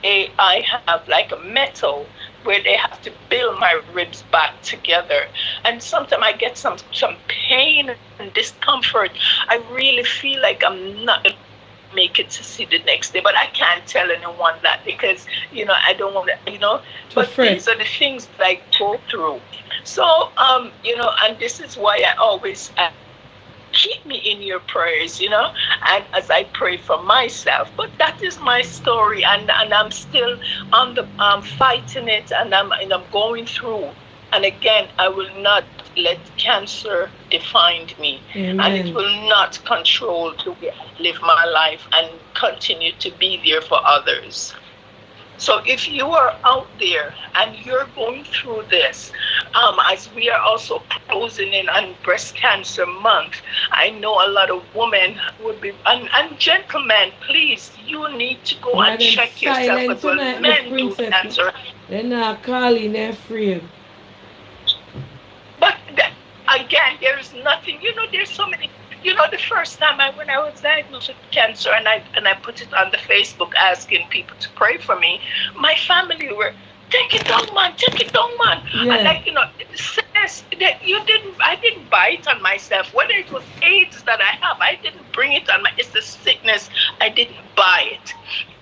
I have like a metal where they have to build my ribs back together. And sometimes I get some pain and discomfort. I really feel like I'm not going to make it to see the next day. But I can't tell anyone that because, I don't want to, but these are the things that I go through. So, and this is why I always keep me in your prayers, and as I pray for myself. But that is my story, and I'm still on the fighting it, and I'm going through. And again, I will not let cancer define me. Amen. And it will not control the way I live my life and continue to be there for others. So if you are out there and you're going through this, as we are also closing in on Breast Cancer Month, I know a lot of women would be, and gentlemen, please, you need to go and check yourself as well. Men do cancer. They're not calling, they're afraid. But again, there is nothing, there's so many. The first time when I was diagnosed with cancer and I put it on the Facebook asking people to pray for me, my family were, take it down, man. Yeah. And says that I didn't buy it on myself. Whether it was AIDS that I have, I didn't bring it on it's the sickness, I didn't buy it.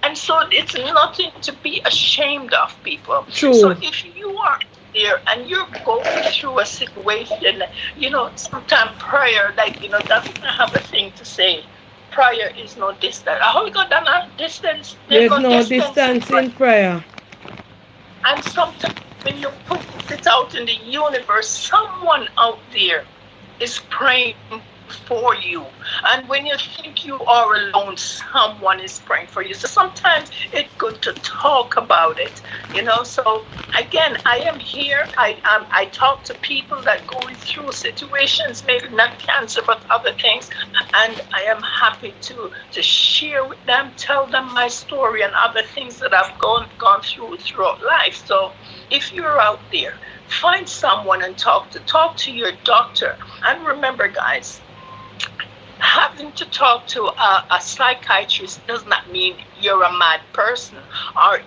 And so it's nothing to be ashamed of, people. True. So if you are there and you're going through a situation, sometimes prayer, doesn't have a thing to say. Prayer is no distance. How we got that distance? There's no distance in prayer. And sometimes when you put it out in the universe, someone out there is praying for you. And when you think you are alone, someone is praying for you. So sometimes it's good to talk about it, So again, I am here. I talk to people that going through situations, maybe not cancer, but other things. And I am happy to share with them, tell them my story and other things that I've gone through throughout life. So if you're out there, find someone and talk to your doctor. And remember, guys, having to talk to a psychiatrist does not mean you're a mad person, or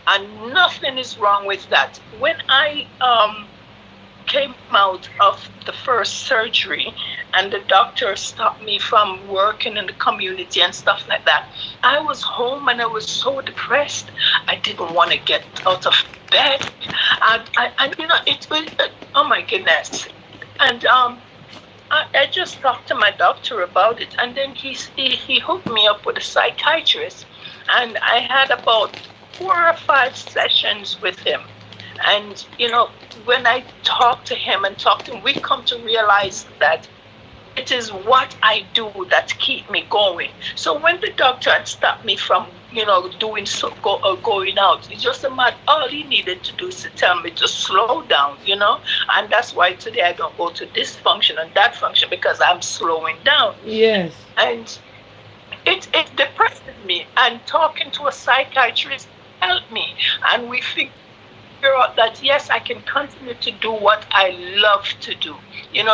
and nothing is wrong with that. When I came out of the first surgery and the doctor stopped me from working in the community and stuff like that, I was home and I was so depressed. I didn't want to get out of bed, and it was oh my goodness. And I just talked to my doctor about it, and then he hooked me up with a psychiatrist, and I had about 4 or 5 sessions with him. And when I talked to him, we come to realize that it is what I do that keep me going. So when the doctor had stopped me from, doing going out, it's just a matter. All he needed to do is to tell me to slow down, and that's why today I don't go to this function and that function because I'm slowing down. Yes. And it depresses me. And talking to a psychiatrist helped me, and we figure out that yes, I can continue to do what I love to do.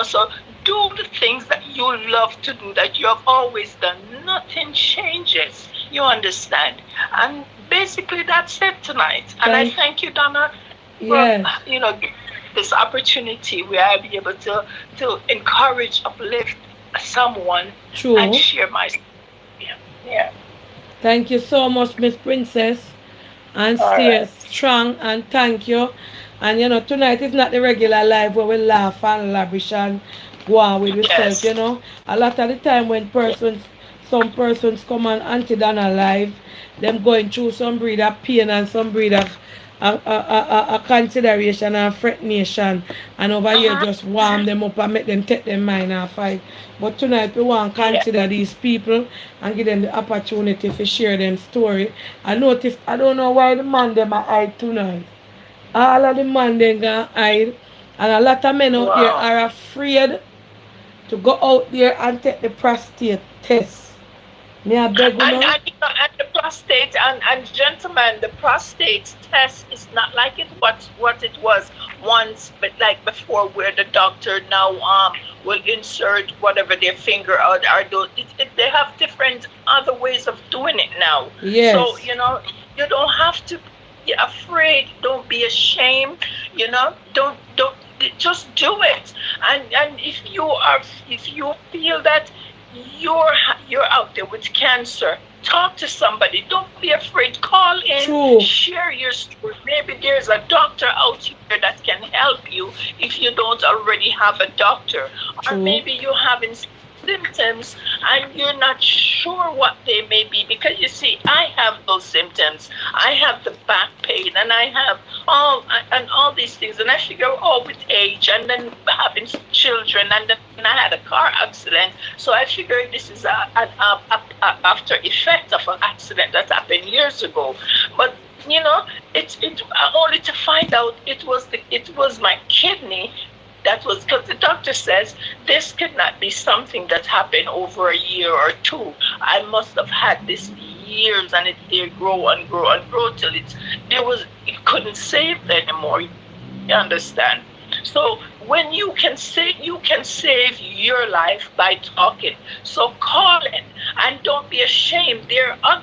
So do the things that you love to do, that you have always done. Nothing changes. You understand? And basically that's it tonight. And I thank you, Donna, for this opportunity where I'll be able to encourage, uplift someone and share my story. Yeah. Thank you so much, Miss Princess. And stay strong, and thank you. And tonight is not the regular live where we laugh and lavish and go on with yourself, A lot of the time when some persons come on Auntie Donna live, them going through some breed of pain and some breed of a consideration and fretnation, and over here just warm them up and make them take their mind and fight. But tonight we want to consider these people and give them the opportunity to share them story. I noticed, I don't know why the man them are hide tonight. All of the man them gonna hide, and a lot of men out there are afraid to go out there and take the prostate test. May I beg you and the prostate, and gentlemen, the prostate test is not like what it was once, but like before, where the doctor now will insert whatever their finger or they have different other ways of doing it now. Yes. So you don't have to be afraid. Don't be ashamed. Don't just do it. And if you feel that you're out there with cancer, talk to somebody. Don't be afraid. Call in, share your story. Maybe there's a doctor out here that can help you if you don't already have a doctor. Or maybe you're having symptoms and you're not sure what they may be, because you see, I have those symptoms. I have the back pain, and I have all these things, and I figure with age and then having children, and then I had a car accident, so I figured this is an after effect of an accident that happened years ago. But it's only to find out it was my kidney. That was because the doctor says this could not be something that happened over a year or two. I must have had this years, and it did grow and grow and grow till it couldn't save anymore. You understand? So when you can save your life by talking. So call in and don't be ashamed. There are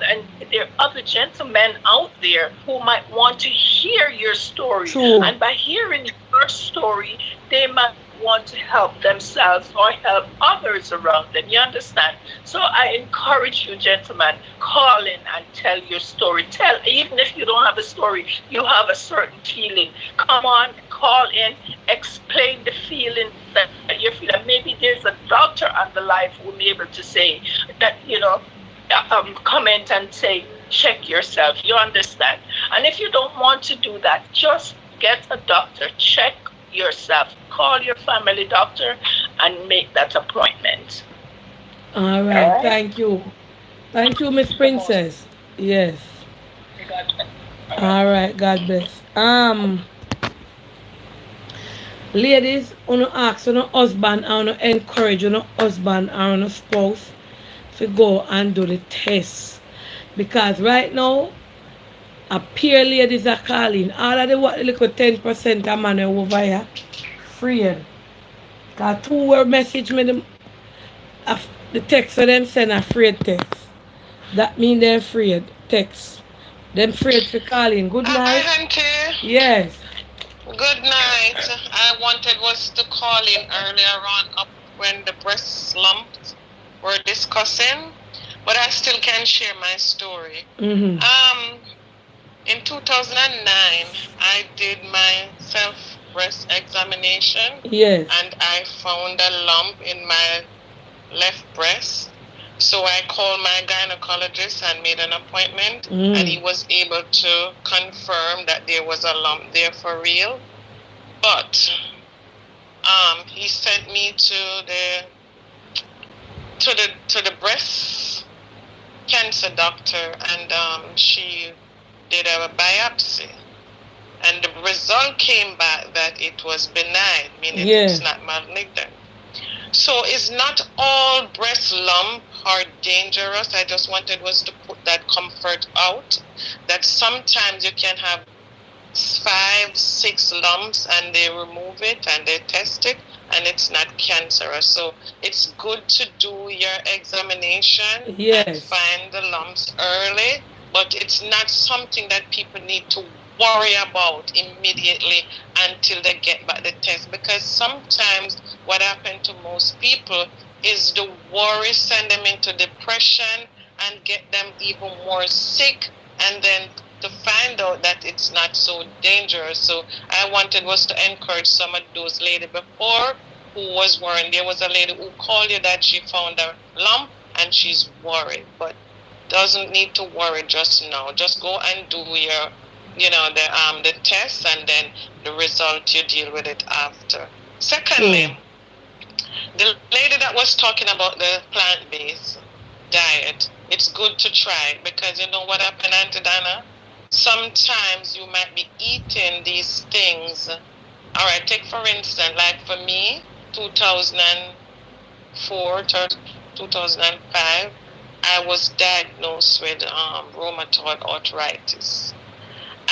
other gentlemen out there who might want to hear your story. And by hearing your story, they might want to help themselves or help others around them. You understand? So I encourage you, gentlemen, call in and tell your story. Even if you don't have a story, you have a certain feeling. Come on, call in, explain the feeling that you're feeling. Maybe there's a doctor on the live who will be able to say that, comment and say, check yourself. You understand? And if you don't want to do that, just get a doctor, check yourself, call your family doctor and make that appointment. All right. Thank you, Miss Princess. Yes. All right, God bless. Ladies, wanna ask your husband, I wanna encourage your husband or your spouse to go and do the test, because right now a peer ladies are calling. All of the little 10% of man over here afraid. Because two were message me the text for them send afraid text. That mean they're afraid text. Them afraid to call in. Good night. Hi, Auntie. Yes. Good night. I wanted was to call in earlier on up when the breast lumps were discussing, but I still can share my story. In 2009, I did my self-breast examination. Yes. And I found a lump in my left breast. So I called my gynecologist and made an appointment. And he was able to confirm that there was a lump there for real. But he sent me to the to the breast cancer doctor, and she did a biopsy, and the result came back that it was benign, meaning it's not malignant. So it's not all breast lump are dangerous. I just wanted was to put that comfort out, that sometimes you can have 5, 6 lumps and they remove it and they test it and it's not cancerous. So it's good to do your examination and find the lumps early, but it's not something that people need to worry about immediately until they get back the test, because sometimes what happens to most people is the worry send them into depression and get them even more sick, and then to find out that it's not so dangerous. So I wanted was to encourage some of those ladies before who was worrying. There was a lady who called you that she found a lump and she's worried, but doesn't need to worry just now. Just go and do your the test, and then the result you deal with it after. Secondly, the lady that was talking about the plant-based diet, it's good to try, because you know what happened, Auntie Dana? Sometimes you might be eating these things. All right, take for instance, like for me, 2004 to 2005, I was diagnosed with rheumatoid arthritis.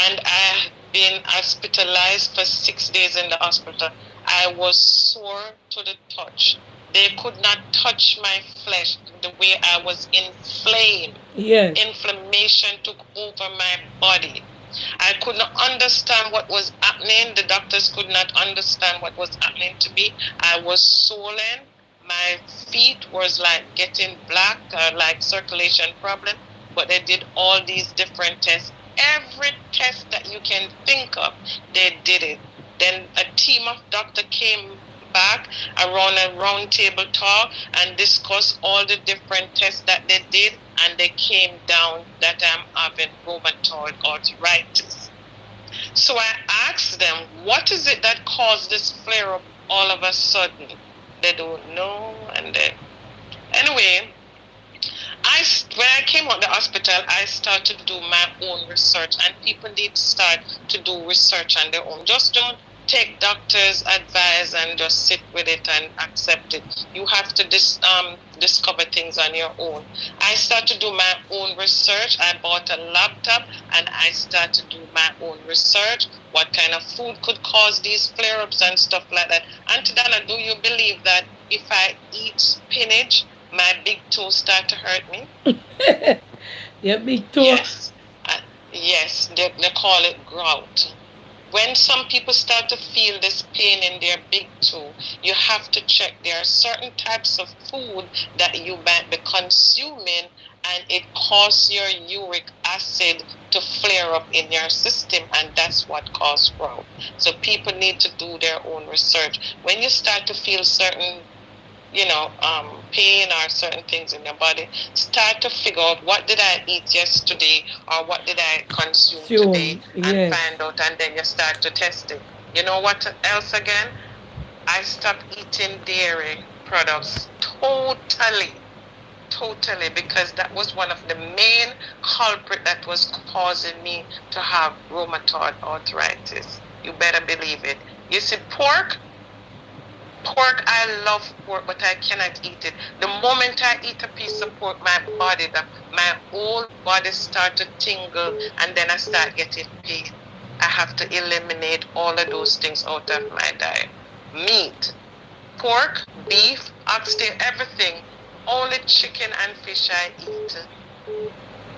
And I had been hospitalized for 6 days in the hospital. I was sore to the touch. They could not touch my flesh the way I was inflamed. Inflammation took over my body. I could not understand what was happening. The doctors could not understand what was happening to me. I was swollen. My feet was like getting black, like circulation problem. But they did all these different tests. Every test that you can think of, they did it. Then a team of doctors came back around a round table talk and discussed all the different tests that they did, and they came down that I'm having rheumatoid arthritis. So I asked them, what is it that caused this flare up all of a sudden? They don't know. And anyway, when I came out of the hospital, I started to do my own research, and people need to start to do research on their own. Just don't take doctors' advice and just sit with it and accept it. You have to discover things on your own. I started to do my own research. I bought a laptop and I started to do my own research. What kind of food could cause these flare-ups and stuff like that. Auntie Dana, do you believe that if I eat spinach, my big toe start to hurt me? Your big toe? Yes. Yes, they call it gout. When some people start to feel this pain in their big toe, you have to check. There are certain types of food that you might be consuming, and it causes your uric acid to flare up in your system, and that's what causes gout. So people need to do their own research. When you start to feel certain pain or certain things in your body, start to figure out what did I eat yesterday or what did I consume today, and find out, and then you start to test it. You know what else again? I stopped eating dairy products totally, because that was one of the main culprit that was causing me to have rheumatoid arthritis. You better believe it. You see, pork, I love pork, but I cannot eat it. The moment I eat a piece of pork, my whole body starts to tingle, and then I start getting pain. I have to eliminate all of those things out of my diet. Meat, pork, beef, oxtail, everything. Only chicken and fish I eat,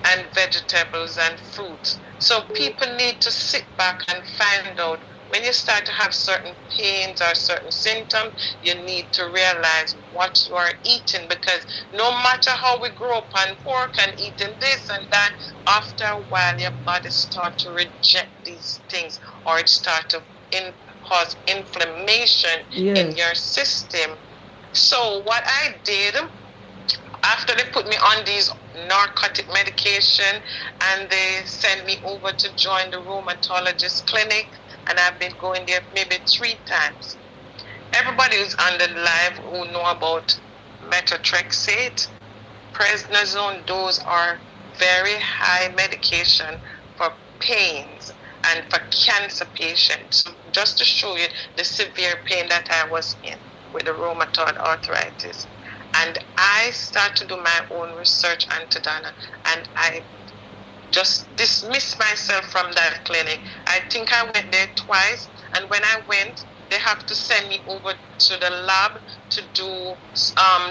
and vegetables and fruits. So people need to sit back and find out, when you start to have certain pains or certain symptoms, you need to realize what you are eating, because no matter how we grow up on pork and eating this and that, after a while your body starts to reject these things, or it starts to cause inflammation in your system. So what I did, after they put me on these narcotic medication and they sent me over to join the rheumatologist clinic, and I've been going there maybe 3 times. Everybody who's on the live who know about methotrexate, prednisone. Those are very high medication for pains and for cancer patients. So just to show you the severe pain that I was in with the rheumatoid arthritis. And I start to do my own research, Auntie Donna, and I just dismissed myself from that clinic. I think I went there twice, and when I went, they have to send me over to the lab to do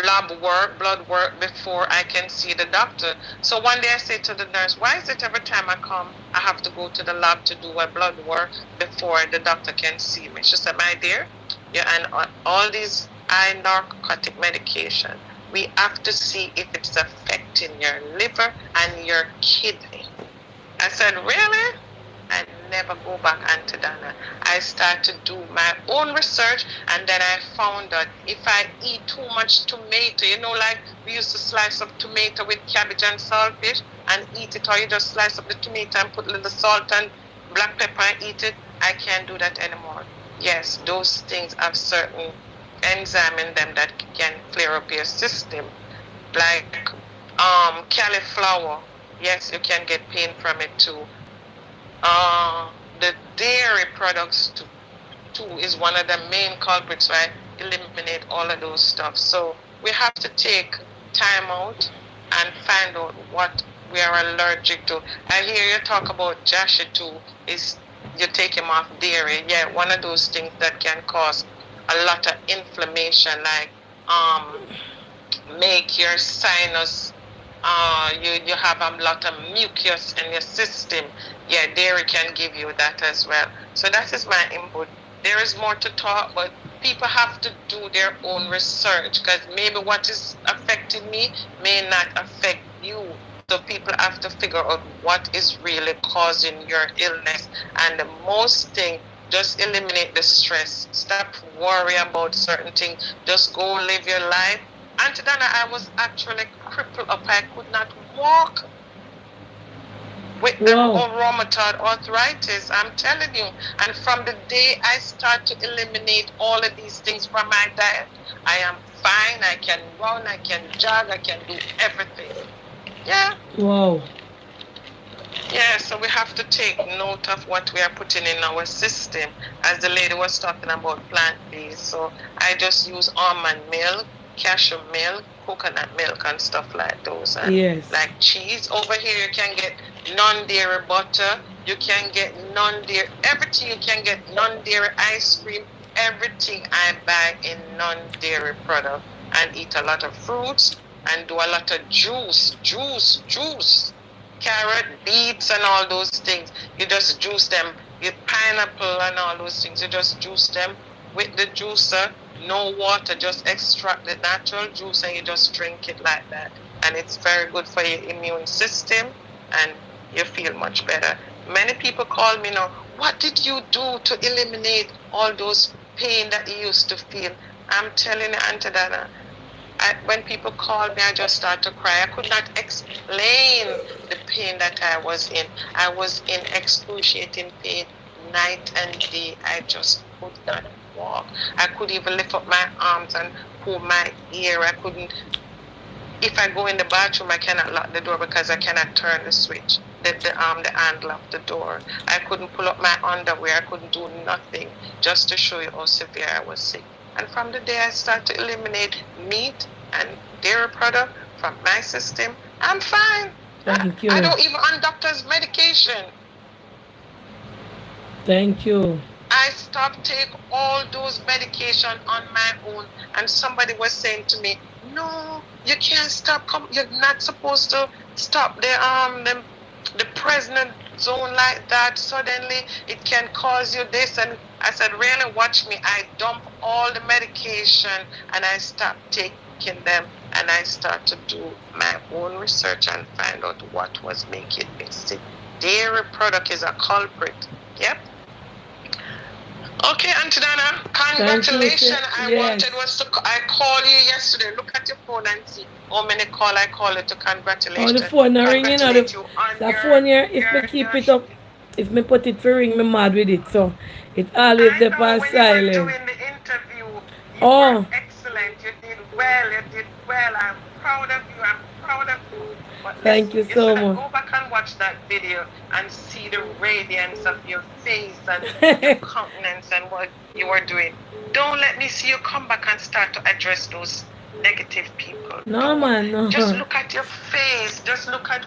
lab work, blood work, before I can see the doctor. So one day I said to the nurse, why is it every time I come, I have to go to the lab to do a blood work before the doctor can see me? She said, my dear, yeah, and all these eye narcotic medication, we have to see if it's affecting your liver and your kidney. I said, really? I never go back, Auntie Donna. I start to do my own research, and then I found that if I eat too much tomato, you know, like we used to slice up tomato with cabbage and saltfish and eat it, or you just slice up the tomato and put a little salt and black pepper and eat it, I can't do that anymore. Yes, those things have certain enzyme in them that can flare up your system, like cauliflower. Yes, you can get pain from it too. The dairy products too is one of the main culprits, so I eliminate all of those stuff. So we have to take time out and find out what we are allergic to. I hear you talk about Jashi too, is you take him off dairy. Yeah, one of those things that can cause a lot of inflammation, like make your sinus, you have a lot of mucus in your system. Yeah, dairy can give you that as well. So that is my input. There is more to talk, but people have to do their own research, because maybe what is affecting me may not affect you. So people have to figure out what is really causing your illness. And the most thing, just eliminate the stress. Stop worrying about certain things. Just go live your life. Auntie Donna, I was actually crippled up. I could not walk with the rheumatoid arthritis. I'm telling you. And from the day I start to eliminate all of these things from my diet, I am fine. I can run, I can jog, I can do everything. Yeah. Wow. Yeah, so we have to take note of what we are putting in our system. As the lady was talking about plant-based, so I just use almond milk, cashew milk, coconut milk, and stuff like those. And yes. Like cheese, over here you can get non-dairy butter, you can get non-dairy, everything you can get, non-dairy ice cream, everything I buy in non-dairy product, and eat a lot of fruits and do a lot of juice, carrot, beets, and all those things. You just juice them. You pineapple and all those things. You just juice them with the juicer. No water. Just extract the natural juice and you just drink it like that. And it's very good for your immune system, and you feel much better. Many people call me now, what did you do to eliminate all those pain that you used to feel? I'm telling you, Auntie Donna, when people call me, I just start to cry. I could not explain the pain that I was in. I was in excruciating pain night and day. I just could not walk. I could even lift up my arms and pull my ear. I couldn't. If I go in the bathroom, I cannot lock the door because I cannot turn the switch, the handle of the door. I couldn't pull up my underwear. I couldn't do nothing, just to show you how severe I was sick. And from the day I start to eliminate meat and dairy product from my system, I'm fine. Thank you. I don't even on doctor's medication. Thank you. I stopped taking all those medication on my own, and somebody was saying to me, no, you can't stop. You're not supposed to stop the prednisone like that. Suddenly it can cause you this. And I said, really, watch me. I dump all the medication and I start taking them, and I start to do my own research and find out what was making me sick. Dairy product is a culprit. Yep. Okay, Auntie Donna, congratulations. I called you yesterday. Look at your phone and see how many calls I called you to congratulate you. Oh, the phone not ringing. The phone here, if me keep it up, if me put it to ring, me mad with it. So it always depends silent. Doing the interview, you were excellent. You did well. well. I'm proud of you. I'm proud of you. But Thank you listen, so should much. go back and watch that video and see the radiance of your face and your countenance and what you were doing. Don't let me see you come back and start to address those negative people. No, man, no. Just look at your face. Just look at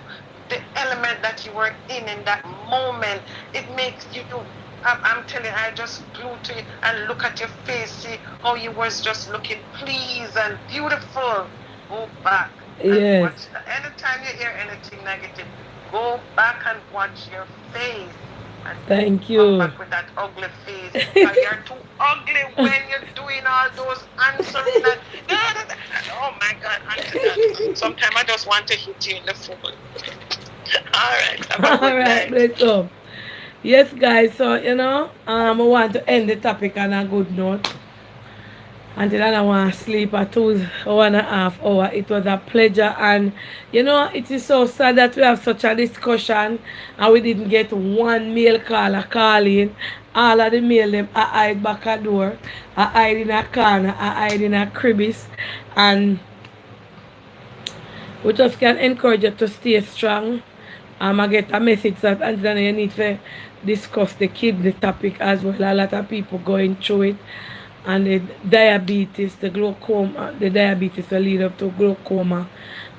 the element that you were in that moment. It makes you. I'm telling you, I just glued to it and look at your face. See how you was just looking pleased and beautiful. Go back. Yes. Watch. Anytime you hear anything negative, go back and watch your face. And Thank you. come back with that ugly face. Because you're too ugly when you're doing all those answering that. Oh my God, sometimes I just want to hit you in the foot. All right. Have a good night. Bless up. Yes, guys. So I want to end the topic on a good note. Until I want to sleep at 2.5 hours. It was a pleasure, and it is so sad that we have such a discussion and we didn't get one male caller calling. All of the male them are hide back a door, are hide in a corner, are hide in a crevice, and we just can encourage you to stay strong. I get a message that Anthony, you need to discuss the kidney topic as well. A lot of people going through it. And the diabetes, the glaucoma, the diabetes will lead up to glaucoma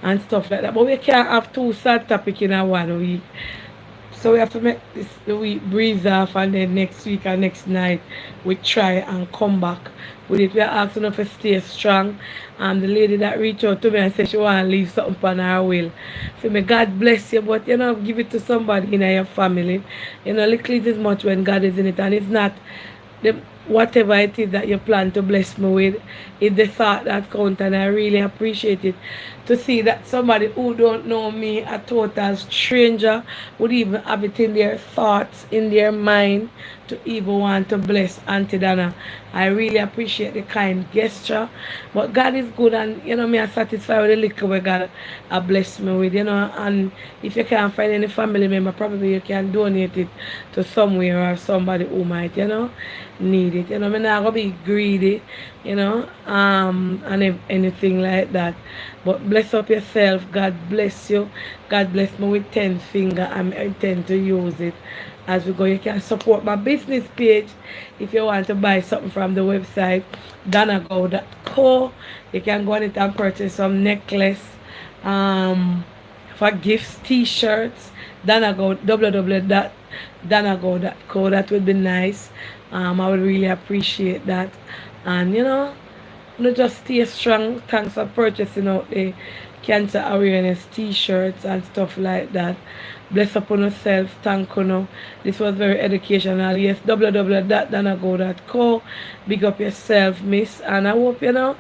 and stuff like that. But we can't have two sad topics in a 1 week. So we have to make the week breathe off, and then next week and next night we try and come back with it. We are asking her to stay strong. The lady that reached out to me and said she want to leave something on her will. So may God bless you, but give it to somebody in your family. Little is much when God is in it, and it's not whatever it is that you plan to bless me with, is the thought that counts, and I really appreciate it to see that somebody who don't know me, a total stranger, would even have it in their thoughts, in their mind, to even want to bless Auntie Dana. I really appreciate the kind gesture, but God is good, and me are satisfied with the little where God bless me with, and if you can't find any family member, probably you can donate it to somewhere or somebody who might, need it. Me not gonna be greedy, and anything like that. But bless up yourself. God bless you. God bless me with 10 finger. I intend to use it as we go. You can support my business page if you want to buy something from the website danago.co. You can go on it and purchase some necklace for gifts, t-shirts. www.danago.co. That would be nice. I would really appreciate that. And just stay strong. Thanks for purchasing out the cancer awareness t-shirts and stuff like that. Bless upon yourself. Thank you. This was very educational. Yes, www.danago.co. Big up yourself, miss. And I hope you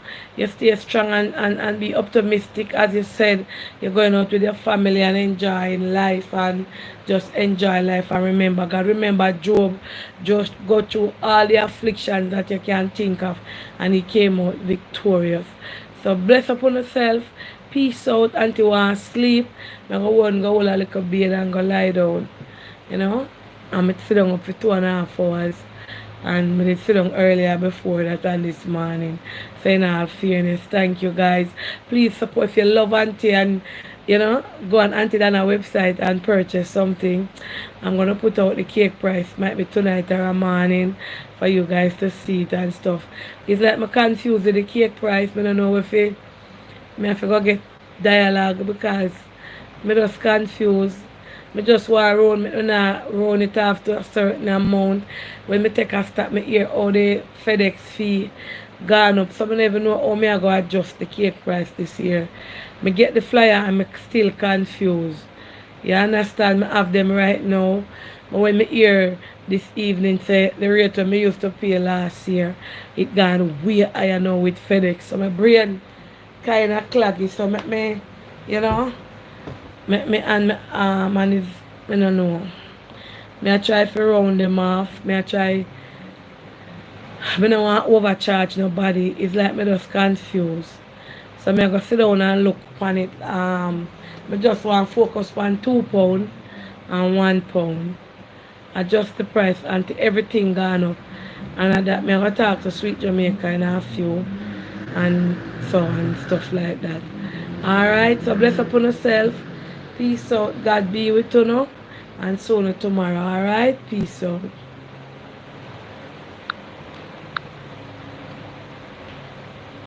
stay strong and be optimistic. As you said, you're going out with your family and enjoying life, and just enjoy life and remember God. Remember Job just go through all the afflictions that you can think of, and he came out victorious. So bless upon yourself. Peace out until you want to sleep. I'm going to go hold a little bed and go lie down. I'm going to sit down up for 2.5 hours. And I did sit down earlier before that and this morning. So in all fairness, thank you guys. Please support if you love Auntie, and go on Auntie Dana website and purchase something. I'm going to put out the cake price. Might be tonight or a morning for you guys to see it and stuff. It's like I'm confused with the cake price. I don't know if it... I have to go get dialogue because I just confused. I just want to round it off to a certain amount. When I take a stop, I hear all the FedEx fee gone up. So I never know how I go to adjust the cake price this year. I get the flyer and I'm still confused. You understand? I have them right now. But when I hear this evening say the rate I used to pay last year, it gone way higher now with FedEx. So my brain kind of claggy, so me and man is, I don't know. I try to round them off. I don't want to overcharge nobody. It's like me just confused. So I go sit down and look on it. I just want to focus on £2 and £1. Adjust the price until everything gone up. And that I go talk to Sweet Jamaica in a few. and so on, stuff like that. Alright, so bless upon yourself. Peace out. God be with you now. And soon tomorrow. Alright, peace out.